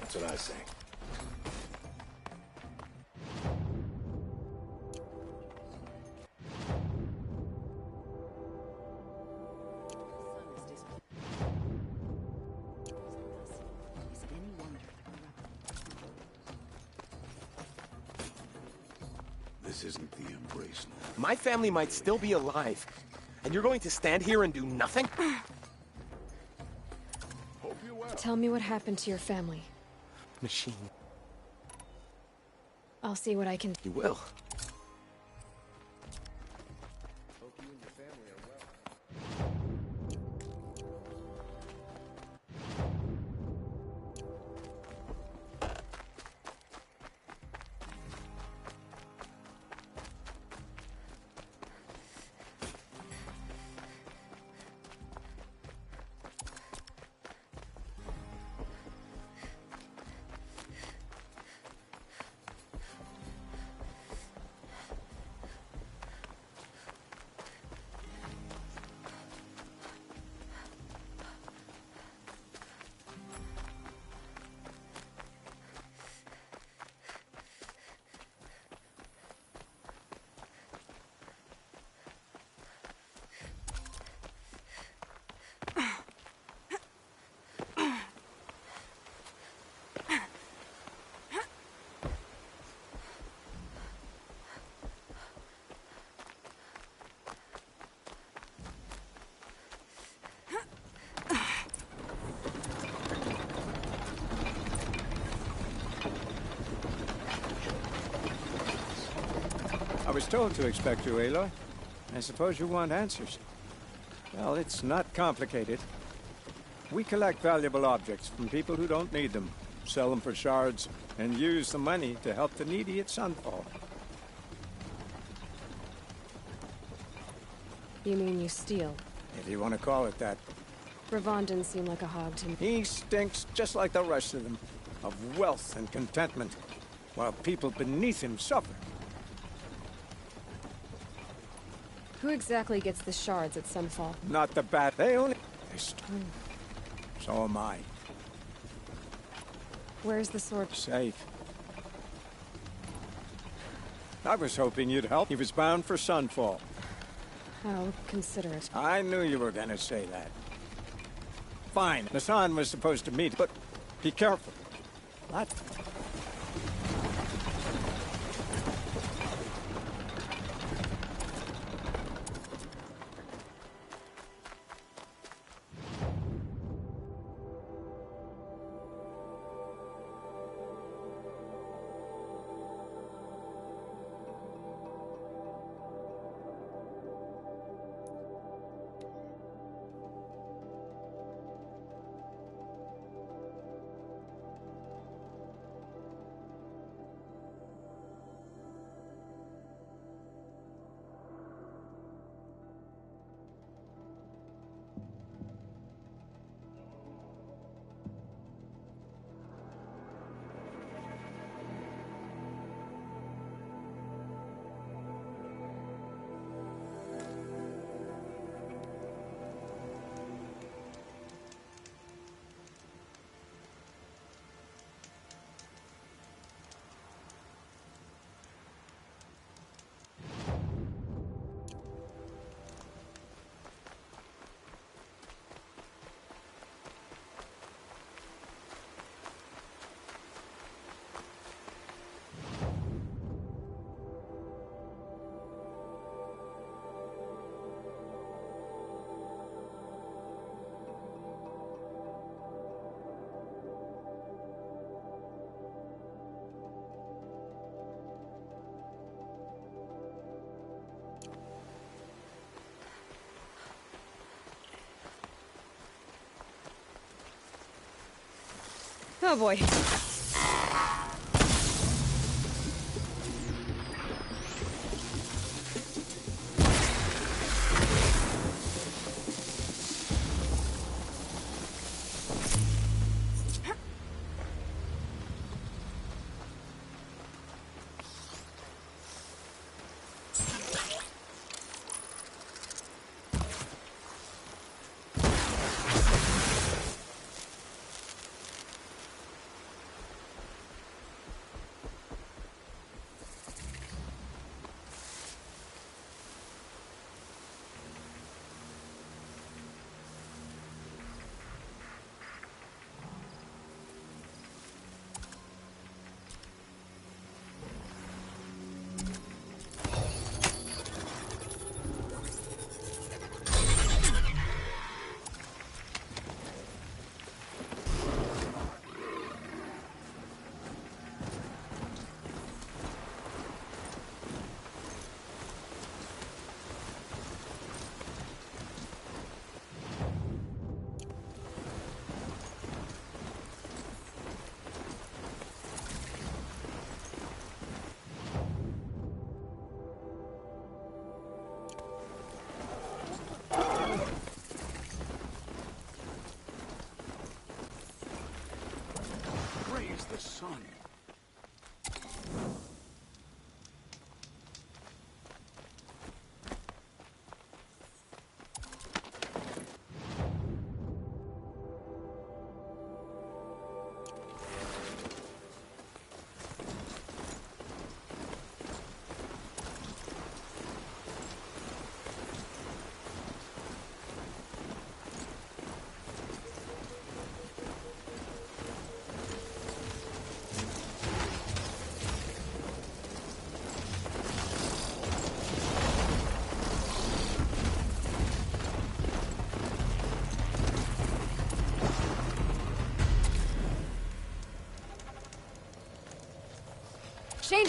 That's what I say. This isn't the Embrace now. My family might still be alive. And you're going to stand here and do nothing? Tell me what happened to your family. Machine. I'll see what I can do. You will. Hope you and your family are well. I was told to expect you, Aloy. I suppose you want answers. Well, it's not complicated. We collect valuable objects from people who don't need them, sell them for shards, and use the money to help the needy at Sunfall. You mean you steal? If you want to call it that. Ravon didn't seem like a hog to me. He stinks just like the rest of them, of wealth and contentment, while people beneath him suffer. Who exactly gets the shards at Sunfall? Not the bat. They only... So am I. Where's the sword? Safe. I was hoping you'd help. He was bound for Sunfall. I'll consider it. I knew you were gonna say that. Fine. Hassan was supposed to meet, but be careful. What? Oh boy.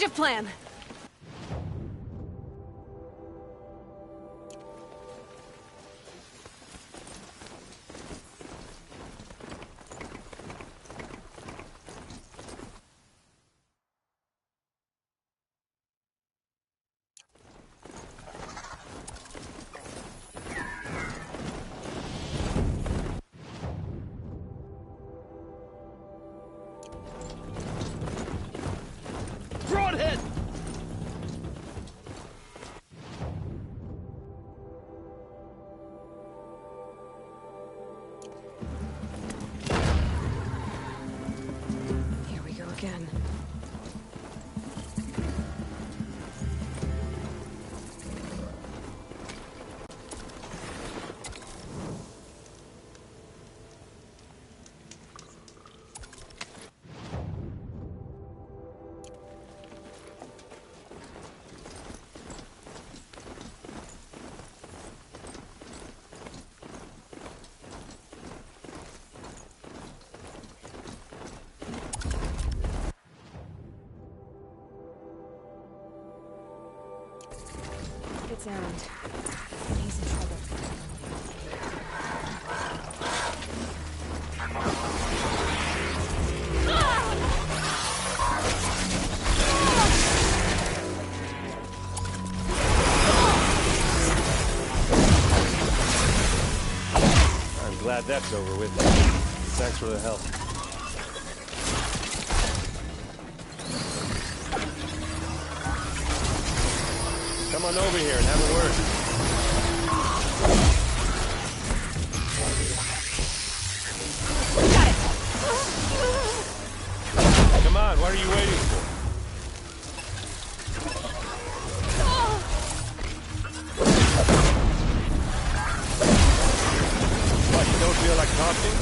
Change of plan. Broadhead! Here we go again. It's Erend. He's in trouble. I'm glad that's over with. Thanks for the help. Come on over here and have a word. Come on, what are you waiting for? What, you don't feel like talking?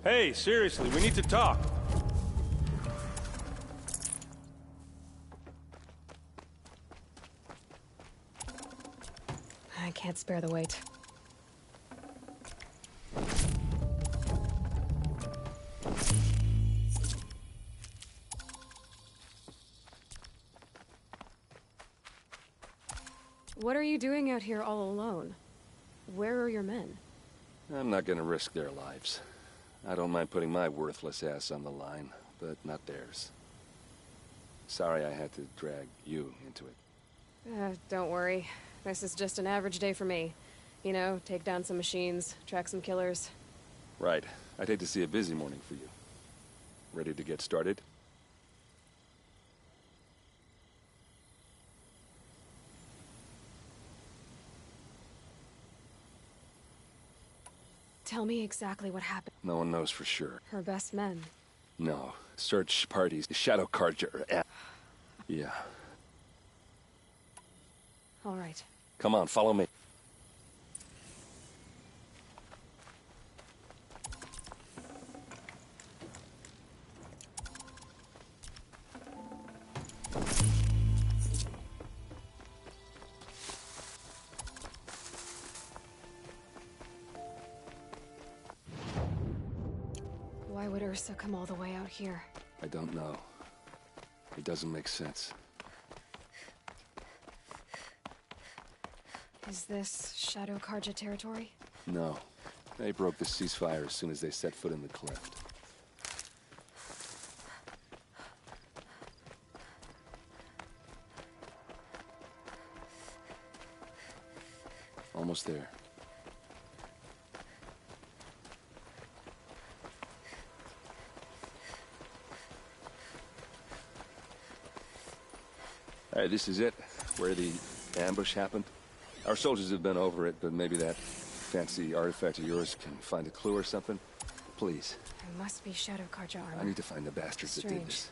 Hey, seriously, we need to talk. I can't spare the wait. What are you doing out here all alone? Where are your men? I'm not gonna risk their lives. I don't mind putting my worthless ass on the line, but not theirs. Sorry I had to drag you into it. Don't worry. This is just an average day for me. You know, take down some machines, track some killers. Right. I'd hate to see a busy morning for you. Ready to get started? Tell me exactly what happened. No one knows for sure. Her best men. No. Search parties. Shadow Carja. Yeah. All right. Come on, follow me. Why would Ursa come all the way out here? I don't know. It doesn't make sense. Is this Shadow Carja territory? No. They broke the ceasefire as soon as they set foot in the cleft. Almost there. This is it, where the ambush happened. Our soldiers have been over it, but maybe that fancy artifact of yours can find a clue or something. Please. It must be Shadow Carja armor. I need to find the bastards that did this.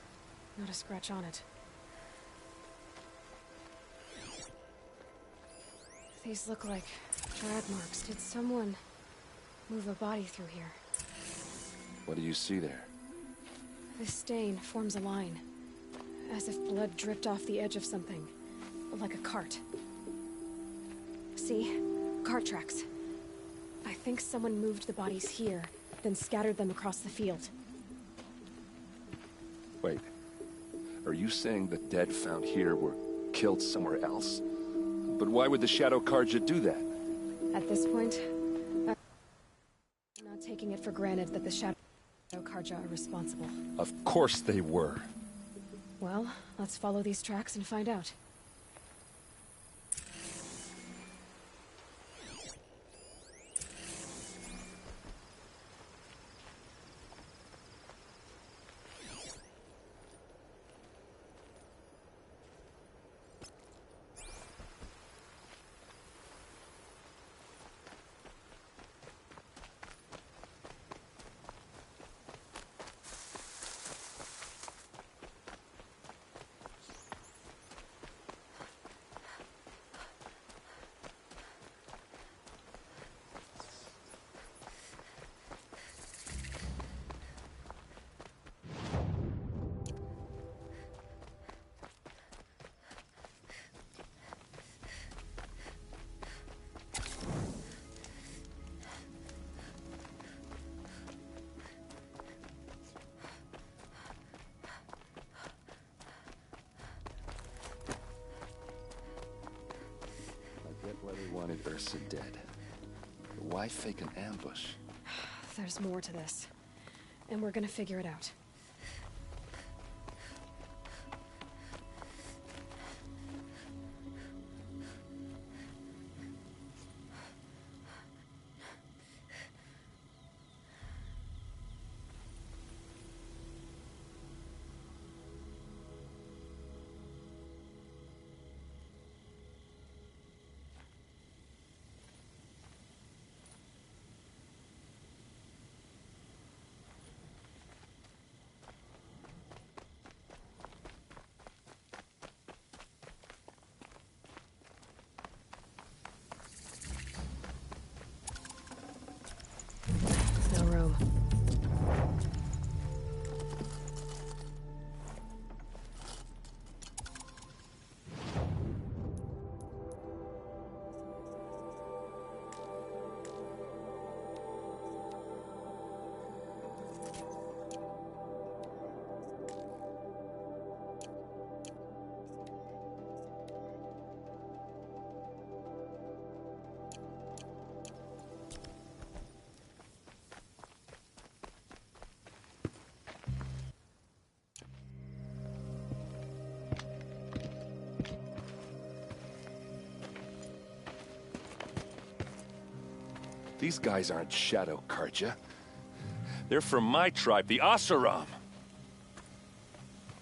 Not a scratch on it. These look like drag marks. Did someone move a body through here? What do you see there? This stain forms a line. As if blood dripped off the edge of something. Like a cart. See? Cart tracks. I think someone moved the bodies here, then scattered them across the field. Wait. Are you saying the dead found here were killed somewhere else? But why would the Shadow Carja do that? At this point, I'm not taking it for granted that the Shadow Carja are responsible. Of course they were. Well, let's follow these tracks and find out. Why they wanted Ursa dead. But why fake an ambush? There's more to this, and we're gonna figure it out. No room. These guys aren't Shadow Carja. They're from my tribe, the Oseram.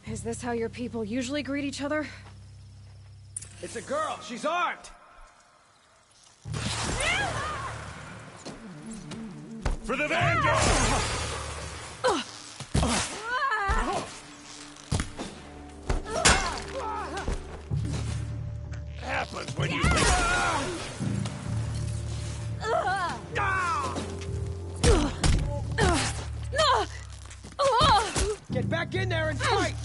Is this how your people usually greet each other? It's a girl. She's armed. For the Vanguard! Happens when you... Get back in there and fight!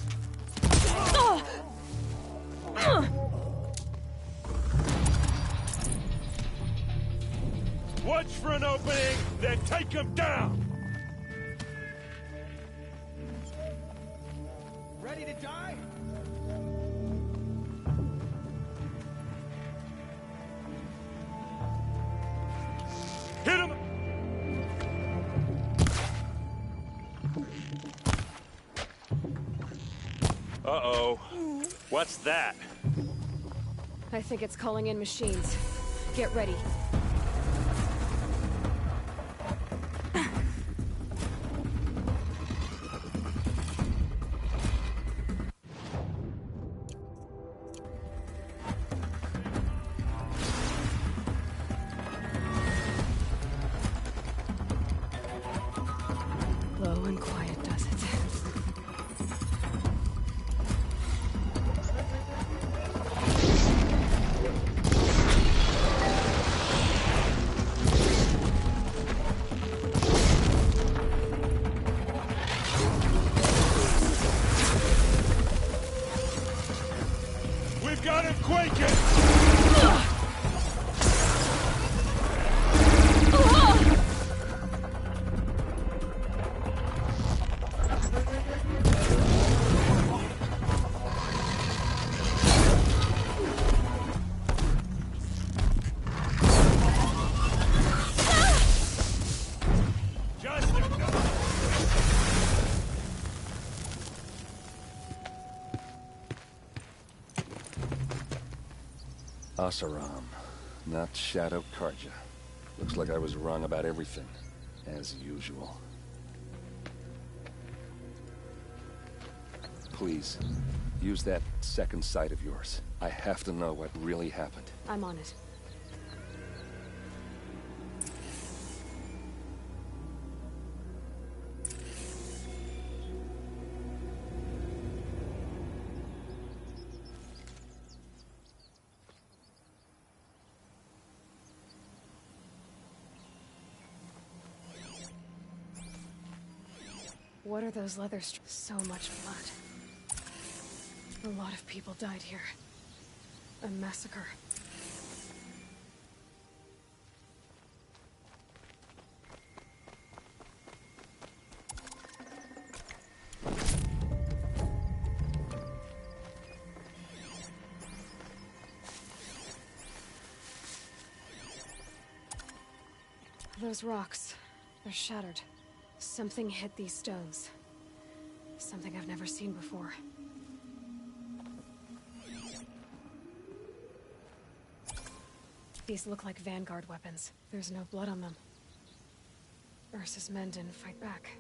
Watch for an opening, then take him down! Ready to die? Hit him! Uh-oh. What's that? I think it's calling in machines. Get ready. Low and quiet does it. We've got him quaking! Oseram, not Shadow Karja. Looks like I was wrong about everything, as usual. Please, use that second sight of yours. I have to know what really happened. I'm on it. What are those leather strips? So much blood. A lot of people died here. A massacre. Those rocks, they're shattered. Something hit these stones. Something I've never seen before. These look like Vanguard weapons. There's no blood on them. Ursa's men didn't fight back.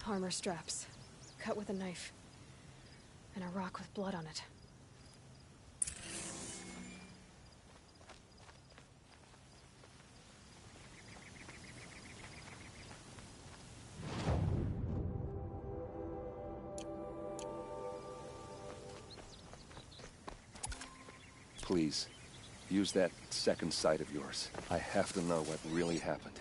Armor straps, cut with a knife, and a rock with blood on it. Please, use that second sight of yours. I have to know what really happened.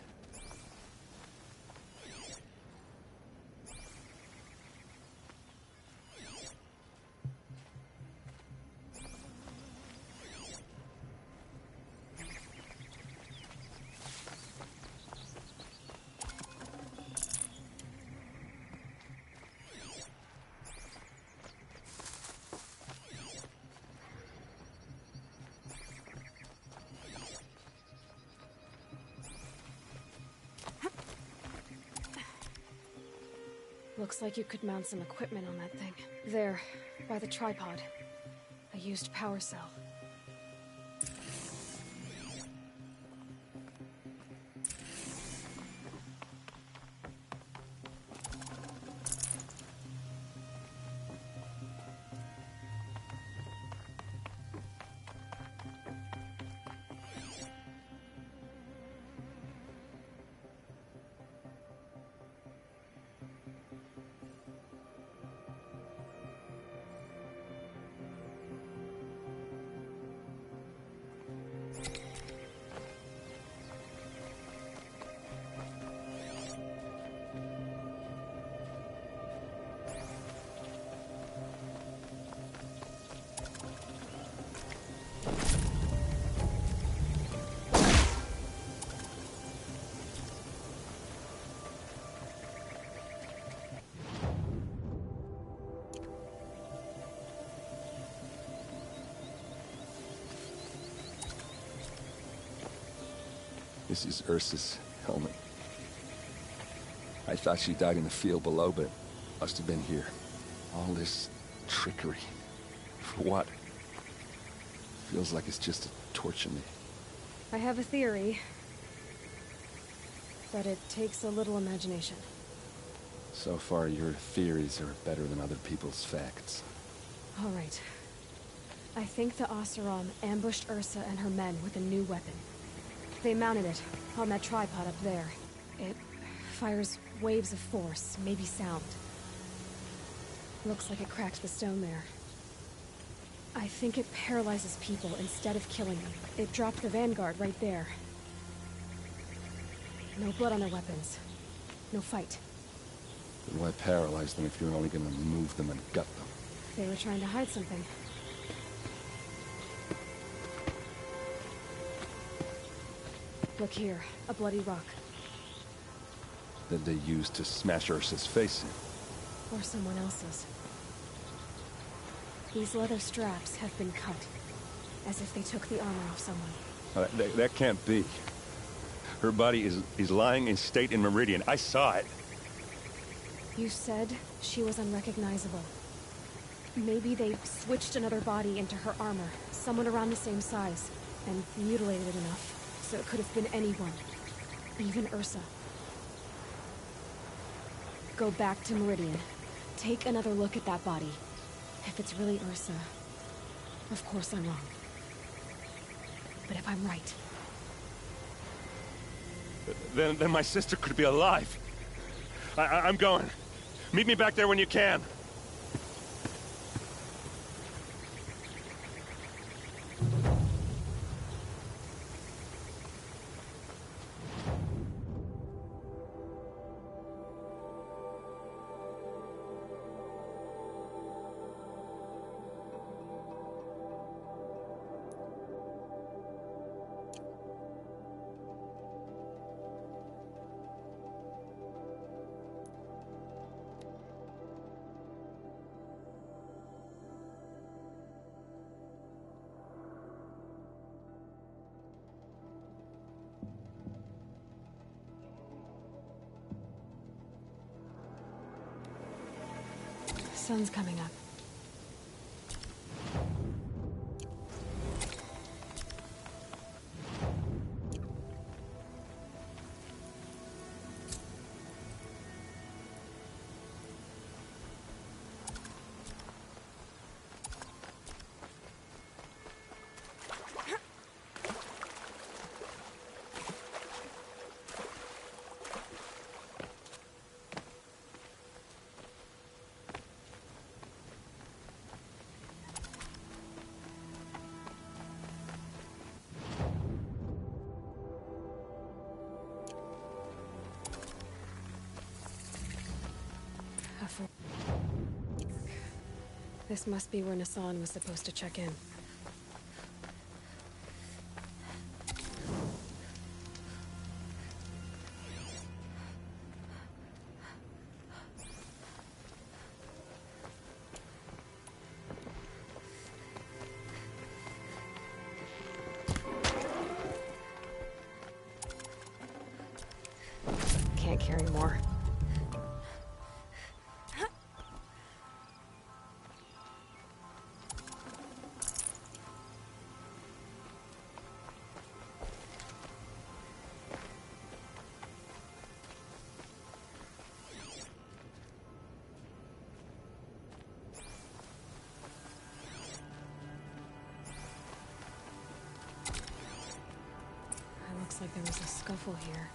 Looks like you could mount some equipment on that thing. There, by the tripod. A used power cell. This is Ursa's helmet. I thought she died in the field below, but must have been here. All this trickery. For what? Feels like it's just to torture me. I have a theory, but it takes a little imagination. So far, your theories are better than other people's facts. All right. I think the Oseram ambushed Ursa and her men with a new weapon. They mounted it on that tripod up there. It fires waves of force, maybe sound. Looks like it cracked the stone there. I think it paralyzes people instead of killing them. It dropped the Vanguard right there. No blood on their weapons. No fight. Then why paralyze them if you're only gonna move them and gut them? like they were trying to hide something. Look here, a bloody rock. That they used to smash Ursa's face in. Or someone else's. These leather straps have been cut, as if they took the armor off someone. That can't be. Her body is lying in state in Meridian. I saw it. You said she was unrecognizable. Maybe they switched another body into her armor, someone around the same size, and mutilated it enough, so it could have been anyone. Even Ursa. Go back to Meridian. Take another look at that body. If it's really Ursa, of course I'm wrong. But if I'm right... Then my sister could be alive. I'm going. Meet me back there when you can. Sun's coming up. This must be where Nassan was supposed to check in. Can't carry more. Looks like there was a scuffle here.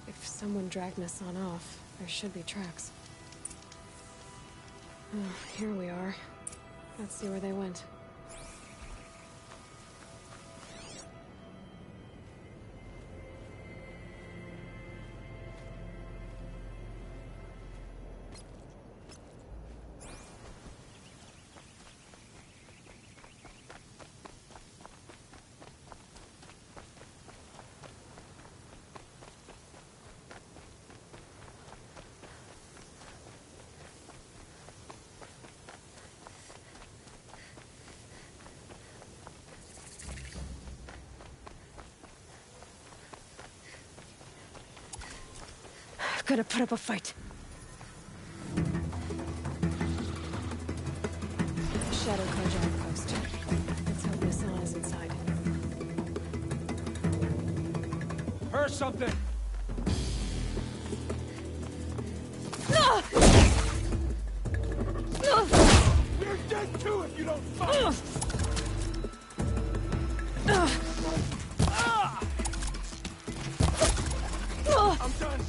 If someone dragged Nassan off, there should be tracks. Oh, here we are. Let's see where they went. Gotta put up a fight. Shadow Karja outpost. Let's hope Nassan is inside. Heard something! We're dead too if you don't fight! I'm done.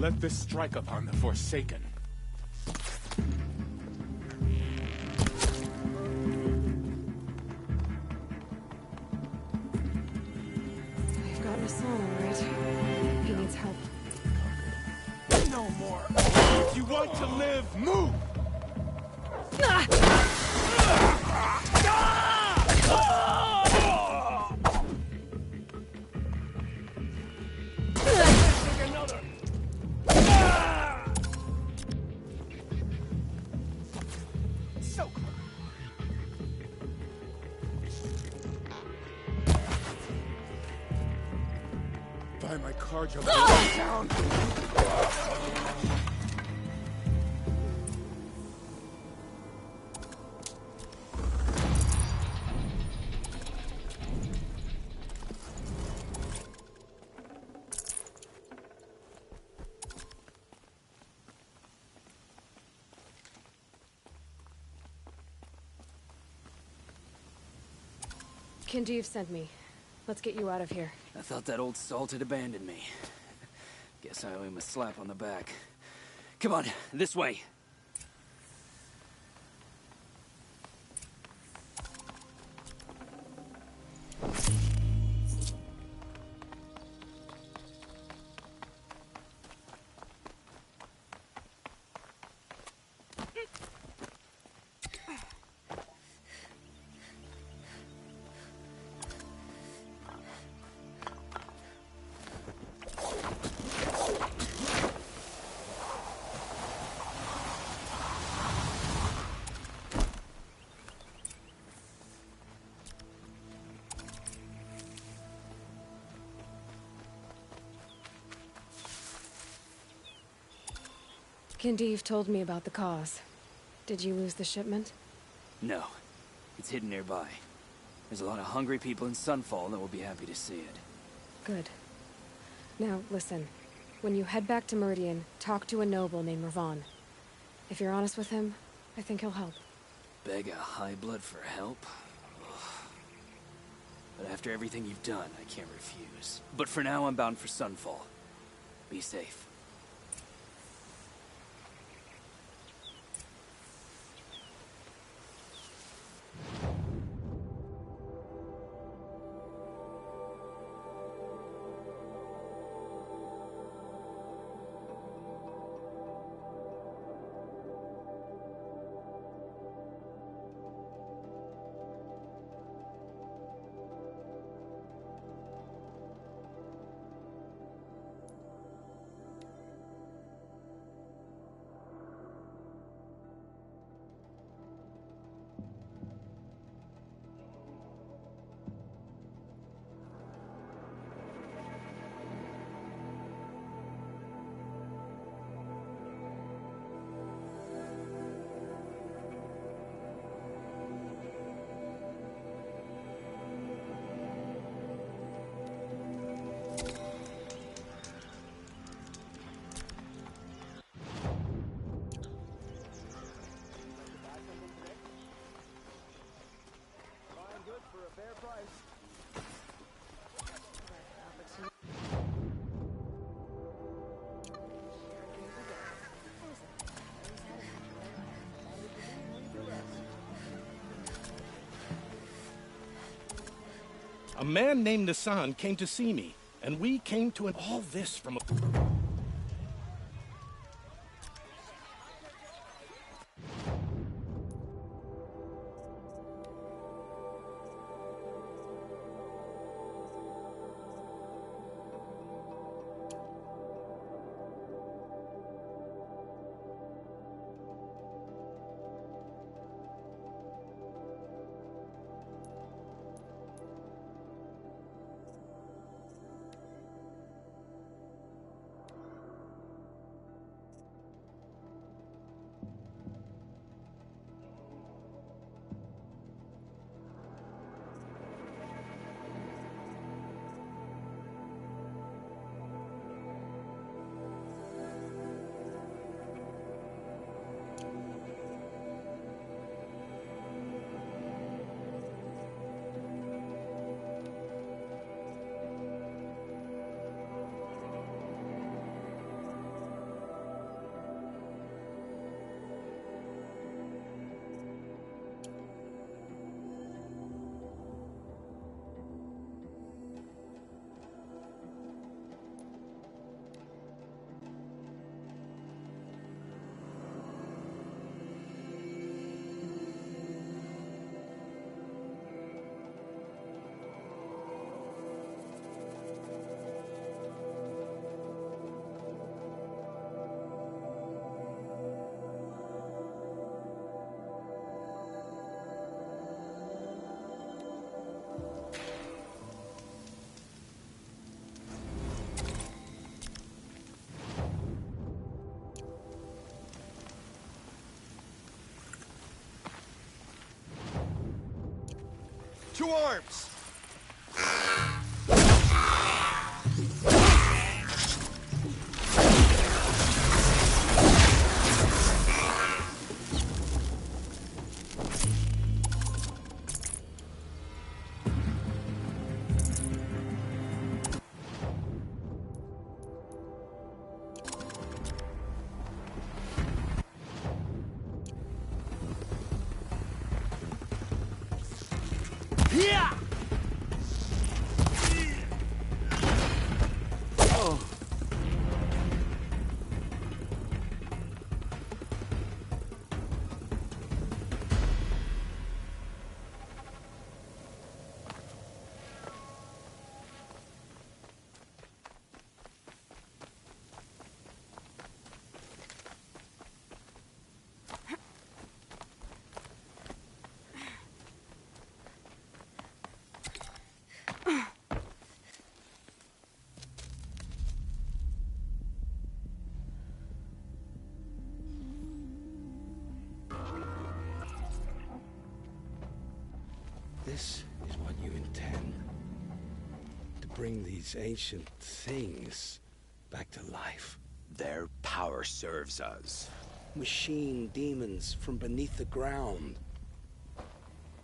Let this strike upon the Forsaken. You've gotten Hassan, all right. He needs help. No more. If you want to live, move! By my Carja down. Kinjeev sent me. Let's get you out of here. I thought that old salt had abandoned me. Guess I owe him a slap on the back. Come on, this way. Kinjeev told me about the cause. Did you lose the shipment? No. It's hidden nearby. There's a lot of hungry people in Sunfall that will be happy to see it. Good. Now, listen. When you head back to Meridian, talk to a noble named Ravan. If you're honest with him, I think he'll help. Beg a high blood for help? Ugh. But after everything you've done, I can't refuse. But for now, I'm bound for Sunfall. Be safe. A man named Hassan came to see me, and we came to all this from a... to arms! This is what you intend? To bring these ancient things back to life? Their power serves us. Machine demons from beneath the ground.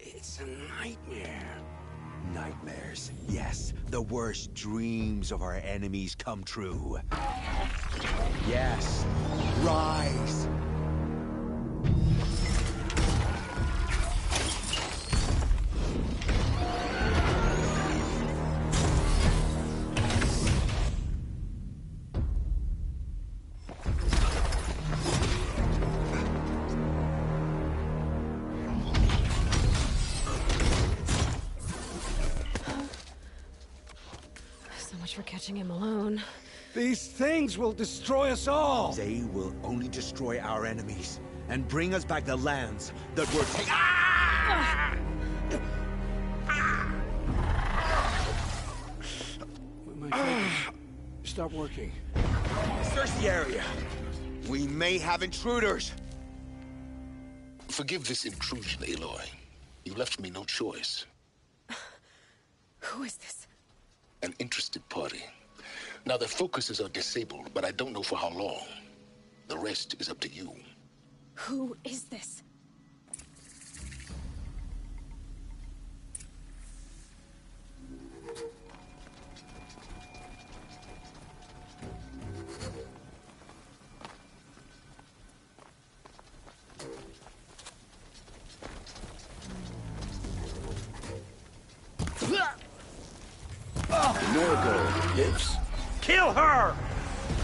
It's a nightmare. Nightmares, yes. The worst dreams of our enemies come true. Yes. Rise! For catching him alone. These things will destroy us all! They will only destroy our enemies and bring us back the lands that were taken. My stop working. Search the area. We may have intruders. Forgive this intrusion, Aloy. You left me no choice. Who is this? An interested party. Now, their focuses are disabled, but I don't know for how long. The rest is up to you. Who is this? Norgor lives. Kill her!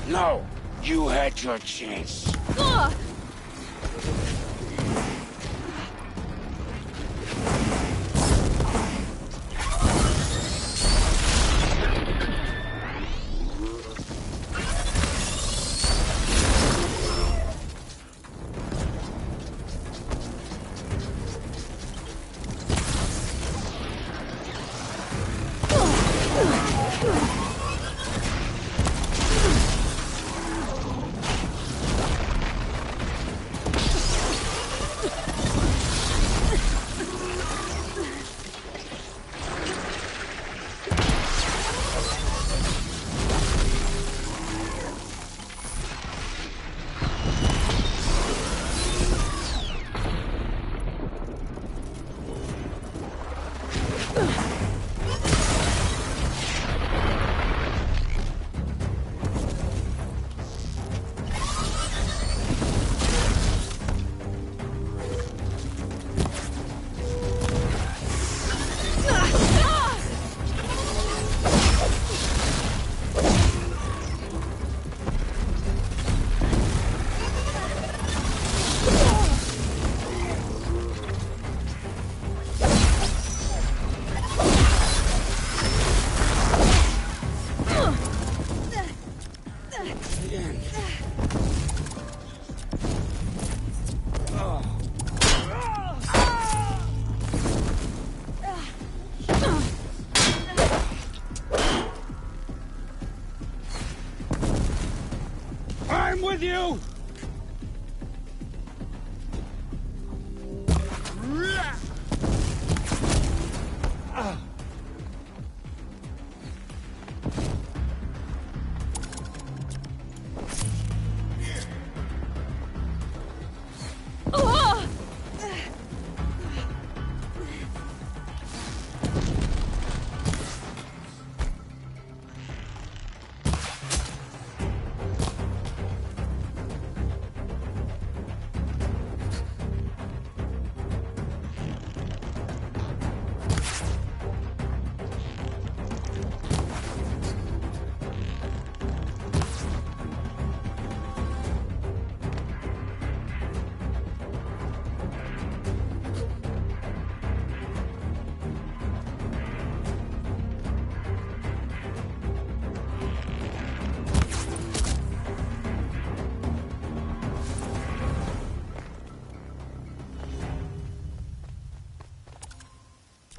No, you had your chance.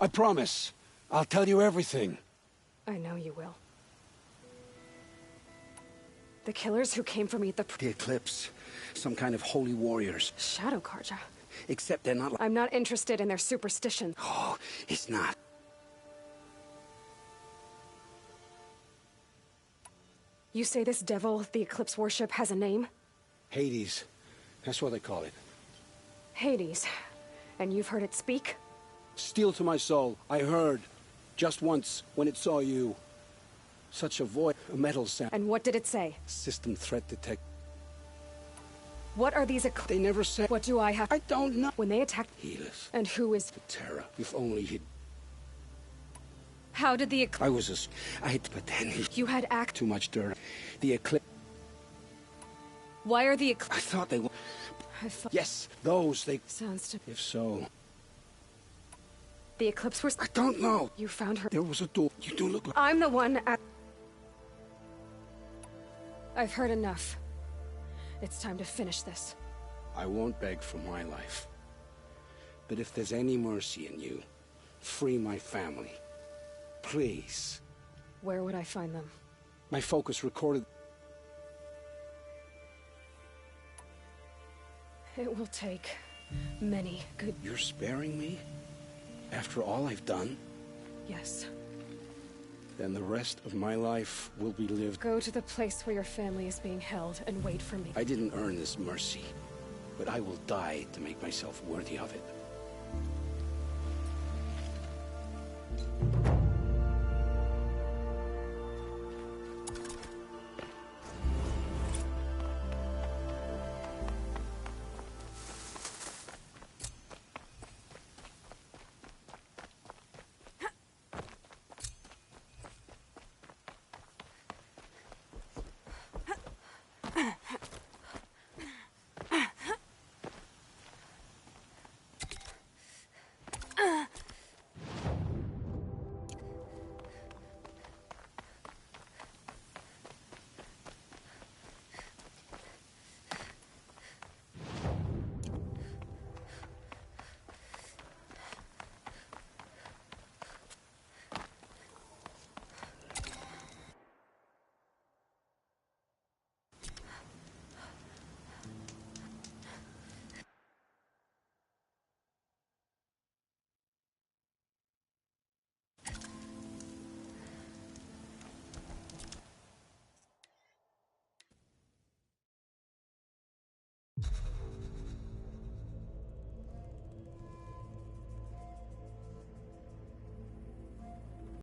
I promise. I'll tell you everything. I know you will. The killers who came for me at The Eclipse. Some kind of holy warriors. Shadow Karja. Except they're not... I'm not interested in their superstition. Oh, it's not. You say this devil the Eclipse worship has a name? Hades. That's what they call it. Hades. And you've heard it speak? Steel to my soul. I heard. Just once, when it saw you. Such a voice, a metal sound. And what did it say? System threat detect. What are these They never said. What do I have? I don't know. When they attacked... Healers. And who is... Terra. If only he'd... How did the Eclipse... I was but then he... You had Too much dirt. The Eclipse... Why are the Eclipse... I thought they were... Yes, those, they... Sounds to... If so... The Eclipse was... I don't know. You found her... There was a door. You do look like... I'm the one at... I've heard enough. It's time to finish this. I won't beg for my life. But if there's any mercy in you, free my family. Please. Where would I find them? My focus recorded... It will take many good... You're sparing me? After all I've done? Yes. Then the rest of my life will be lived... Go to the place where your family is being held and wait for me. I didn't earn this mercy, but I will die to make myself worthy of it.